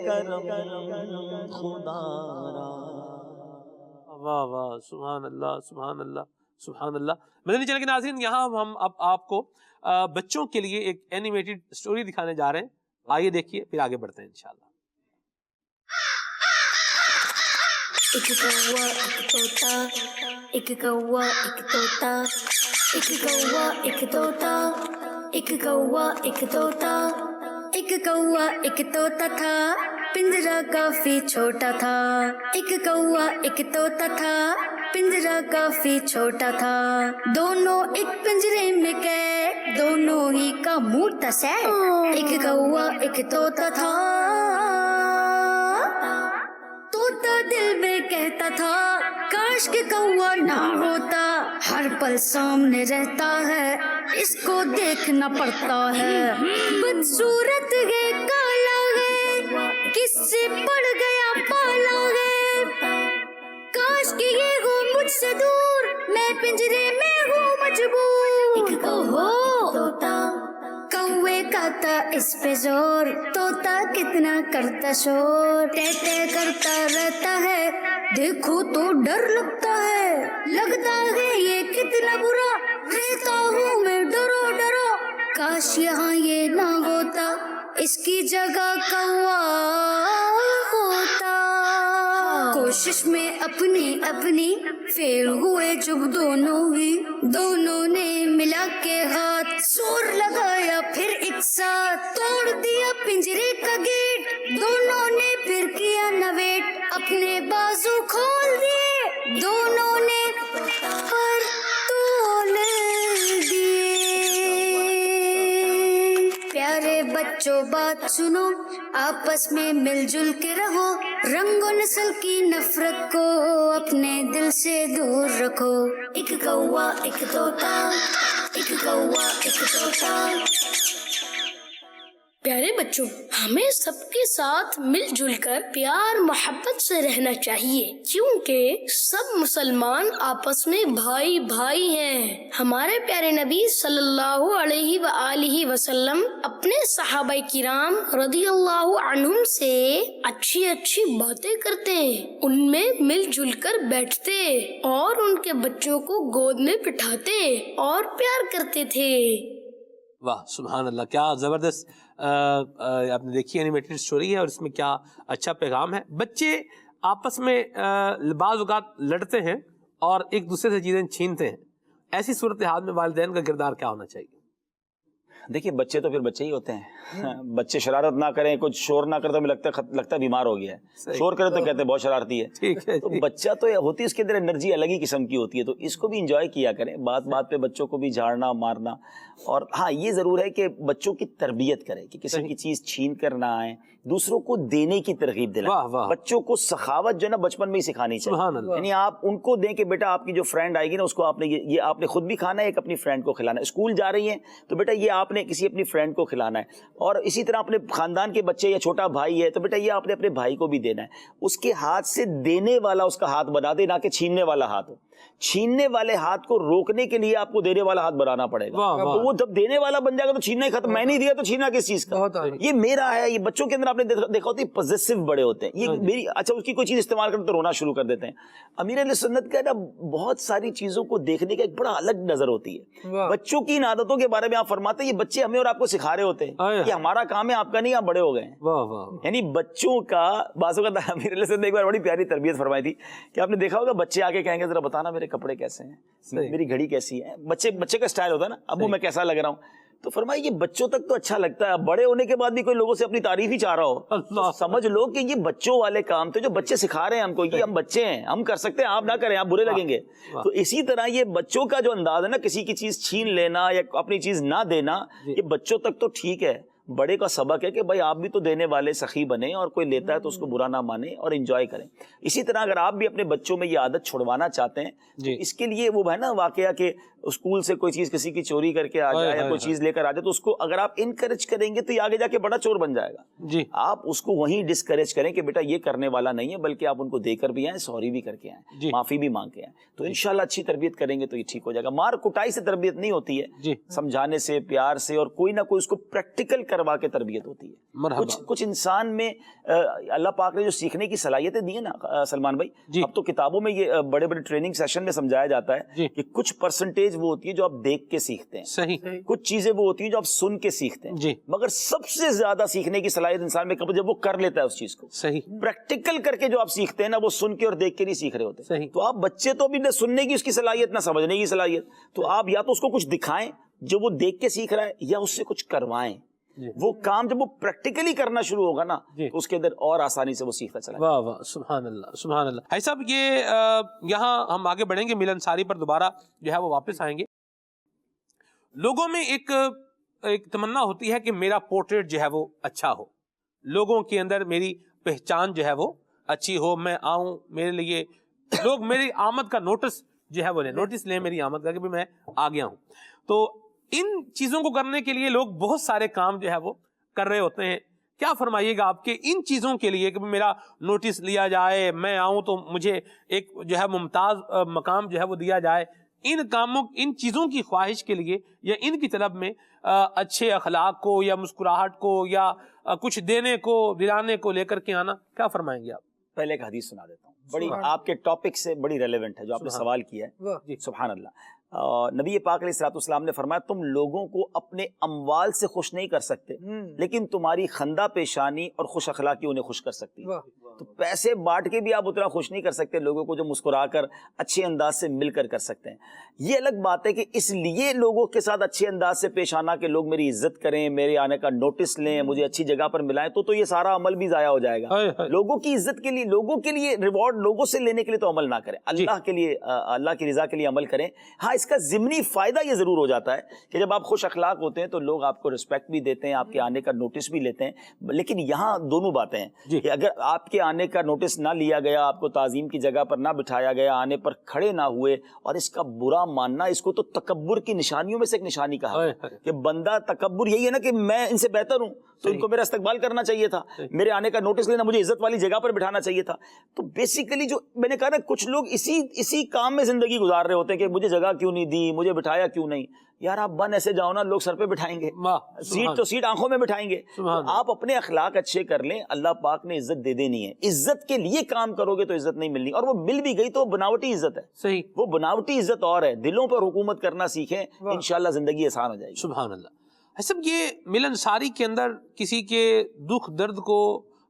کرم خدا را۔ واہ واہ، سبحان اللہ سبحان اللہ سبحان اللہ۔ مدنی چینل کے ناظرین، یہاں ہم اب آپ کو بچوں کے لیے ایک اینیمیٹڈ سٹوری دکھانے جا رہے ہیں، آئیے دیکھیے پھر آگے بڑھتے ہیں انشاءاللہ۔ ایک کوا ایک طوطا، ایک کوا ایک طوطا، ایک کوا ایک طوطا، ایک کوا ایک طوطا، ایک کوا ایک طوطا تھا، پنجرا کافی چھوٹا تھا، ایک کوا ایک طوطا تھا، پنجرا کافی چھوٹا تھا، دونوں ایک پنجرے میں قید، دونوں ہی کا موڈ تھا سیڈ، ایک کوا ایک طوطا تھا، طوطا دل میں کہتا تھا کاش کہ کوا نہ ہوتا، ہر پل سامنے رہتا ہے، اس کو دیکھنا پڑتا ہے، بدصورت ہے کالا ہے، کس سے پڑ گیا پالا ہے، کاش کہ یہ ہو مجھ سے دور، میں پنجرے میں ہوں مجبور، کوے کا تھا اس پہ زور، طوطا کتنا کرتا شور، ٹے کرتا رہتا ہے، دیکھو تو ڈر لگتا ہے، لگتا ہے یہ کتنا برا، رہتا ہوں میں ڈرو ڈرو، کاش یہاں یہ نہ ہوتا، اس کی جگہ کوا ہوتا، کوشش میں اپنی اپنی فیل ہوئے جب دونوں ہی، دونوں نے ملا کے ہاتھ، زور لگایا پھر ایک ساتھ، توڑ دیا پنجرے کا گیٹ، دونوں نے پھر کیا نہ ویٹ، اپنے بازو کھول دیے، دونوں نے پر تول دیے۔ پیارے بچوں بات سنو، آپس میں مل جل کے رہو، رنگ و نسل کی نفرت کو اپنے دل سے دور رکھو، ایک کوا ایک طوطا، ایک کوا ایک طوطا۔ پیارے بچوں، ہمیں سب کے ساتھ مل جل کر پیار محبت سے رہنا چاہیے، کیونکہ سب مسلمان آپس میں بھائی بھائی ہیں۔ ہمارے پیارے نبی صلی اللہ علیہ وآلہ وسلم اپنے صحابہ کرام رضی اللہ عنہم سے اچھی اچھی باتیں کرتے، ان میں مل جل کر بیٹھتے اور ان کے بچوں کو گود میں بٹھاتے اور پیار کرتے تھے۔ واہ سبحان اللہ، کیا زبردست آپ نے دیکھی اینیمیٹڈ سٹوری ہے، اور اس میں کیا اچھا پیغام ہے۔ بچے آپس میں بعض اوقات لڑتے ہیں اور ایک دوسرے سے چیزیں چھینتے ہیں، ایسی صورتحال میں والدین کا کردار کیا ہونا چاہیے؟ دیکھیے بچے تو پھر بچے ہی ہوتے ہیں، بچے شرارت نہ کریں، کچھ شور نہ کرے تو ہمیں لگتا ہے بیمار ہو گیا ہے، شور کرے تو کہتے ہیں بہت شرارتی ہے، تو بچہ تو ہوتی ہے، اس کے اندر انرجی الگ ہی قسم کی ہوتی ہے، تو اس کو بھی انجوائے کیا کریں، بات بات پہ بچوں کو بھی جھاڑنا مارنا، اور ہاں یہ ضرور ہے کہ بچوں کی تربیت کریں کہ کسی کی چیز چھین کر نہ آئیں، دوسروں کو دینے کی ترغیب دلائیں، بچوں کو سخاوت جو ہے نا بچپن میں ہی سکھانی چاہیے، یعنی آپ ان کو دیں کہ بیٹا آپ کی جو فرینڈ آئے گی نا اس کو آپ نے یہ آپ نے خود بھی کھانا ہے، ایک اپنی فرینڈ کو کھلانا ہے، اسکول جا رہی ہیں تو بیٹا یہ آپ نے کسی اپنی فرینڈ کو کھلانا ہے، اور اسی طرح اپنے خاندان کے بچے یا چھوٹا بھائی ہے تو بیٹا یہ آپ نے اپنے بھائی کو بھی دینا ہے، اس کے ہاتھ سے دینے والا اس کا ہاتھ بنا دے، نہ کہ چھیننے والا ہاتھ ہو، چھیننے والے ہاتھ کو روکنے کے لیے آپ کو دینے والا ہاتھ بنانا پڑے گا، تو وہ جب دینے والا بن جائے گا تو چھیننا ہی ختم، میں نہیں دیا تو چھینا کس چیز کا، یہ میرا ہے، یہ بچوں کے اندر آپ نے دیکھا ہوتا ہے پوزیسو بڑے ہوتے ہیں، یہ میری اچھا اس کی کوئی چیز استعمال کرتے تو رونا شروع کر دیتے ہیں۔ امیر اہل سنت کا نا بہت ساری چیزوں کو دیکھنے کا ایک بڑا الگ نظر ہوتی ہے، بچوں کی ان عادتوں کے بارے میں آپ فرماتے ہیں یہ بچے ہمیں اور آپ کو سکھا رہے ہوتے ہیں، یہ ہمارا کام ہے، آپ کا نہیں، آپ بڑے ہو گئے ہیں، یعنی بچوں کا بازو کا امیر اہل سنت نے ایک بار بڑی پیاری تربیت فرمائی تھی کہ آپ نے دیکھا ہوگا بچے آ کے کہیں گے ذرا بتانا میرے کپڑے کیسے ہیں، میری گھڑی کیسی ہے، بچے کا اسٹائل ہوتا ہے نا، ابو میں کیسا لگ رہا ہوں، تو فرمایا یہ بچوں تک تو اچھا لگتا ہے, بڑے ہونے کے بعد بھی کوئی لوگوں سے اپنی تعریف ہی چاہ رہا ہو تو سمجھ لو کہ یہ بچوں والے کام تھے جو بچے سکھا رہے ہیں ہم کو, یہ ہم بچے ہیں, ہم کر سکتے ہیں, آپ نہ کریں, آپ برے لگیں گے. تو اسی طرح یہ بچوں کا جو انداز ہے نا, کسی کی چیز چھین لینا یا اپنی چیز نہ دینا, یہ بچوں تک تو ٹھیک ہے, بڑے کا سبق ہے کہ بھائی آپ بھی تو دینے والے سخی بنیں, اور کوئی لیتا ہے تو اس کو برا نہ مانیں اور انجوائے کریں. اسی طرح اگر آپ بھی اپنے بچوں میں یہ عادت چھڑوانا چاہتے ہیں تو اس کے لیے وہ ہے نا واقعہ کہ اسکول سے کوئی چیز کسی کی چوری کر کے آ جائے یا کوئی چیز لے کر آ جائے, تو اس کو اگر آپ انکریج کریں گے تو یہ آگے جا کے بڑا چور بن جائے گا. آپ اس کو وہیں ڈسکریج کریں کہ بیٹا یہ کرنے والا نہیں ہے, بلکہ آپ ان کو دے کر بھی آئیں, سوری بھی کر کے آئیں, معافی بھی مانگ کے آئیں, تو انشاءاللہ اچھی تربیت کریں گے تو یہ ٹھیک ہو جائے گا. مار کٹائی سے تربیت نہیں ہوتی ہے, سمجھانے سے, پیار سے, اور کوئی نہ کوئی اس کو پریکٹیکل کروا کے تربیت ہوتی ہے. کچھ انسان میں اللہ پاک نے جو سیکھنے کی صلاحیتیں دی ہیں نا سلمان بھائی, اب تو کتابوں میں یہ بڑے بڑے ٹریننگ سیشن میں سمجھایا جاتا ہے کہ کچھ پرسنٹیج وہ ہوتی ہے جو آپ دیکھ کے سیکھتے ہیں, صحیح, کچھ چیزیں وہ ہوتی ہیں جو آپ سن کے سیکھتے ہیں, مگر سب سے زیادہ سیکھنے کی صلاحیت انسان میں کب جب وہ کر لیتا ہے اس چیز کو, صحیح, پریکٹیکل کر کے جو آپ سیکھتے ہیں نا, وہ سن کے اور دیکھ کے نہیں سیکھ رہے ہوتے. صحیح. تو آپ بچے تو ابھی نہ سننے کی اس کی صلاحیت نہ سمجھنے کی صلاحیت, تو آپ یا تو اس کو کچھ دکھائیں جو وہ دیکھ کے سیکھ رہا ہے, یا اس سے کچھ کروائیں. وہ کام جب وہ پریکٹیکلی کرنا شروع ہوگا نا تو اس کے اندر اور آسانی سے وہ سیکھتا چلا. واہ واہ, سبحان اللہ, سبحان اللہ. بھائی صاحب یہ یہاں ہم آگے بڑھیں گے, ملن ساری پر دوبارہ جو ہے وہ واپس آئیں گے. لوگوں میں ایک تمنا ہوتی ہے کہ میرا پورٹریٹ جو ہے وہ اچھا ہو, لوگوں کے اندر میری پہچان جو ہے وہ اچھی ہو, میں آؤں, میرے لیے لوگ میری آمد کا نوٹس جو ہے وہ لیں, نوٹس لیں میری آمد کا کہ میں آ گیا ہوں. تو ان چیزوں کو کرنے کے لیے لوگ بہت سارے کام جو ہے وہ کر رہے ہوتے ہیں. کیا فرمائیے گا آپ کے ان چیزوں کے لیے کہ میرا نوٹس لیا جائے, میں آؤں تو مجھے ایک جو ہے ممتاز مقام جو ہے وہ دیا جائے, ان کاموں, ان چیزوں کی خواہش کے لیے یا ان کی طلب میں اچھے اخلاق کو یا مسکراہٹ کو یا کچھ دینے کو دلانے کو لے کر کے آنا, کیا فرمائیں گے آپ؟ پہلے ایک حدیث سنا دیتا ہوں, بڑی آپ کے ٹاپک سے بڑی ریلیونٹ ہے جو آپ نے سوال کیا ہے. سبحان اللہ. نبی پاک علیہ الصلوۃ والسلام نے فرمایا تم لوگوں کو اپنے اموال سے خوش نہیں کر سکتے, لیکن تمہاری خندہ پیشانی اور خوش اخلاقی انہیں خوش کر سکتی ہے. تو پیسے بانٹ کے بھی آپ اتنا خوش نہیں کر سکتے لوگوں کو جو مسکرا کر اچھے انداز سے مل کر سکتے ہیں. یہ الگ بات ہے کہ اس لیے لوگوں کے ساتھ اچھے انداز سے پیش آنا کہ لوگ میری عزت کریں, میرے آنے کا نوٹس لیں, مجھے اچھی جگہ پر ملائیں, تو یہ سارا عمل بھی ضائع ہو جائے گا. لوگوں کی عزت کے لیے, لوگوں کے لیے ریوارڈ لوگوں سے لینے کے لیے تو عمل نہ کریں, اللہ کے لیے, اللہ کی رضا کے لیے عمل کریں. ہاں, اس کا ضمنی فائدہ یہ ضرور ہو جاتا ہے کہ جب آپ خوش اخلاق ہوتے ہیں تو لوگ آپ کو رسپیکٹ بھی دیتے ہیں, آپ کے آنے کا نوٹس بھی لیتے ہیں. لیکن یہاں دونوں باتیں ہیں کہ اگر آپ کے آنے کا نوٹس نہ لیا گیا, آپ کو تعظیم کی جگہ پر نہ بٹھایا گیا, آنے پر کھڑے نہ ہوئے, اور اس کا برا ماننا, اس کو تو تکبر کی نشانیوں میں سے ایک نشانی کہا کہ بندہ تکبر یہی ہے نا کہ میں ان سے بہتر ہوں تو ان کو میرا استقبال کرنا چاہیے تھا, میرے آنے کا نوٹس لینا, مجھے عزت والی جگہ پر بٹھانا چاہیے تھا. تو بیسیکلی جو میں نے کہا نا, کچھ لوگ اسی کام میں زندگی گزار رہے ہوتے ہیں کہ مجھے جگہ کیوں نہیں دی, مجھے بٹھایا کیوں نہیں. یار آپ بن ایسے جاؤ نا, لوگ سر پہ بٹھائیں گے, سیٹ تو سیٹ آنکھوں میں بٹھائیں گے. آپ اپنے اخلاق اچھے کر لیں, اللہ پاک نے عزت دے دینی ہے. عزت کے لیے کام کرو گے تو عزت نہیں ملنی, اور وہ مل بھی گئی تو بناوٹی عزت ہے. صحیح, وہ بناوٹی عزت اور ہے. دلوں پر حکومت کرنا سیکھیں, انشاءاللہ زندگی آسان ہو جائے گی. سبحان اللہ. سب یہ ملن ساری کے اندر کسی کے دکھ درد کو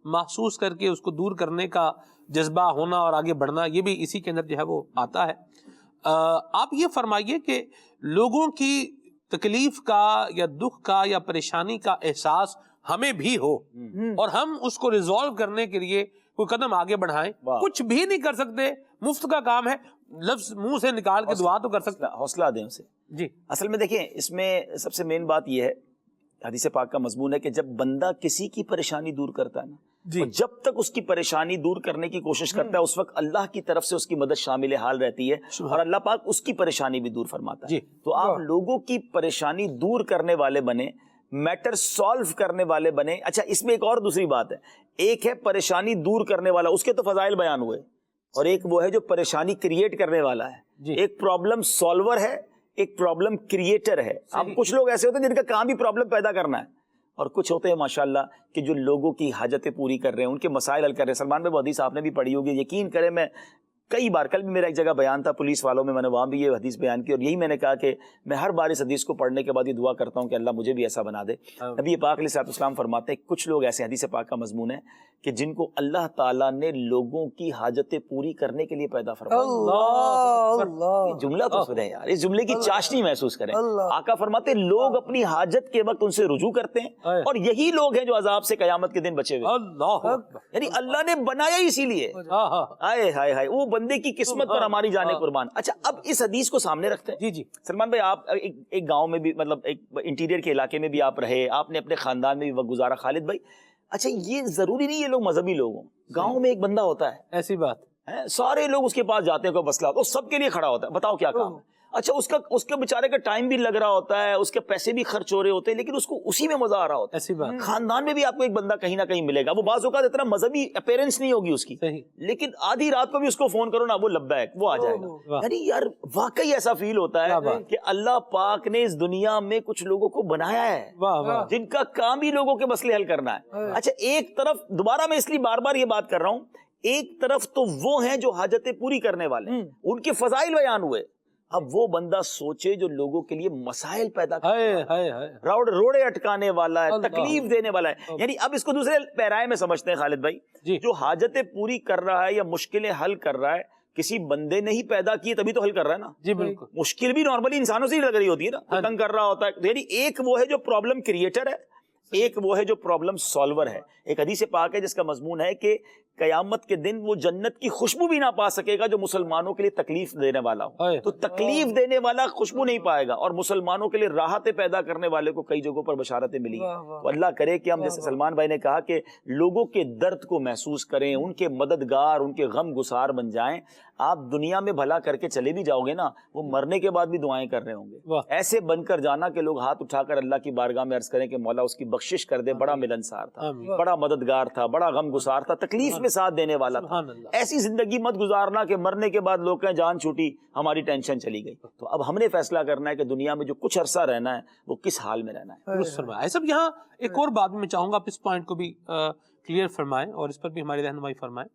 محسوس کر کے اس کو دور کرنے کا جذبہ ہونا اور آگے بڑھنا, یہ بھی اسی کے اندر جو ہے وہ آتا ہے. آپ یہ فرمائیے کہ لوگوں کی تکلیف کا یا دکھ کا یا پریشانی کا احساس ہمیں بھی ہو اور ہم اس کو ریزالو کرنے کے لیے کوئی قدم آگے بڑھائیں. کچھ بھی نہیں کر سکتے, مفت کا کام ہے, لفظ منہ سے نکال کے دعا تو کر سکتے, حوصلہ دیں اسے. جی, اصل میں دیکھیں اس میں سب سے مین بات یہ ہے, حدیث پاک کا مضمون ہے کہ جب بندہ کسی کی پریشانی دور کرتا ہے نا, جب تک اس کی پریشانی دور کرنے کی کوشش کرتا ہے, اس وقت اللہ کی طرف سے اس کی مدد شامل حال رہتی ہے, اور اللہ پاک اس کی پریشانی بھی دور فرماتا ہے. تو آپ لوگوں کی پریشانی دور کرنے والے بنے, میٹر سالو کرنے والے بنے. اچھا, اس میں ایک اور دوسری بات ہے, ایک ہے پریشانی دور کرنے والا, اس کے تو فضائل بیان ہوئے, اور ایک وہ ہے جو پریشانی کریٹ کرنے والا ہے. ایک پرابلم سالور ہے, ایک پرابلم کریٹر ہے. اب کچھ لوگ ایسے ہوتے ہیں جن کا کام ہی پرابلم پیدا کرنا ہے, اور کچھ ہوتے ہیں ماشاءاللہ کہ جو لوگوں کی حاجتیں پوری کر رہے ہیں, ان کے مسائل حل کر رہے ہیں. سلمان بھائی حدیث آپ نے بھی پڑھی ہوگی, یقین کریں میں کئی بار، کل بھی میرا ایک جگہ بیان تھا پولیس والوں میں نے وہاں بھی یہ حدیث بیان کی، اور یہی میں نے کہا کہ میں ہر بار اس حدیث کو پڑھنے کے بعد یہ دعا کرتا ہوں کہ اللہ مجھے بھی ایسا بنا دے. نبی پاک علیہ الصلوۃ والسلام فرماتے ہیں کچھ لوگ ایسے، حدیث پاک کا مضمون ہے، کہ جن کو اللہ تعالیٰ نے لوگوں کی حاجتیں پوری کرنے کے لیے پیدا فرمایا. یہ جملہ تو سنیں یار، اس جملے کی چاشنی محسوس کریں. آقا فرماتے ہیں لوگ اپنی حاجت کے وقت ان سے رجوع کرتے ہیں، اور یہی لوگ ہیں جو عذاب سے قیامت کے دن بچے ہوئے. یعنی اللہ نے بنایا اسی لیے. ہائے ہائے ہائے، وہ بندے کی قسمت پر ہماری جانیں قربان. اچھا اب اس حدیث کو سامنے رکھتے ہیں. جی سلمان بھائی، آپ ایک گاؤں میں بھی، مطلب ایک انٹیریئر کے علاقے میں بھی آپ رہے، آپ نے اپنے خاندان میں بھی وقت گزارا. خالد بھائی، اچھا یہ ضروری نہیں یہ لوگ مذہبی لوگ ہوں، گاؤں میں ایک بندہ ہوتا ہے، ایسی بات ہے سارے لوگ اس کے پاس جاتے ہیں، کوئی مسئلہ ہوتا ہے وہ سب کے لیے کھڑا ہوتا ہے. بتاؤ کیا کام ہے. اچھا اس کا بیچارے کا ٹائم بھی لگ رہا ہوتا ہے، اس کے پیسے بھی خرچ ہو رہے ہوتے ہیں، لیکن اس کو اسی میں مزہ آ رہا ہوتا ہے. ایسی بات. خاندان میں بھی آپ کو ایک بندہ کہیں نہ کہیں ملے گا، وہ بعض اوقات اتنا مذہبی اپیرنس نہیں ہوگی اس کی، لیکن آدھی رات کو بھی اس کو فون کرو نا، وہ لبیک، وہ آ جائے گا. یعنی یار واقعی ایسا فیل ہوتا ہے کہ اللہ پاک نے اس دنیا میں کچھ لوگوں کو بنایا ہے جن کا کام ہی لوگوں کے مسئلے حل کرنا ہے. اچھا ایک طرف، دوبارہ میں اس لیے بار بار یہ بات کر رہا ہوں، ایک طرف تو وہ ہیں جو حاجتیں پوری کرنے والے، ان کے فضائل بیان ہوئے. اب وہ بندہ سوچے جو لوگوں کے لیے مسائل پیدا کرتا ہے، روڑے اٹکانے والا ہے، تکلیف دینے والا ہے. یعنی اب اس کو دوسرے پیرائے میں سمجھتے ہیں خالد بھائی، جو حاجتیں پوری کر رہا ہے یا مشکلیں حل کر رہا ہے، کسی بندے نے ہی پیدا کی تبھی تو حل کر رہا ہے نا. جی بالکل. مشکل بھی نارملی انسانوں سے ہی لگ رہی ہوتی ہے نا، تنگ کر رہا ہوتا ہے. یعنی ایک وہ ہے جو پرابلم کریٹر ہے، ایک وہ ہے جو پرابلم سالور ہے. ایک حدیث پاک ہے جس کا مضمون ہے کہ قیامت کے دن وہ جنت کی خوشبو بھی نہ پا سکے گا جو مسلمانوں کے لیے تکلیف دینے والا ہو. تو تکلیف دینے والا خوشبو نہیں پائے گا، اور مسلمانوں کے لیے راحتیں پیدا کرنے والے کو کئی جگہوں پر بشارتیں ملی. تو اللہ کرے کہ ہم، جیسے سلمان بھائی نے کہا، کہ لوگوں کے درد کو محسوس کریں، ان کے مددگار، ان کے غم گسار بن جائیں. آپ دنیا میں بھلا کر کے چلے بھی جاؤ گے نا، وہ مرنے کے بعد بھی دعائیں کر رہے ہوں گے. ایسے بن کر جانا کہ لوگ ہاتھ اٹھا کر اللہ کی بارگاہ میں عرض کریں کہ مولا اس کی بخشش کر دے، بڑا ملنسار تھا، بڑا مددگار تھا، بڑا غم گسار تھا، تکلیف میں ساتھ دینے والا تھا. ایسی زندگی مت گزارنا کہ مرنے کے بعد لوگ کہیں جان چھوٹی، ہماری ٹینشن چلی گئی. تو اب ہم نے فیصلہ کرنا ہے کہ دنیا میں جو کچھ عرصہ رہنا ہے وہ کس حال میں رہنا ہے. درست فرمایا. سب یہاں ایک اور بات میں چاہوں گا آپ اس پوائنٹ کو بھی کلیئر فرمائیں، اور اس پر بھی ہماری رہنمائی فرمائیں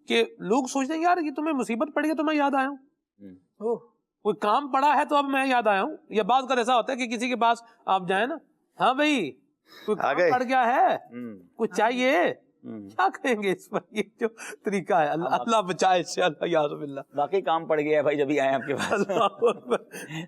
کہ لوگ سوچتے ہیں یار یہ تمہیں مصیبت پڑ گئی تو میں یاد آیا ہوں، کوئی کام پڑا ہے تو اب میں یاد آیا ہوں. یا بعض کا ایسا ہوتا ہے کہ کسی کے پاس آپ جائیں نا، ہاں بھائی کوئی کام پڑ گیا ہے، کچھ چاہیے، کیا کہیں گے اس پر؟ یہ جو طریقہ ہے، اللہ بچائے اس سے، اللہ یعوذ باللہ. واقعی کام پڑ گیا ہے بھائی، جبھی آئے آپ کے پاس.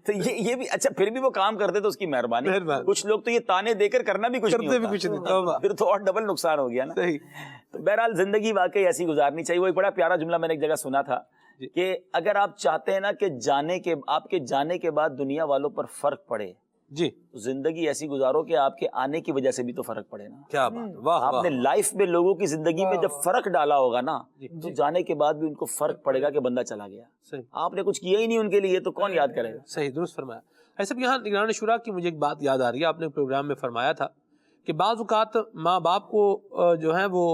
تو یہ بھی اچھا، پھر بھی وہ کام کرتے تو اس کی مہربانی. کچھ لوگ تو یہ تانے دے کر کرنا بھی کچھ نہیں ہوتا، پھر تو اور ڈبل نقصان ہو گیا نا. تو بہرحال زندگی واقعی ایسی گزارنی چاہیے. وہ ایک بڑا پیارا جملہ میں نے ایک جگہ سنا تھا کہ اگر آپ چاہتے ہیں نا کہ آپ کے جانے کے بعد دنیا والوں پر فرق پڑے، جی، تو زندگی ایسی گزارو کہ آپ کے آنے کی وجہ سے بھی تو فرق پڑے نا. کیا بات. آپ نے لائف میں لوگوں کی زندگی میں جب فرق ڈالا ہوگا نا، تو جانے کے بعد بھی ان کو فرق پڑے گا کہ بندہ چلا گیا. آپ نے کچھ کیا ہی نہیں ان کے لیے، تو کون یاد کرے گا. صحیح، درست فرمایا. ایسا یہاں نگران شورا کی مجھے ایک بات یاد آ رہی ہے. آپ نے پروگرام میں فرمایا تھا کہ بعض اوقات ماں باپ کو جو ہے وہ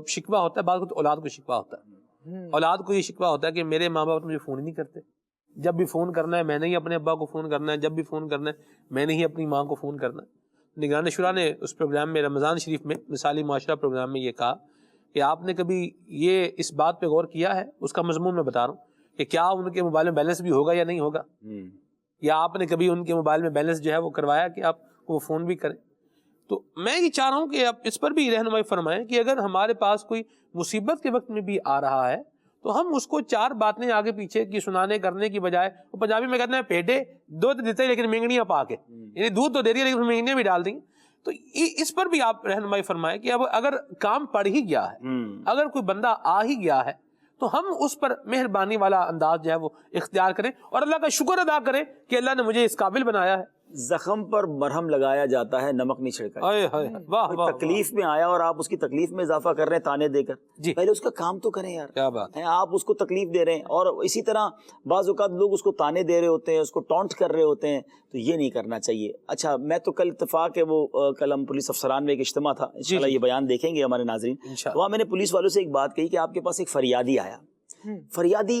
شکوہ ہوتا ہے، بعض اوقات اولاد کو شکوہ ہوتا ہے. اولاد کو یہ شکوہ ہوتا ہے کہ میرے ماں باپ مجھے فون ہی نہیں کرتے، جب بھی فون کرنا ہے میں نے ہی اپنے ابا کو فون کرنا ہے، جب بھی فون کرنا ہے میں نے ہی اپنی ماں کو فون کرنا ہے. نگران شورا نے اس پروگرام میں، رمضان شریف میں، مثالی معاشرہ پروگرام میں یہ کہا کہ آپ نے کبھی یہ اس بات پہ غور کیا ہے، اس کا مضمون میں بتا رہا ہوں، کہ کیا ان کے موبائل میں بیلنس بھی ہوگا یا نہیں ہوگا، یا آپ نے کبھی ان کے موبائل میں بیلنس جو ہے وہ کروایا کہ آپ وہ فون بھی کریں. تو میں یہ چاہ رہا ہوں کہ آپ اس پر بھی رہنمائی فرمائیں کہ اگر ہمارے پاس کوئی مصیبت کے وقت میں بھی آ رہا ہے تو ہم اس کو چار باتیں آگے پیچھے کی سنانے کرنے کی بجائے، وہ پنجابی میں کہتے ہیں پیٹے دودھ دیتے لیکن مینگنیاں پا کے، یعنی دودھ تو دے رہی ہے لیکن مینگنیاں بھی ڈال دیں. تو اس پر بھی آپ رہنمائی فرمائیں کہ اب اگر کام پڑ ہی گیا ہے، اگر کوئی بندہ آ ہی گیا ہے، تو ہم اس پر مہربانی والا انداز جو ہے وہ اختیار کریں اور اللہ کا شکر ادا کریں کہ اللہ نے مجھے اس قابل بنایا ہے. زخم پر مرہم لگایا جاتا ہے، نمک نہیں چھڑکا. تکلیف میں آیا اور آپ اس کی تکلیف میں اضافہ کر رہے ہیں تانے دے کر، پہلے اس کا کام تو کریں یار. کیا بات ہے، آپ اس کو تکلیف دے رہے ہیں. اور اسی طرح بعض اوقات لوگ اس کو تانے دے رہے ہوتے ہیں، اس کو ٹونٹ کر رہے ہوتے ہیں، تو یہ نہیں کرنا چاہیے. اچھا میں تو کل اتفاق ہے، وہ کل ہم پولیس افسران میں ایک اجتماع تھا، انشاءاللہ یہ بیان دیکھیں گے ہمارے ناظرین. وہاں میں نے پولیس والوں سے ایک بات کہی کہ آپ کے پاس ایک فریادی آیا. فریادی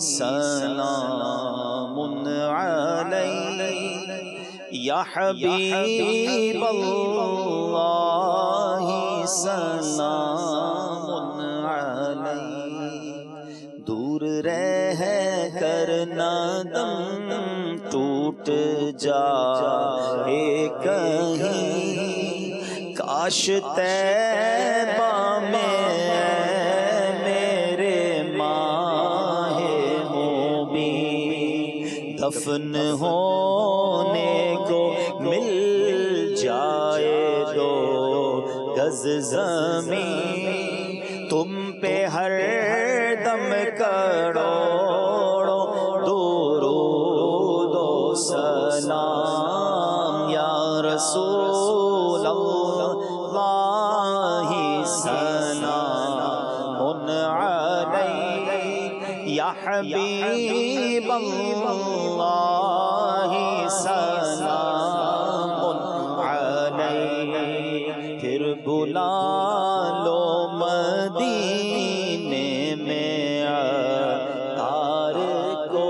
سلام علیک یا حبیب اللہ سلام علیک دور رہ کر نہ دم ٹوٹ جائے کہیں کاش طیبہ میں میرے ماہ مبین دفن ہونے کو مل جائے دو گز زمین تم پہ ہر دم کروڑوں درود و سلام یا رسول اللہ سلام علیک یا حبیب اللہ سلام علیک پھر بلا لو مدینے میں عطار کو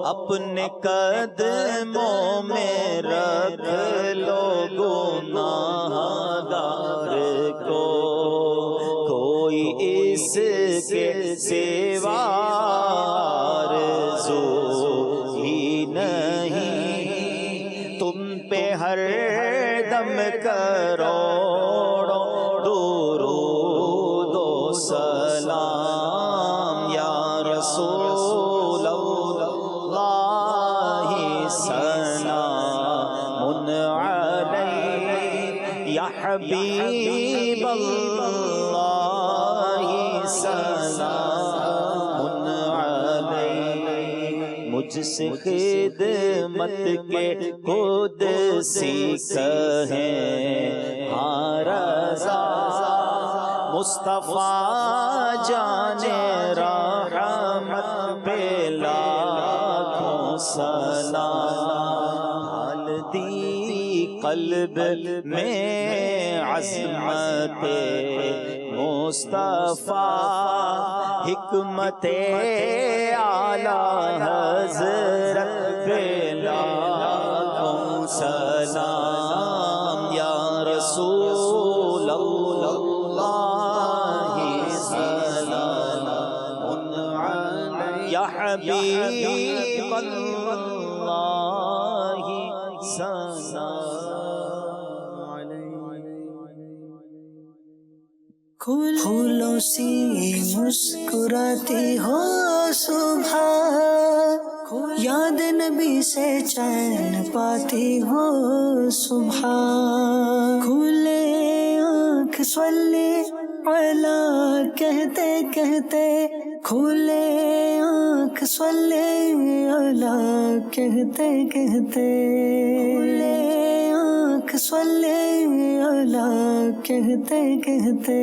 اپنے قدموں میں رکھ لو گناہگار کو کوئی اس کے سوا آرزو ہی نہیں تم پہ ہر دم کروڑوں درود و سلام یا رسول اللہ سلام علیک یا حبیب اللہ سلام علیک مجھ سے خدمت کے خود کہیں ہاں رضا مصطفیٰ جانے رحمت پہ لاکھوں سلام حال دی قلب میں عظمت مصطفیٰ حکمت اعلیٰ حضرت پہ لاکھوں سلام یا رسول اللہ سلام علیک یا حبیب اللہ سلام علیک پھولوں سی مسکراتی ہو صبح یاد نبی سے چین پاتی ہو صبح کھلے آنکھ صلی علی کہتے کہتے کھلے آنکھ صلی علی کہتے کہتے کھلے آنکھ صلی علی کہتے کہتے